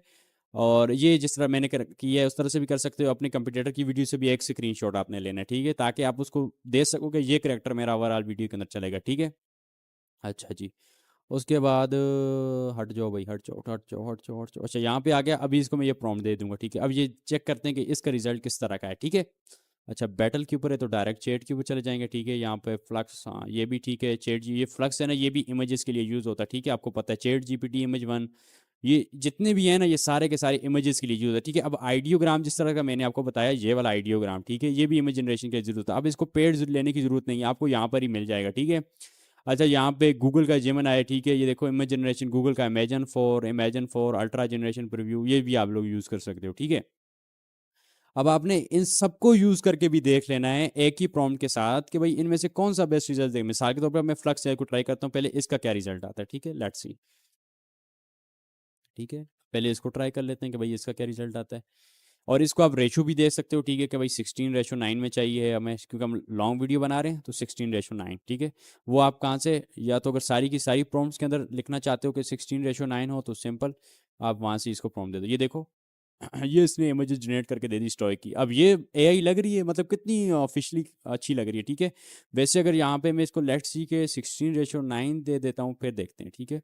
और ये जिस तरह मैंने किया है उस तरह से भी कर सकते हो, अपने कंप्यूटर की वीडियो से भी एक स्क्रीनशॉट आपने लेना है, ठीक है, ताकि आप उसको दे सको कि ये करेक्टर मेरा ओवरऑल वीडियो के अंदर चलेगा, ठीक है। अच्छा जी, उसके बाद हट जाओ भाई, हट जाओ हट जाओ हट जाओ हट जाओ। अच्छा, यहाँ पे आ गया, अभी इसको मैं ये प्रॉम्प्ट दे दूंगा, ठीक है। अब ये चेक करते हैं कि इसका रिजल्ट किस तरह का है, ठीक है। अच्छा, बैटल के ऊपर है तो डायरेक्ट चैट के ऊपर चले जाएंगे, ठीक है। यहाँ पे फ्लक्स, हाँ ये भी ठीक है, चैट जी, ये फ्लक्स है ना, ये भी इमेजेस के लिए यूज़ होता है, ठीक है, आपको पता है, चैट जीपीटी इमेज 1, ये जितने भी हैं ना, ये सारे के सारे इमेजेस के लिए यूज है, ठीक है। अब आइडियोग्राम जिस तरह का मैंने आपको बताया, ये वाला आइडियोग्राम, ठीक है, ये भी इमेज जनरेशन की जरूरत है। अब इसको पेड लेने की जरूरत नहीं है, आपको यहाँ पर ही मिल जाएगा, ठीक है। अच्छा, यहाँ पे गूगल का जेमिनी है, ठीक है, ये देखो इमेज जनरेशन गूगल का imagine for ultra generation preview, ये भी आप लोग यूज़ कर सकते हो, ठीक है। अब आपने इन सबको यूज़ करके भी देख लेना है एक ही प्रॉम्प्ट के साथ कि भाई इनमें से कौन सा बेस्ट रिजल्ट दे। मिसाल के तौर पर मैं फ्लक्स को ट्राई करता हूँ, पहले इसका क्या रिजल्ट आता है, ठीक है, लेट्स सी, ठीक है। पहले इसको ट्राई कर लेते हैं कि भाई इसका क्या रिजल्ट आता है। और इसको आप रेशो भी दे सकते हो, ठीक है, कि भाई 16:9 में चाहिए हमें, क्योंकि हम लॉन्ग वीडियो बना रहे हैं, तो 16:9, ठीक है। वो आप कहाँ से, या तो अगर सारी की सारी प्रॉम्प्ट्स के अंदर लिखना चाहते हो कि 16:9 हो, तो सिंपल आप वहाँ से इसको प्रॉम्प्ट दे दो। ये देखो ये इसने इमेजेस जनरेट करके दे दी स्टॉक की। अब ये एआई लग रही है, मतलब कितनी ऑफिशियली अच्छी लग रही है, ठीक है। वैसे अगर यहाँ पे मैं इसको लेट्स सी के 16:9 दे देता हूँ, फिर देखते हैं, ठीक है।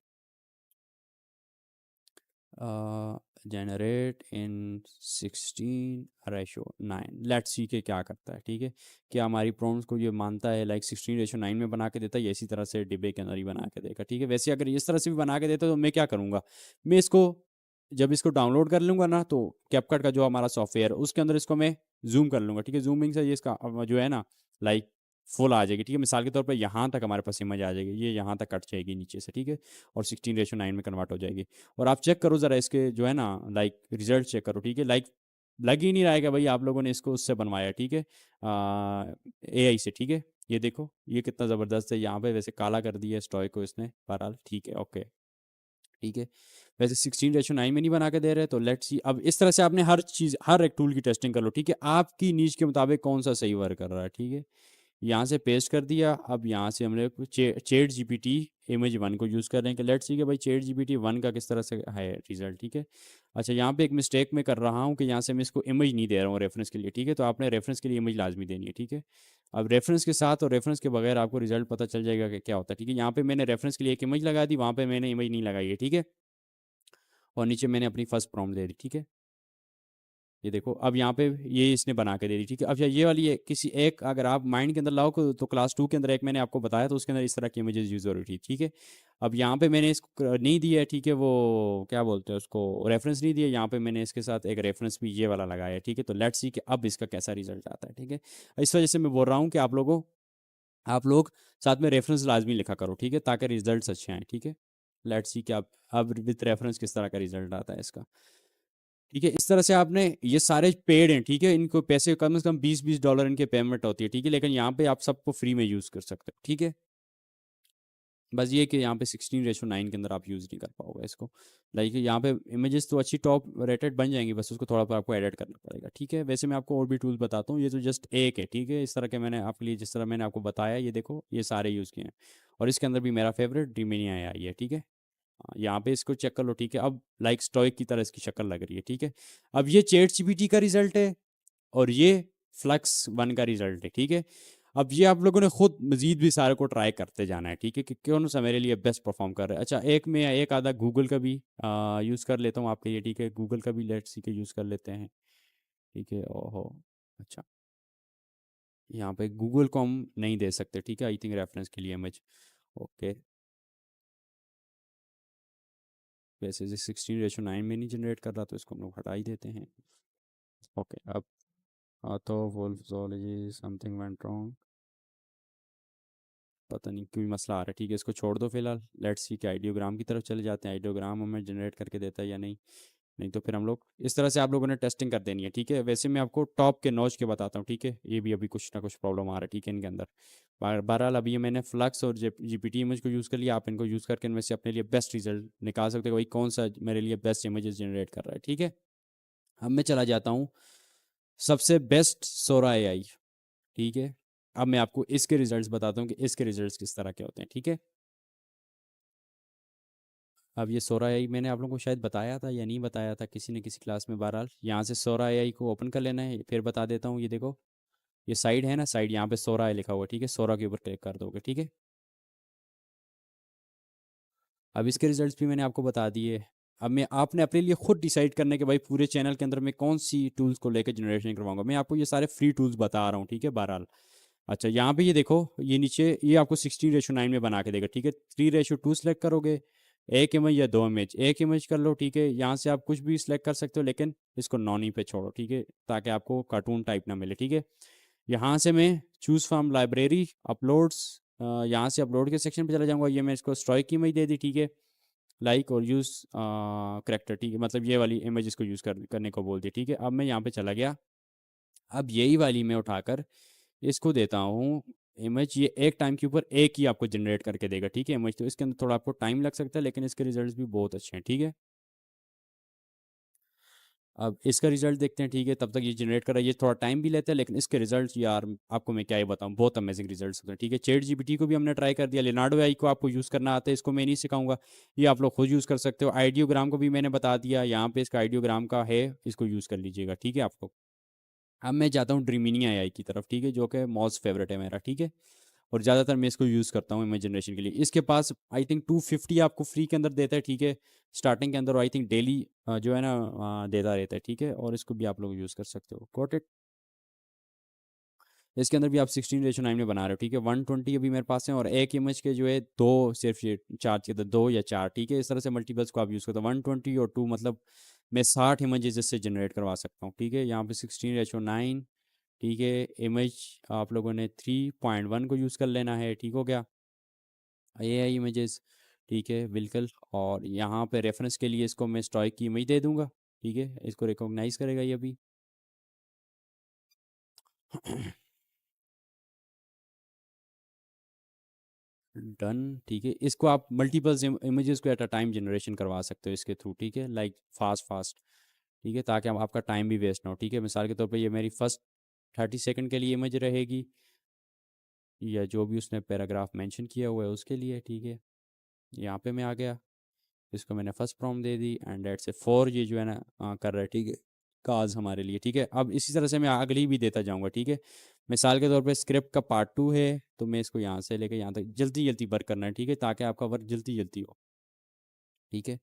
जनरेट इन 16:9, लेट्स सी के क्या करता है, ठीक है। क्या हमारी प्रॉम्प्ट्स को ये मानता है, लाइक 16:9 में बना के देता है, या इसी तरह से डिब्बे के अंदर ही बना के देगा, ठीक है। वैसे अगर इस तरह से भी बना के देता है, तो मैं क्या करूँगा, मैं इसको जब इसको डाउनलोड कर लूँगा ना, तो कैपकट का जो हमारा सॉफ्टवेयर है उसके अंदर इसको मैं जूम कर लूँगा, ठीक है। जूमिंग से ये इसका जो है ना, लाइक फुल आ जाएगी, ठीक है। मिसाल के तौर पर यहाँ तक हमारे पास इमेज आ जाएगी, ये यहाँ तक कट जाएगी नीचे से, ठीक है, और 16:9 में कन्वर्ट हो जाएगी। और आप चेक करो ज़रा इसके जो है ना, लाइक रिजल्ट चेक करो, ठीक है। लाइक लग ही नहीं रहा है कि भाई आप लोगों ने इसको उससे बनवाया, ठीक है, एआई से, ठीक है। ये देखो ये कितना ज़बरदस्त है, यहाँ पे वैसे काला कर दिया स्टॉय को इसने, बहरहाल ठीक है, ओके, ठीक है। वैसे 16:9 में नहीं बना के दे रहे, तो लेट्स सी। अब इस तरह से आपने हर चीज़, हर एक टूल की टेस्टिंग कर लो, ठीक है, आपकी नीज के मुताबिक कौन सा सही वर्क कर रहा है, ठीक है। यहाँ से पेस्ट कर दिया। अब यहाँ से हमने चैट जीपीटी इमेज 1 को यूज़ कर रहे हैं कि लेट्स सी कि भाई चैट जीपीटी 1 का किस तरह से है रिजल्ट, ठीक है। अच्छा, यहाँ पे एक मिस्टेक मैं कर रहा हूँ कि यहाँ से मैं इसको इमेज नहीं दे रहा हूँ रेफरेंस के लिए, ठीक है। तो आपने रेफरेंस के लिए इमेज लाजमी देनी है, ठीक है। अब रेफरेंस के साथ और रेफरेंस के बगैर आपको रिजल्ट पता चल जाएगा कि क्या होता है, ठीक है। यहाँ पे मैंने रेफरेंस के लिए एक इमेज लगा दी, वहाँ पे मैंने इमेज नहीं लगाई है, ठीक है। और नीचे मैंने अपनी फर्स्ट प्रॉम्प्ट दे दी, ठीक है। ये देखो अब यहाँ पे ये इसने बना के दे दी, ठीक है। अब ये वाली है, किसी एक अगर आप माइंड के अंदर लाओ तो क्लास 2 के अंदर एक मैंने आपको बताया, तो उसके अंदर इस तरह की इमेजेस यूज़ हो रही थी, ठीक है। अब यहाँ पे मैंने इसको नहीं दिया है, ठीक है, वो क्या बोलते हैं उसको, रेफरेंस नहीं दिया। यहाँ पे मैंने इसके साथ एक रेफरेंस भी ये वाला लगाया है, ठीक है। तो लेट्स सी कि अब इसका कैसा रिजल्ट आता है, ठीक है। इस वजह से मैं बोल रहा हूँ कि आप लोग साथ में रेफरेंस लाजमी लिखा करो, ठीक है, ताकि रिजल्ट अच्छे आए, ठीक है। लेट्स सी कि अब विद रेफरेंस किस तरह का रिजल्ट आता है इसका, ठीक है। इस तरह से आपने, ये सारे पेड हैं, ठीक है, इनको पैसे कम से कम $20 इनके पेमेंट होती है, ठीक है। लेकिन यहाँ पे आप सबको फ्री में यूज़ कर सकते हो, ठीक है। बस ये कि यहाँ पे 16:9 के अंदर आप यूज़ नहीं कर पाओगे इसको। लाइक यहाँ पे इमेजेस तो अच्छी टॉप रेटेड बन जाएंगी, बस उसको थोड़ा सा आपको एडिट करना पड़ेगा, ठीक है। वैसे मैं आपको और भी टूल्स बताता हूँ, ये तो जस्ट एक है, ठीक है। इस तरह के मैंने आपके लिए, जिस तरह मैंने आपको बताया, ये देखो ये सारे यूज़ किए हैं। और इसके अंदर भी मेरा फेवरेट ड्रीमिनी आई है, ठीक है। हाँ, यहाँ पे इसको चेक कर लो, ठीक है। अब लाइक स्टोइक की तरह इसकी शक्ल लग रही है, ठीक है। अब ये चैट जीपीटी का रिजल्ट है, और ये फ्लक्स 1 का रिजल्ट है, ठीक है। अब ये आप लोगों ने खुद मजीद भी सारे को ट्राई करते जाना है, ठीक है, कि कौन सा मेरे लिए बेस्ट परफॉर्म कर रहा है। अच्छा, एक मैं एक आधा गूगल का भी यूज़ कर लेता हूँ आपके लिए, ठीक है। गूगल का भी लेट्स सी के यूज़ कर लेते हैं, ठीक है। ओहो, अच्छा, यहाँ पे गूगल को हम नहीं दे सकते, ठीक है, आई थिंक रेफरेंस के लिए इमेज, ओके। वैसे से 16:9 में नहीं जनरेट कर रहा, तो इसको हम लोग हटा ही देते हैं, ओके। अब तो वोल्फोलॉजी समथिंग वेंट रॉन्ग, पता नहीं क्यों मसला आ रहा है, ठीक है। इसको छोड़ दो फिलहाल। लेट्स सी कि आइडियोग्राम की तरफ चले जाते हैं, आइडियोग्राम हमें जनरेट करके देता है या नहीं। नहीं तो फिर हम लोग इस तरह से आप लोगों ने टेस्टिंग कर देनी है, ठीक है। वैसे मैं आपको टॉप के नॉच के बताता हूँ, ठीक है। ये भी अभी कुछ ना कुछ प्रॉब्लम आ रहा है, ठीक है, इनके अंदर। बहरहाल अभी ये मैंने फ्लक्स और जीपीटी इमेज को यूज़ कर लिया। आप इनको यूज़ करके इनमें से अपने लिए बेस्ट रिजल्ट निकाल सकते हो, भाई कौन सा मेरे लिए बेस्ट इमेजेस जनरेट कर रहा है, ठीक है। अब मैं चला जाता हूँ सबसे बेस्ट सोरा एआई, ठीक है। अब मैं आपको इसके रिजल्ट्स बताता हूँ कि इसके रिजल्ट्स किस तरह के होते हैं, ठीक है। अब ये सोरा एआई मैंने आप लोगों को शायद बताया था या नहीं बताया था, किसी ने किसी क्लास में। बहरहाल यहाँ से सोरा एआई को ओपन कर लेना है, फिर बता देता हूँ। ये देखो ये साइड है ना, साइड यहाँ पे सोरा लिखा हुआ है, ठीक है। सोरा के ऊपर क्लिक कर दोगे, ठीक है। अब इसके रिजल्ट्स भी मैंने आपको बता दिए। अब मैं आपने अपने लिए खुद डिसाइड करने के भाई पूरे चैनल के अंदर मैं कौन सी टूल्स को लेकर जनरेशन करवाऊंगा। मैं आपको ये सारे फ्री टूल्स बता रहा हूँ, ठीक है, बहरहाल। अच्छा, यहाँ पे ये देखो, ये नीचे ये आपको 16:9 में बना के देगा, ठीक है। 3:2 सेलेक्ट करोगे, एक इमेज या दो इमेज, एक इमेज कर लो, ठीक है। यहाँ से आप कुछ भी सिलेक्ट कर सकते हो, लेकिन इसको नॉन ही पे छोड़ो, ठीक है, ताकि आपको कार्टून टाइप ना मिले, ठीक है। यहाँ से मैं चूज़ फ्रॉम लाइब्रेरी अपलोड्स, यहाँ से अपलोड के सेक्शन पे चला जाऊँगा। ये मैं इसको स्ट्राइक की इमेज दे दी, ठीक है। लाइक और यूज़ करेक्टर, ठीक है, मतलब ये वाली इमेज इसको यूज़ करने को बोल दी, ठीक है। अब मैं यहाँ पे चला गया। अब यही वाली मैं उठाकर इसको देता हूँ इमेज। ये एक टाइम के ऊपर एक ही आपको जनरेट करके देगा, ठीक है, इमेज। तो इसके अंदर थोड़ा आपको टाइम लग सकता है, लेकिन इसके रिजल्ट्स भी बहुत अच्छे हैं, ठीक है। अब इसका रिजल्ट देखते हैं, ठीक है। तब तक ये जनरेट कर रहा है, ये थोड़ा टाइम भी लेता है, लेकिन इसके रिजल्ट्स यार आपको मैं क्या ही बताऊँ, बहुत अमेजिंग रिजल्ट्स होते हैं, ठीक है। चैट जीपीटी को भी हमने ट्राई कर दिया। लिनार्डो एआई को आपको यूज़ करना आता है, इसको मैं नहीं सिखाऊंगा, ये आप लोग खुद यूज़ कर सकते हो। आइडियोग्राम को भी मैंने बता दिया, यहाँ पे इसका आइडियोग्राम का है, इसको यूज़ कर लीजिएगा, ठीक है। आपको अब मैं जाता हूँ ड्रीमिनिया एआई की तरफ, ठीक है, जो कि मोस्ट फेवरेट है मेरा, ठीक है। और ज़्यादातर मैं इसको यूज़ करता हूँ इमेज जनरेशन के लिए। इसके पास आई थिंक 250 आपको फ्री के अंदर देता है, ठीक है, स्टार्टिंग के अंदर। आई थिंक डेली जो है ना देता रहता है, ठीक है। और इसको भी आप लोग यूज़ कर सकते हो, गॉट इट। इसके अंदर भी आप 16:9 में बना रहे हो, ठीक है। 120 अभी मेरे पास है, और एक इमेज के जो है दो, सिर्फ ये चार के दो या चार, ठीक है। इस तरह से मल्टीपल्स को आप यूज़ करते हो। 120 और 2 मतलब मैं 60 इमेजेस इससे जनरेट करवा सकता हूँ, ठीक है। यहाँ पे 16:9, ठीक है। इमेज आप लोगों ने 3.1 को यूज़ कर लेना है, ठीक हो गया। AI इमेजेस, ठीक है, बिल्कुल। और यहाँ पे रेफरेंस के लिए इसको मैं स्टॉइक की इमेज दे दूंगा, ठीक है। इसको रिकॉग्नाइज करेगा ये अभी। डन, ठीक है। इसको आप मल्टीपल्स इमेजेस को एट अ टाइम जनरेशन करवा सकते हो इसके थ्रू, ठीक है, लाइक फास्ट फास्ट, ठीक है, ताकि आपका टाइम भी वेस्ट ना हो, ठीक है। मिसाल के तौर पे ये मेरी फर्स्ट 30 सेकंड के लिए इमेज रहेगी, या जो भी उसने पैराग्राफ मेंशन किया हुआ है उसके लिए, ठीक है। यहाँ पे मैं आ गया, इसको मैंने फर्स्ट प्रॉम्प्ट दे दी, एंड डेट से फोर ये जो है ना कर रहा है, ठीक है, काज हमारे लिए, ठीक है। अब इसी तरह से मैं अगली भी देता जाऊँगा, ठीक है। मिसाल के तौर पे स्क्रिप्ट का पार्ट 2 है, तो मैं इसको यहाँ से लेकर यहाँ तक जल्दी जल्दी वर्क करना है, ठीक है, ताकि आपका वर्क जल्दी जल्दी हो, ठीक है।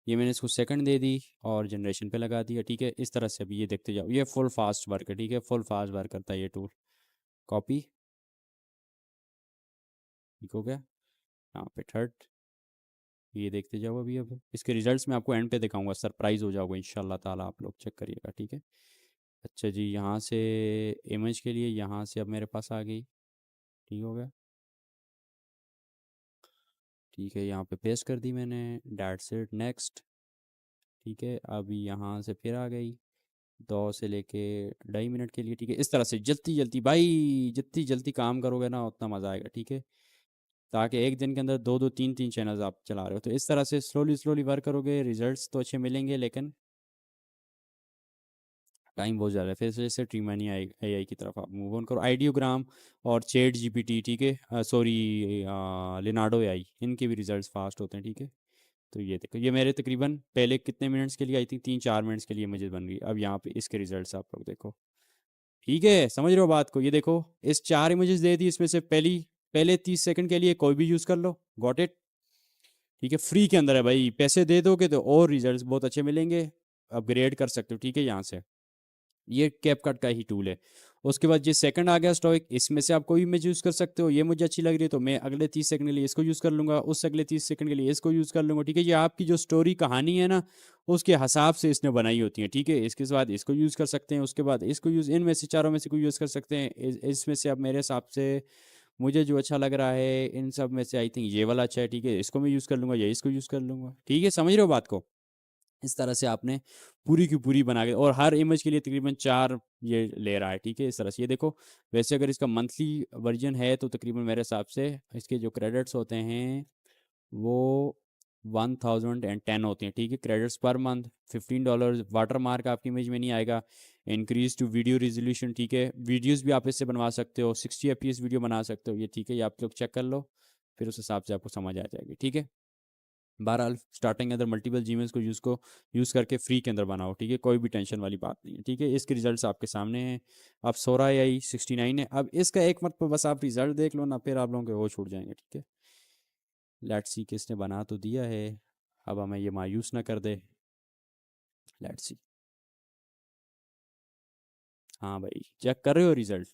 ये मैंने इसको सेकंड दे दी और जनरेशन पे लगा दिया, ठीक है। इस तरह से अभी ये देखते जाओ, ये फुल फास्ट वर्क है, ठीक है, फुल फास्ट वर्क करता है ये टूल। कॉपी, ठीक हो गया। यहाँ पे थर्ड, ये देखते जाओ। अभी अब इसके रिजल्ट्स मैं आपको एंड पे दिखाऊंगा, सरप्राइज हो जाओगे इंशाल्लाह ताला, आप लोग चेक करिएगा, ठीक है। अच्छा जी, यहाँ से इमेज के लिए यहाँ से अब मेरे पास आ गई, ठीक हो गया, ठीक है। यहाँ पे पेस्ट कर दी मैंने, डेट्स इट, नेक्स्ट, ठीक है। अभी यहाँ से फिर आ गई 2 से लेके 2.5 मिनट के लिए, ठीक है। इस तरह से जल्दी जल्दी भाई, जितनी जल्दी काम करोगे ना उतना मज़ा आएगा, ठीक है। ताकि एक दिन के अंदर दो दो तीन तीन चैनल्स आप चला रहे हो, तो इस तरह से स्लोली स्लोली वर्क करोगे, रिजल्ट्स तो अच्छे मिलेंगे, लेकिन टाइम बहुत ज़्यादा है। फिर जैसे ट्रीमनी AI की तरफ आप मूव ऑन करो। आइडियोग्राम और चैट जीपीटी, ठीक है, सॉरी, लिनार्डो AI, इनके भी रिजल्ट्स फास्ट होते हैं, ठीक है। तो ये देखो, ये मेरे तकरीबन पहले कितने मिनट्स के लिए, आई थिंक 3-4 मिनट्स के लिए मुझे बन गई। अब यहाँ पे इसके रिजल्ट्स आप लोग देखो, ठीक है, समझ रहे हो बात को। ये देखो, इस 4 इमेजेस दे दी, इसमें से पहले 30 सेकंड के लिए कोई भी यूज़ कर लो, गॉट इट, ठीक है। फ्री के अंदर है भाई, पैसे दे दोगे तो और रिजल्ट्स बहुत अच्छे मिलेंगे, अपग्रेड कर सकते हो, ठीक है, यहाँ से। ये कैपकट का ही टूल है। उसके बाद ये सेकंड आ गया स्टॉइक, इसमें से आप कोई इमेज यूज़ कर सकते हो। ये मुझे अच्छी लग रही है, तो मैं अगले 30 सेकंड के लिए इसको यूज़ कर लूँगा, उस अगले 30 सेकंड के लिए इसको यूज़ कर लूँगा, ठीक है। ये आपकी जो स्टोरी कहानी है ना, उसके हिसाब से इसने बनाई होती है, ठीक है। इसके बाद इसको यूज़ कर सकते हैं, उसके बाद इसको यूज़, इनमें से चारों में से कोई यूज़ कर सकते हैं। इसमें से अब मेरे हिसाब से मुझे जो अच्छा लग रहा है इन सब में से, आई थिंक ये वाला अच्छा है, ठीक है। इसको मैं यूज़ कर लूँगा, या इसको यूज़ कर लूँगा, ठीक है, समझ रहे हो बात को। इस तरह से आपने पूरी की पूरी बना के, और हर इमेज के लिए तकरीबन 4 ये ले रहा है, ठीक है। इस तरह से ये देखो, वैसे अगर इसका मंथली वर्जन है तो तकरीबन मेरे हिसाब से इसके जो क्रेडिट्स होते हैं वो 1010 होते हैं, ठीक है, credits per month. $15 water mark आपकी इमेज में नहीं आएगा। इंक्रीज टू वीडियो रेजोल्यूशन, ठीक है, वीडियोस भी आप इससे बनवा सकते हो, 60 FPS वीडियो बना सकते हो, ये ठीक है, ये आप लोग चेक कर लो, फिर उस हिसाब से आपको समझ आ जाएगी, ठीक है। बहरहाल स्टार्टिंग के अंदर मल्टीपल जीमेल्स को यूज़ करके फ्री के अंदर बनाओ, ठीक है, कोई भी टेंशन वाली बात नहीं है, ठीक है। इसके रिजल्ट्स आपके सामने हैं। अब 16 AI 69 है। अब इसका एक मत बस आप रिजल्ट देख लो ना, फिर आप लोगों के वो छूट जाएंगे, ठीक है। लेट्स सी, किसने बना तो दिया है, अब हमें ये मायूस ना कर दे। लेट्स सी, हाँ भाई, चेक कर रहे हो रिजल्ट,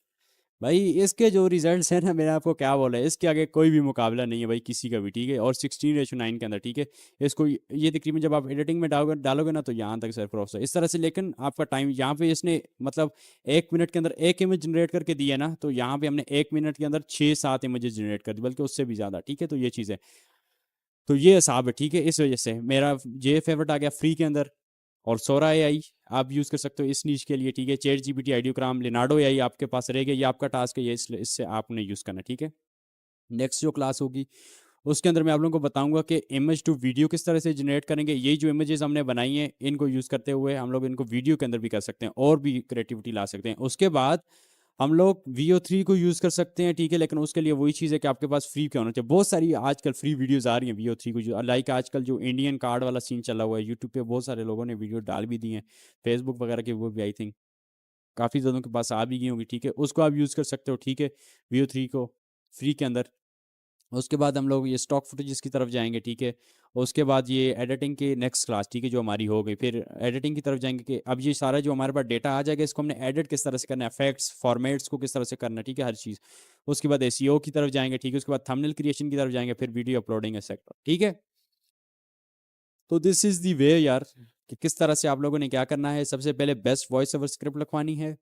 भाई इसके जो रिजल्ट्स हैं ना, मैंने आपको क्या बोला है, इसके आगे कोई भी मुकाबला नहीं है भाई किसी का भी, ठीक है। और 16:9 के अंदर, ठीक है। इसको ये तकरीबन जब आप एडिटिंग में डालोगे ना, तो यहाँ तक सर क्रॉस है इस तरह से। लेकिन आपका टाइम यहाँ पे इसने मतलब 1 मिनट के अंदर एक इमेज जनरेट करके दी है ना, तो यहाँ पे हमने 1 मिनट के अंदर 6-7 इमेजेस जनरेट कर दी, बल्कि उससे भी ज़्यादा, ठीक है। तो ये चीज़ है, तो ये हिसाब है, ठीक है। इस वजह से मेरा ये फेवरेट आ गया फ्री के अंदर। और सोरा एआई आप यूज़ कर सकते हो इस नीच के लिए, ठीक है। चैट जीपीटी, आइडियोग्राम, लिनाडो एआई आपके पास रहेगा, ये आपका टास्क है, ये इससे आपने यूज़ करना है, ठीक है। नेक्स्ट जो क्लास होगी उसके अंदर मैं आप लोगों को बताऊंगा कि इमेज टू वीडियो किस तरह से जनरेट करेंगे। ये जो इमेजेस हमने बनाई हैं, इनको यूज़ करते हुए हम लोग इनको वीडियो के अंदर भी कर सकते हैं और भी क्रिएटिविटी ला सकते हैं। उसके बाद हम लोग VO3 को यूज़ कर सकते हैं, ठीक है। लेकिन उसके लिए वही चीज़ है कि आपके पास फ्री क्या होना चाहिए। बहुत सारी आजकल फ्री वीडियोस आ रही हैं VO3 को, जो लाइक आजकल जो इंडियन कार्ड वाला सीन चला हुआ है यूट्यूब पे, बहुत सारे लोगों ने वीडियो डाल भी दी हैं, फेसबुक वगैरह के वो भी आई थिंक काफ़ी ज़्यादा के पास आ भी गई होंगी, ठीक है। उसको आप यूज़ कर सकते हो, ठीक है, VO3 को फ्री के अंदर। उसके बाद हम लोग ये स्टॉक फुटेजेस की तरफ जाएंगे, ठीक है। उसके बाद ये एडिटिंग की नेक्स्ट क्लास, ठीक है, जो हमारी हो गई, फिर एडिटिंग की तरफ जाएंगे कि अब ये सारा जो हमारे पास डेटा आ जाएगा, इसको हमने एडिट किस तरह से करना है, इफेक्ट्स फॉर्मेट्स को किस तरह से करना है, ठीक है, हर चीज़। उसके बाद SEO की तरफ जाएंगे, ठीक है। उसके बाद थंबनेल क्रिएशन की तरफ जाएंगे, फिर वीडियो अपलोडिंग एक्सेट्रा, ठीक है। तो दिस इज़ दी वे यार, कि किस तरह से आप लोगों ने क्या करना है। सबसे पहले बेस्ट वॉइस ओवर स्क्रिप्ट लिखवानी है,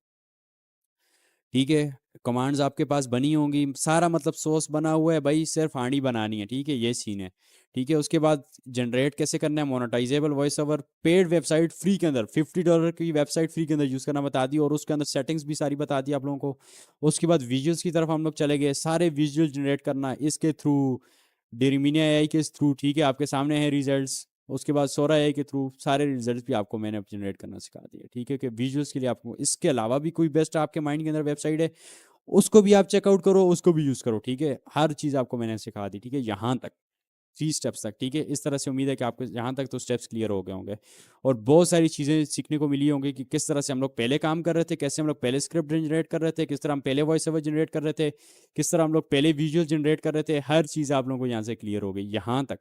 ठीक है। कमांड्स आपके पास बनी होंगी, सारा मतलब सोर्स बना हुआ है भाई, सिर्फ हांडी बनानी है, ठीक है, ये सीन है, ठीक है। उसके बाद जनरेट कैसे करना है, monetisable voice over paid website free के अंदर, $50 की वेबसाइट फ्री के अंदर यूज़ करना बता दी, और उसके अंदर सेटिंग्स भी सारी बता दी आप लोगों को। उसके बाद विजुअल्स की तरफ हम लोग चले गए, सारे विजुअल जनरेट करना इसके थ्रू, डेरिमिनिया एआई के थ्रू, ठीक है, आपके सामने है रिजल्ट्स। उसके बाद सोरा एआई के थ्रू सारे रिजल्ट्स भी आपको मैंने जनरेट करना सिखा दिया, ठीक है। कि विजुअल्स के लिए आपको इसके अलावा भी कोई बेस्ट आपके माइंड के अंदर वेबसाइट है, उसको भी आप चेकआउट करो, उसको भी यूज़ करो, ठीक है। हर चीज़ आपको मैंने सिखा दी, ठीक है, यहाँ तक 3 स्टेप्स तक, ठीक है। इस तरह से उम्मीद है कि आपको यहाँ तक तो स्टेप्स क्लियर हो गए होंगे, और बहुत सारी चीज़ें सीखने को मिली होंगी कि किस तरह से हम लोग पहले काम कर रहे थे, कैसे हम लोग पहले स्क्रिप्ट जनरेट कर रहे थे, किस तरह हम पहले वॉइस ओवर जनरेट कर रहे थे, किस तरह हम लोग पहले विजुअल जनरेट कर रहे थे। हर चीज़ आप लोगों को यहाँ से क्लियर हो गई, यहाँ तक,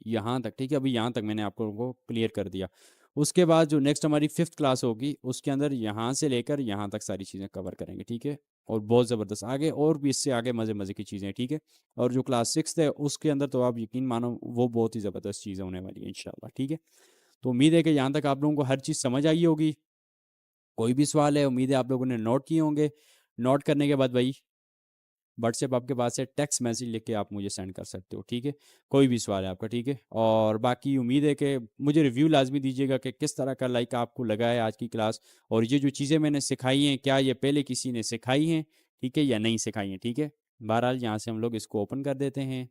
यहाँ तक, ठीक है। अभी यहाँ तक मैंने आपको को क्लियर कर दिया। उसके बाद जो नेक्स्ट हमारी 5th क्लास होगी, उसके अंदर यहाँ से लेकर यहाँ तक सारी चीज़ें कवर करेंगे, ठीक है। और बहुत ज़बरदस्त आगे और भी इससे आगे मज़े मज़े की चीज़ें, ठीक है। और जो क्लास 6th है उसके अंदर तो आप यकीन मानो वो बहुत ही ज़बरदस्त चीज़ें होने वाली है इंशाल्लाह, ठीक है। तो उम्मीद है कि यहाँ तक आप लोगों को हर चीज़ समझ आई होगी। कोई भी सवाल है, उम्मीद है आप लोगों ने नोट किए होंगे। नोट करने के बाद भाई व्हाट्सएप आपके पास है, टेक्स्ट मैसेज लिख के आप मुझे सेंड कर सकते हो, ठीक है। कोई भी सवाल है आपका, ठीक है। और बाकी उम्मीद है कि मुझे रिव्यू लाजमी दीजिएगा कि किस तरह का लाइक आपको लगा है आज की क्लास, और ये जो चीज़ें मैंने सिखाई हैं क्या ये पहले किसी ने सिखाई हैं, ठीक है, या नहीं सिखाई हैं, ठीक है। बहरहाल यहाँ से हम लोग इसको ओपन कर देते हैं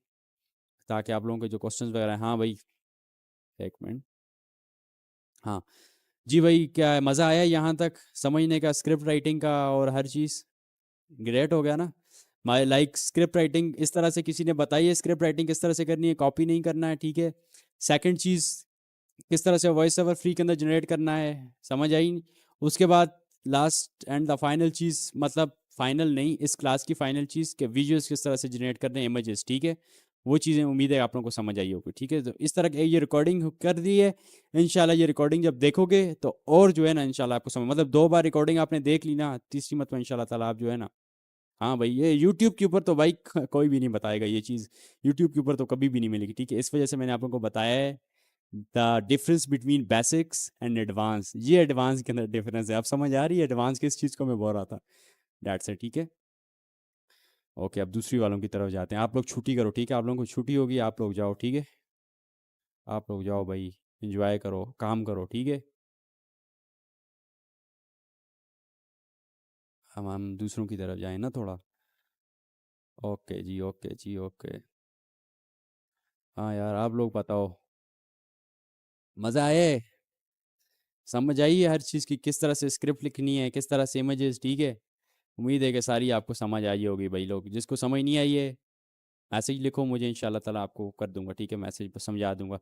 ताकि आप लोगों के जो क्वेश्चन वगैरह हैं, हाँ भाई, 1 मिनट, हाँ जी भाई, क्या है, मज़ा आया यहाँ तक समझने का, स्क्रिप्ट राइटिंग का और हर चीज़ ग्रेट हो गया ना। माई लाइक स्क्रिप्ट राइटिंग इस तरह से किसी ने बताई है, स्क्रिप्ट राइटिंग किस तरह से करनी है, कॉपी नहीं करना है, ठीक है। सेकंड चीज़, किस तरह से वॉइस ओवर फ्री के अंदर जनरेट करना है, समझ आई। उसके बाद लास्ट एंड द फाइनल चीज़, मतलब फाइनल नहीं, इस क्लास की फाइनल चीज़ के विजुअल्स किस तरह से जनरेट करने हैं, इमेजेस, ठीक है। वो चीज़ें उम्मीद है आप लोगों को समझ आई होगी, ठीक है। तो इस तरह की ये रिकॉर्डिंग कर दी है। इंशाल्लाह ये रिकॉर्डिंग जब देखोगे तो और जो है ना, इंशाल्लाह आपको समझ, मतलब 2 बार रिकॉर्डिंग आपने देख ली ना, तीसरी मत में इंशाल्लाह ताला आप जो है ना, हाँ भाई, ये यूट्यूब के ऊपर तो भाई कोई भी नहीं बताएगा ये चीज़, यूट्यूब के ऊपर तो कभी भी नहीं मिलेगी, ठीक है। इस वजह से मैंने आप लोगों को बताया है the difference between basics and advance, ये एडवांस के अंदर डिफरेंस है। आप समझ आ रही है एडवांस किस चीज़ को मैं बोल रहा था, डैट्स इट, ठीक है। ओके, अब दूसरी वालों की तरफ जाते हैं। आप लोग छुट्टी करो, ठीक है, आप लोगों को छुट्टी होगी, आप लोग जाओ, ठीक है। आप लोग जाओ भाई, इंजॉय करो, काम करो, ठीक है। हम दूसरों की तरफ जाएं ना थोड़ा। ओके जी, ओके जी, ओके। हाँ यार, आप लोग बताओ, मज़ा आए, समझ आई है हर चीज़ की, किस तरह से स्क्रिप्ट लिखनी है, किस तरह से इमेजेस, ठीक है। उम्मीद है कि सारी आपको समझ आई होगी भाई। लोग जिसको समझ नहीं आई है मैसेज लिखो मुझे, इंशाल्लाह ताला आपको कर दूंगा, ठीक है, मैसेज पर समझा दूंगा।